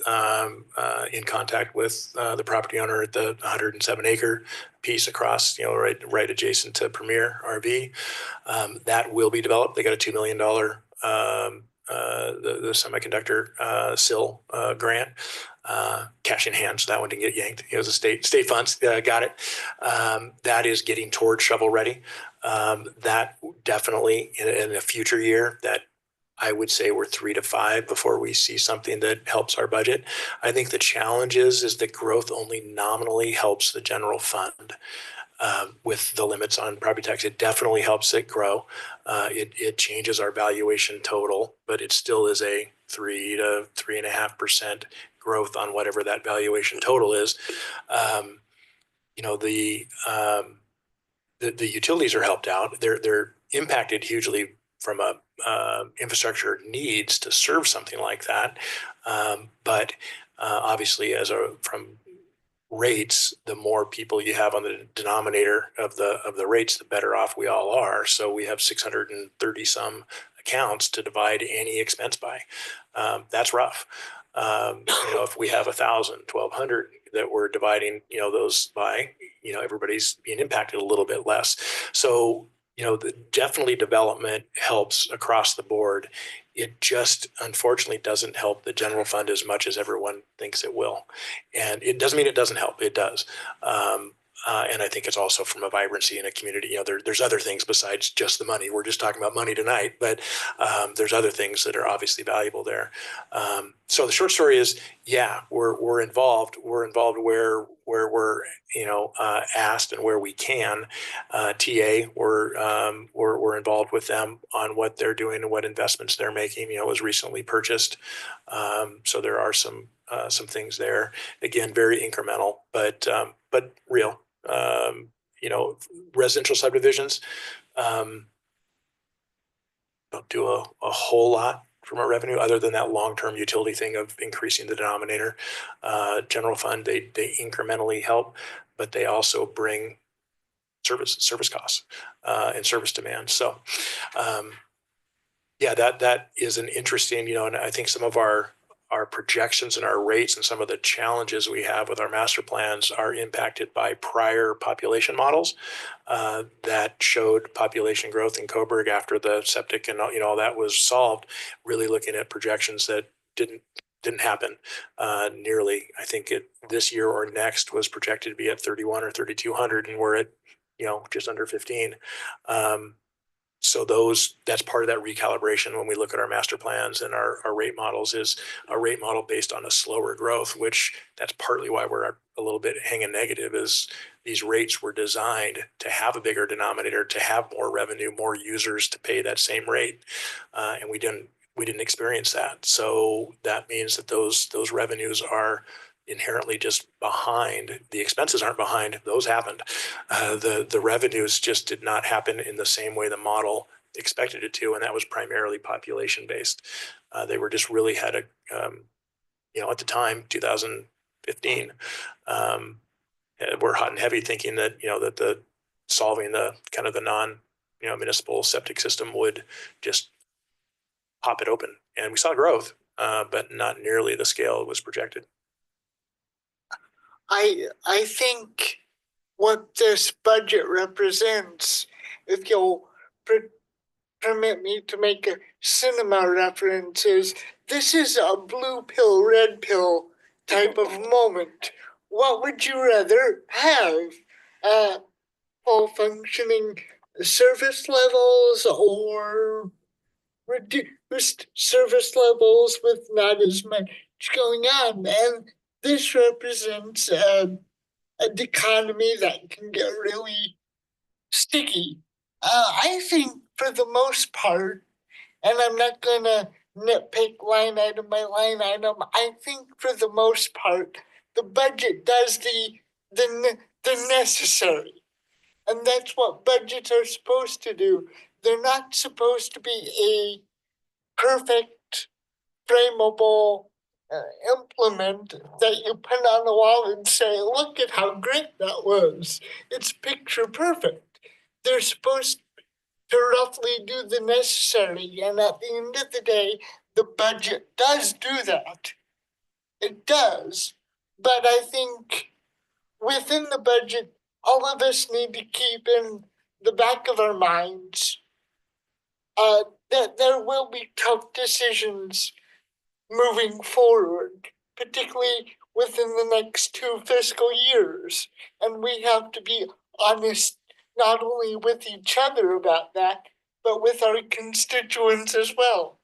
in contact with the property owner at the 107-acre piece across, right adjacent to Premier RV. That will be developed. They got a $2 million the semiconductor SIL grant, cash in hand, so that one didn't get yanked. It was a state funds, got it. That is getting towards shovel ready. That definitely in a future year, that I would say we're 3 to 5 before we see something that helps our budget. I think the challenge is that growth only nominally helps the general fund. With the limits on property tax, it definitely helps it grow. It changes our valuation total, but it still is a 3 to 3.5% growth on whatever that valuation total is. The utilities are helped out. They're impacted hugely from a infrastructure needs to serve something like that. But obviously, from rates, the more people you have on the denominator of the rates, the better off we all are. So we have 630 some accounts to divide any expense by. That's rough. If we have 1,000, 1,200 that we're dividing, those by, everybody's being impacted a little bit less. So, definitely development helps across the board. It just unfortunately doesn't help the general fund as much as everyone thinks it will. And it doesn't mean it doesn't help. It does. And I think it's also from a vibrancy in a community. There's other things besides just the money. We're just talking about money tonight, but there's other things that are obviously valuable there. So the short story is, yeah, we're involved. We're involved where we're asked and where we can. TA, we're involved with them on what they're doing and what investments they're making. It was recently purchased, so there are some things there. Again, very incremental, but real. Residential subdivisions. don't do a whole lot from a revenue other than that long-term utility thing of increasing the denominator. General fund, they incrementally help, but they also bring service costs and service demand. So yeah, that is an interesting, and I think some of our projections and our rates and some of the challenges we have with our master plans are impacted by prior population models that showed population growth in Coburg after the septic and all that was solved, really looking at projections that didn't happen nearly. I think this year or next was projected to be at 31 or 3,200, and we're at just under 15. So that's part of that recalibration when we look at our master plans and our rate models is a rate model based on a slower growth, which that's partly why we're a little bit hanging negative is these rates were designed to have a bigger denominator, to have more revenue, more users to pay that same rate. And we didn't experience that. So that means that those revenues are inherently just behind. The expenses aren't behind. Those happened. The revenues just did not happen in the same way the model expected it to, and that was primarily population based. They were just really had at the time, 2015, we're hot and heavy thinking that that the solving the kind of the non municipal septic system would just pop it open, and we saw growth, but not nearly the scale it was projected. I think what this budget represents, if you'll permit me to make a cinema reference, is this is a blue pill, red pill type of moment. What would you rather have? Full functioning service levels or reduced service levels with not as much going on? And this represents a dichotomy that can get really sticky. I think for the most part, and I'm not gonna nitpick line item by line item, I think for the most part, the budget does the necessary. And that's what budgets are supposed to do. They're not supposed to be a perfect, frameable implement that you put on the wall and say, look at how great that was. It's picture perfect. They're supposed to roughly do the necessary. And at the end of the day, the budget does do that. It does. But I think within the budget, all of us need to keep in the back of our minds that there will be tough decisions moving forward, particularly within the next 2 fiscal years. And we have to be honest not only with each other about that, but with our constituents as well.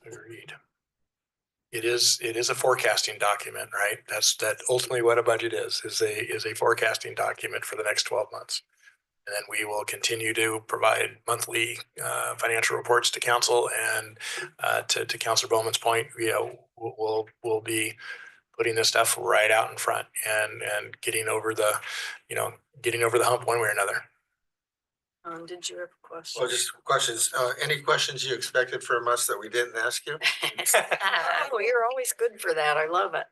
Agreed. It is a forecasting document, right? That's ultimately what a budget is a forecasting document for the next 12 months. And then we will continue to provide monthly financial reports to council, and to Councilor Bowman's point, we'll be putting this stuff right out in front and getting over the hump one way or another. Did you have a question? Well, just questions. Any questions you expected from us that we didn't ask you? Oh, you're always good for that. I love it.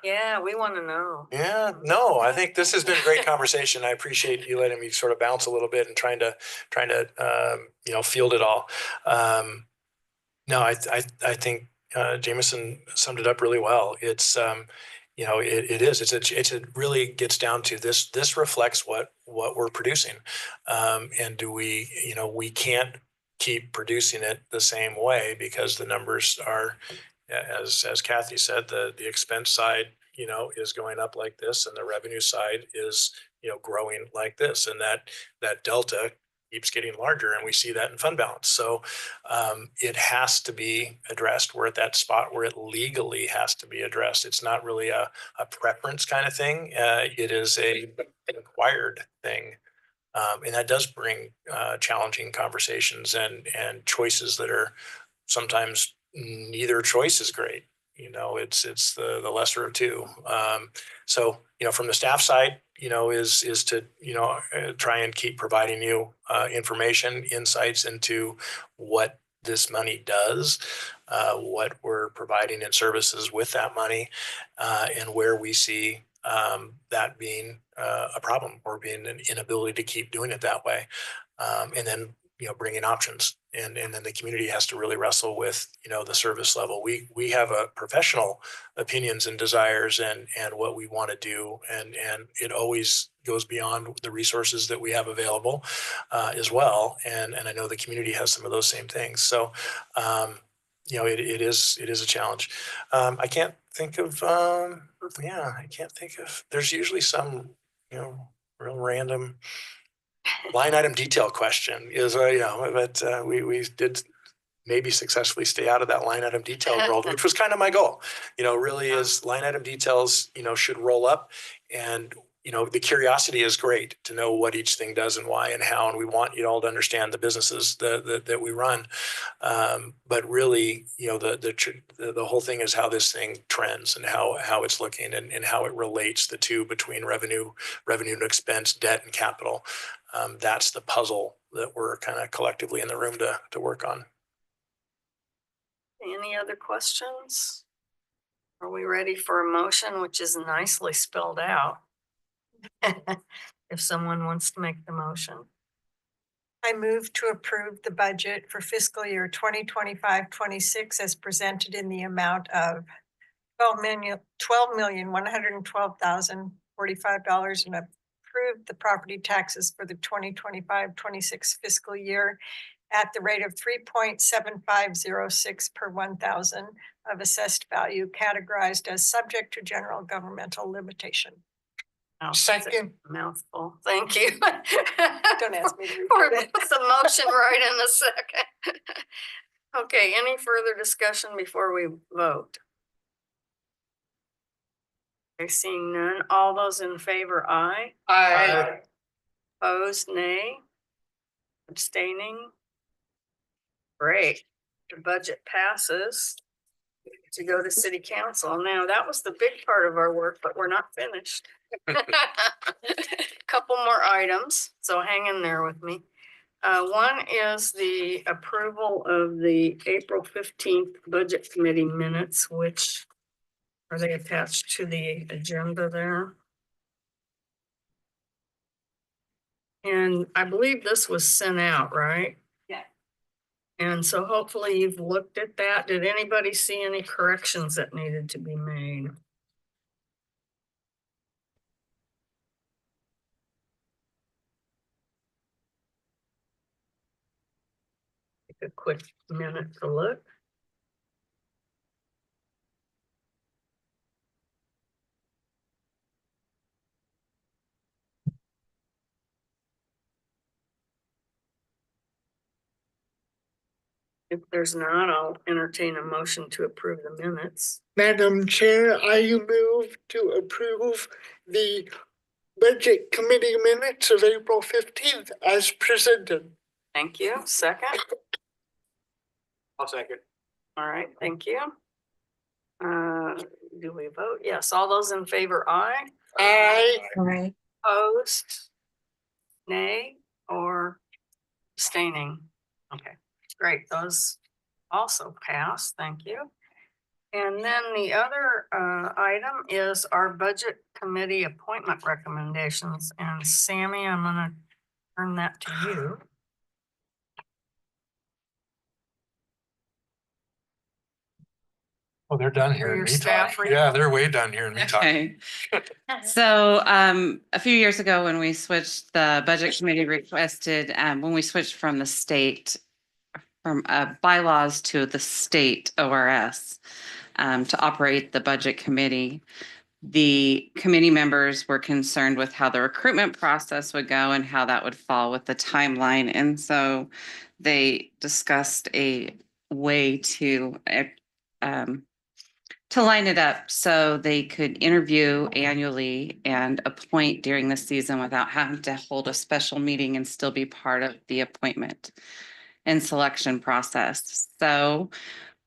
Yeah, we want to know. Yeah, no, I think this has been a great conversation. I appreciate you letting me sort of bounce a little bit and trying to field it all. No, I think Jameson summed it up really well. It's it really gets down to this. This reflects what we're producing, and do we can't keep producing it the same way because the numbers are, as Kathy said, the expense side is going up like this, and the revenue side is growing like this, and that delta keeps getting larger, and we see that in fund balance. So it has to be addressed. We're at that spot where it legally has to be addressed. It's not really a preference kind of thing. It is an acquired thing. And that does bring challenging conversations and choices that are sometimes neither choice is great. it's the lesser of two. So, from the staff side, is to, try and keep providing you information, insights into what this money does, what we're providing in services with that money, and where we see that being a problem or being an inability to keep doing it that way. And then, bring in options, and then the community has to really wrestle with, the service level. We have a professional opinions and desires and what we want to do. And it always goes beyond the resources that we have available as well. And I know the community has some of those same things. So, it is a challenge. I can't think of, there's usually some, real random line item detail question is, but we did maybe successfully stay out of that line item detail world, which was kind of my goal. Really is line item details, should roll up, and the curiosity is great to know what each thing does and why and how, and we want you all to understand the businesses that we run. But really, the whole thing is how this thing trends and how it's looking and how it relates the two between revenue and expense, debt and capital. That's the puzzle that we're kind of collectively in the room to work on. Any other questions? Are we ready for a motion, which is nicely spelled out? If someone wants to make the motion. I move to approve the budget for fiscal year 2025-26 as presented in the amount of $12,112,045 and approve the property taxes for the 2025-26 fiscal year at the rate of 3.7506 per 1,000 of assessed value categorized as subject to general governmental limitation. Second. Mouthful. Thank you. Don't ask me to repeat Or it. put the motion right in a second. Okay, any further discussion before we vote? Okay, seeing none. All those in favor, aye. Aye. Opposed, nay. Abstaining. Great. The budget passes to go to city council. Now, that was the big part of our work, but we're not finished. Couple more items, so hang in there with me. One is the approval of the April 15th Budget Committee minutes, which are they attached to the agenda there? And I believe this was sent out, right? Yeah. And so hopefully you've looked at that. Did anybody see any corrections that needed to be made? Take a quick minute to look. If there's not, I'll entertain a motion to approve the minutes. Madam Chair, I move to approve the Budget Committee minutes of April 15th as presented. Thank you. Second. I'll second. All right, thank you. Do we vote? Yes, all those in favor, aye. Aye. Right. Opposed? Nay, or abstaining? Okay, great, those also pass, thank you. And then the other item is our budget committee appointment recommendations. And Sammy, I'm gonna turn that to you. Oh, they're done For here. your staff report. Yeah, they're way down here and me talking. Okay. So a few years ago, when we switched, the budget committee requested, when we switched from the state, from bylaws to the state ORS to operate the budget committee, the committee members were concerned with how the recruitment process would go and how that would fall with the timeline. And so they discussed a way to line it up so they could interview annually and appoint during the season without having to hold a special meeting and still be part of the appointment and selection process. So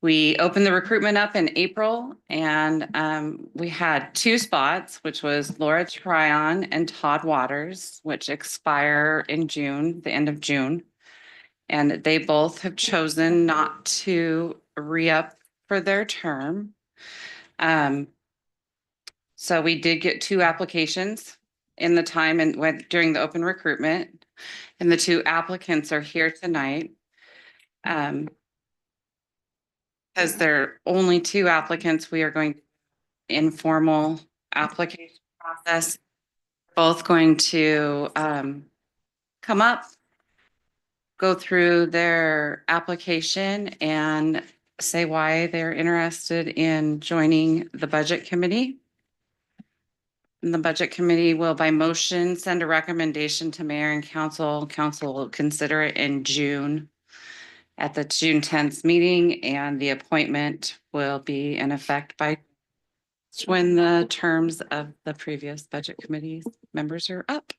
We opened the recruitment up in April and we had 2 spots, which was Laura Tryon and Todd Waters, which expire in June, the end of June. And they both have chosen not to re-up for their term. So we did get 2 applications in the time and went during the open recruitment. And the 2 applicants are here tonight. Because there are only 2 applicants, we are going informal application process. Both going to come up, go through their application and say why they're interested in joining the budget committee. And the budget committee will by motion send a recommendation to mayor and council. Council will consider it in June at the June 10th meeting, and the appointment will be in effect by when the terms of the previous budget committee members are up.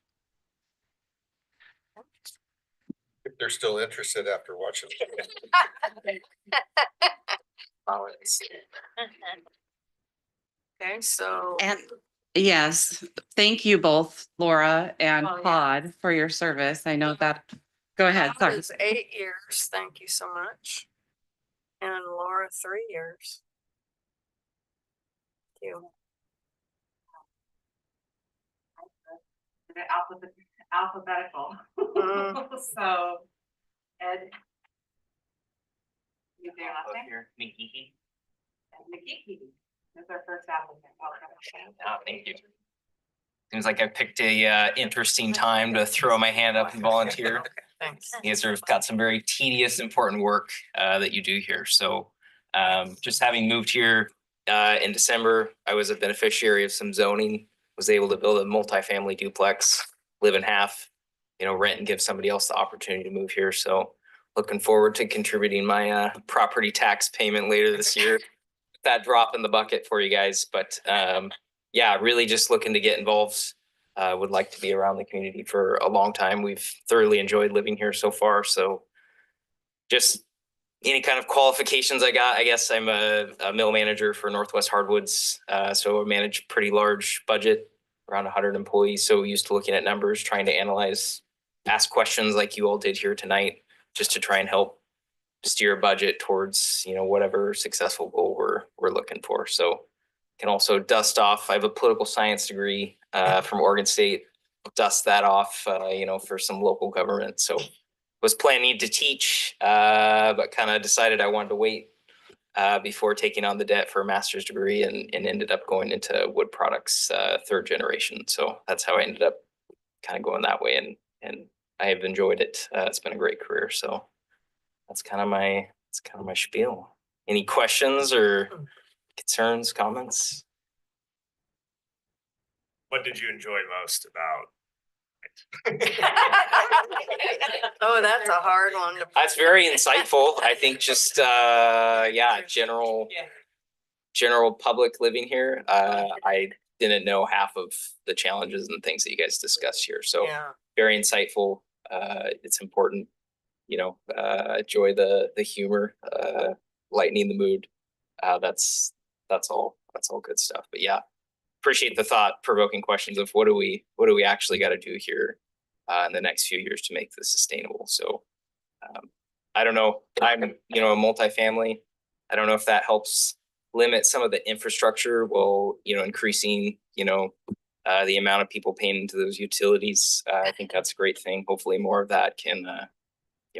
If they're still interested after watching. Okay, so. And yes, thank you both, Laura and Oh, yeah. Todd, for your service. I know that, go ahead, Todd sorry. is 8 years, thank you so much. And Laura, 3 years. Thank you. Alphabetical. So, Ed. You say your last name? McGeehee. That's our first applicant. Oh, thank you. Seems like I picked a interesting time to throw my hand up and volunteer. Thanks. You guys have got some very tedious, important work that you do here. So just having moved here in December, I was a beneficiary of some zoning, was able to build a multifamily duplex, live in half, rent and give somebody else the opportunity to move here. So looking forward to contributing my property tax payment later this year. That drop in the bucket for you guys, but yeah, really just looking to get involved. Would like to be around the community for a long time. We've thoroughly enjoyed living here so far. So just any kind of qualifications I got, I guess I'm a mill manager for Northwest Hardwoods. So I manage pretty large budget, around 100 employees. So used to looking at numbers, trying to analyze, ask questions like you all did here tonight, just to try and help steer a budget towards, whatever successful goal we're looking for. So can also dust off. I have a political science degree from Oregon State. Dust that off, for some local government. So was planning to teach, but kind of decided I wanted to wait before taking on the debt for a master's degree, and ended up going into wood products, 3rd generation. So that's how I ended up kind of going that way, and I have enjoyed it. It's been a great career. So that's kind of my spiel. Any questions or concerns, comments? What did you enjoy most about? Oh, that's a hard one to. That's very insightful. I think just general public living here. I didn't know half of the challenges and things that you guys discussed here. So very insightful. It's important, enjoy the humor, lightening the mood. That's all good stuff. But yeah, appreciate the thought-provoking questions of what do we actually got to do here in the next few years to make this sustainable. So I don't know. I'm a multifamily. I don't know if that helps limit some of the infrastructure while increasing the amount of people paying into those utilities. I think that's a great thing. Hopefully more of that can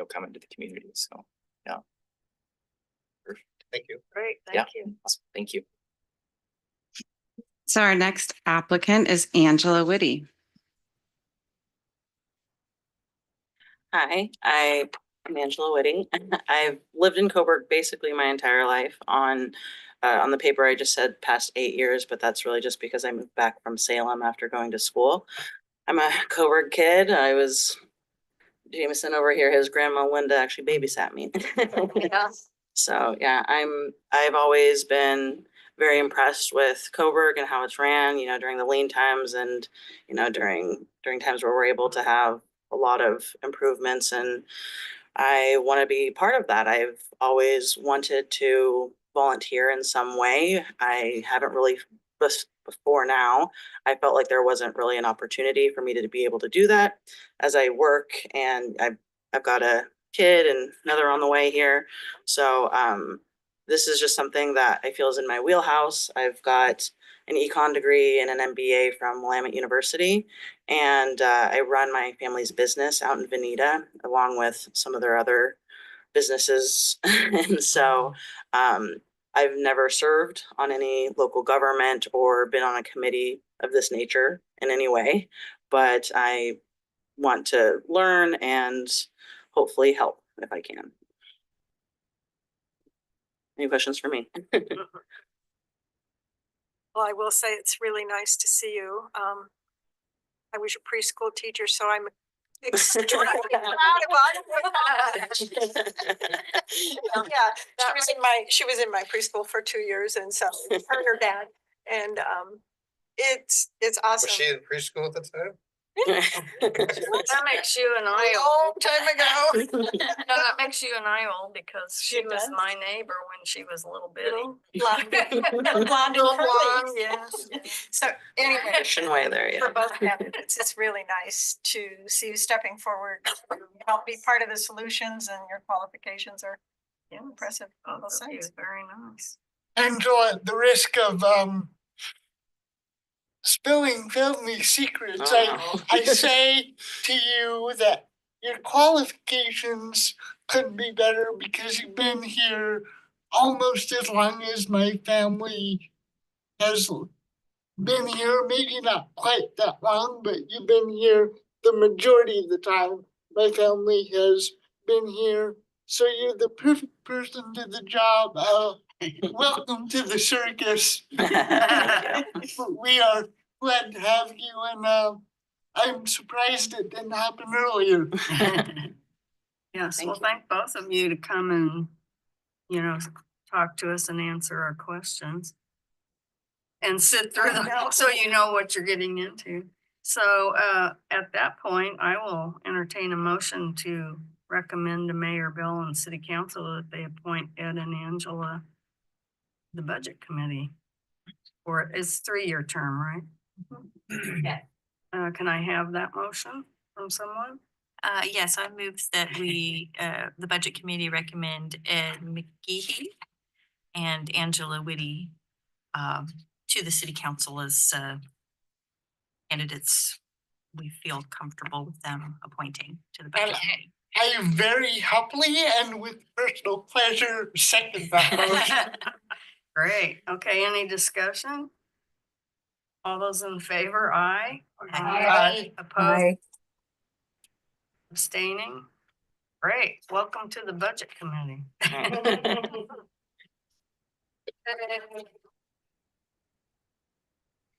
come into the community. So yeah. Thank you. Great, thank you. Awesome. Thank you. So our next applicant is Angela Whitty. Hi, I'm Angela Whitty. I've lived in Coburg basically my entire life. On the paper, I just said past 8 years, but that's really just because I moved back from Salem after going to school. I'm a Coburg kid. I was Jameson over here. His grandma Linda actually babysat me. Yeah. So yeah, I've always been very impressed with Coburg and how it's ran, during the lean times and, during times where we're able to have a lot of improvements and I want to be part of that. I've always wanted to volunteer in some way. I haven't really before now. I felt like there wasn't really an opportunity for me to be able to do that as I work, and I've got a kid and another on the way here. So this is just something that I feel is in my wheelhouse. I've got an econ degree and an MBA from Willamette University, and I run my family's business out in Veneta along with some of their other businesses. And so I've never served on any local government or been on a committee of this nature in any way, but I want to learn and hopefully help if I can. Any questions for me? Well, I will say it's really nice to see you. I was a preschool teacher, so I'm extremely proud of it. Yeah, she was in my preschool for 2 years, and so her and her dad, and it's awesome. Was she in preschool at the time? That makes you and A I long time ago. No, that makes you and I old because she It was does. my neighbor when she was a little bitty. Blonde Little and curly. blonde, yes. So anyway, Christian way there, yeah. for both candidates, it's really nice to see you stepping forward, help be part of the solutions, and your qualifications are impressive on both sides. Very nice. Angela, at the risk of spilling family secrets, Oh. I say to you that your qualifications couldn't be better because you've been here almost as long as my family has been here, maybe not quite that long, but you've been here the majority of the time my family has been here. So you're the perfect person to the job. Welcome to the circus. Thank We are glad to have you, and I'm surprised it didn't happen earlier. Yes, Thank well, you. thank both of you to come and, you know, talk to us and answer our questions. And sit through them, so you know what you're getting into. So at that point, I will entertain a motion to recommend to Mayor Bill and City Council that they appoint Ed and Angela the Budget Committee. Or it's 3-year term, right? Yeah. Can I have that motion from someone? Yes, I move that we, the budget committee recommend Ed McGehee and Angela Whitty to the city council as candidates we feel comfortable with them appointing to the budget committee. I very happily and with personal pleasure second that motion. Great. Okay, any discussion? All those in favor, aye. Aye. Opposed? Abstaining? Great. Welcome to the Budget Committee.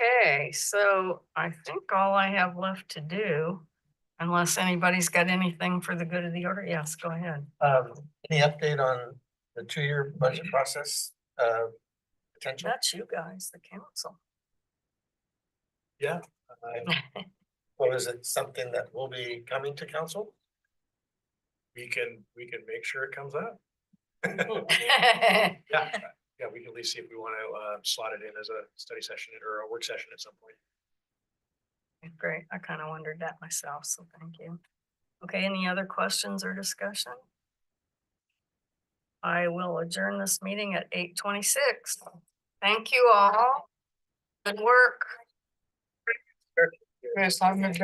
Okay, so I think all I have left to do, unless anybody's got anything for the good of the order, yes, go ahead. Any update on the 2-year budget process? Potential? That's you guys, the council. Yeah. Well, is it something that will be coming to council? We can make sure it comes up. Yeah, we can at least see if we want to slot it in as a study session or a work session at some point. Great, I kind of wondered that myself, so thank you. Okay, any other questions or discussion? I will adjourn this meeting at 8:26. Thank you all. Good work. Yes, I'm a good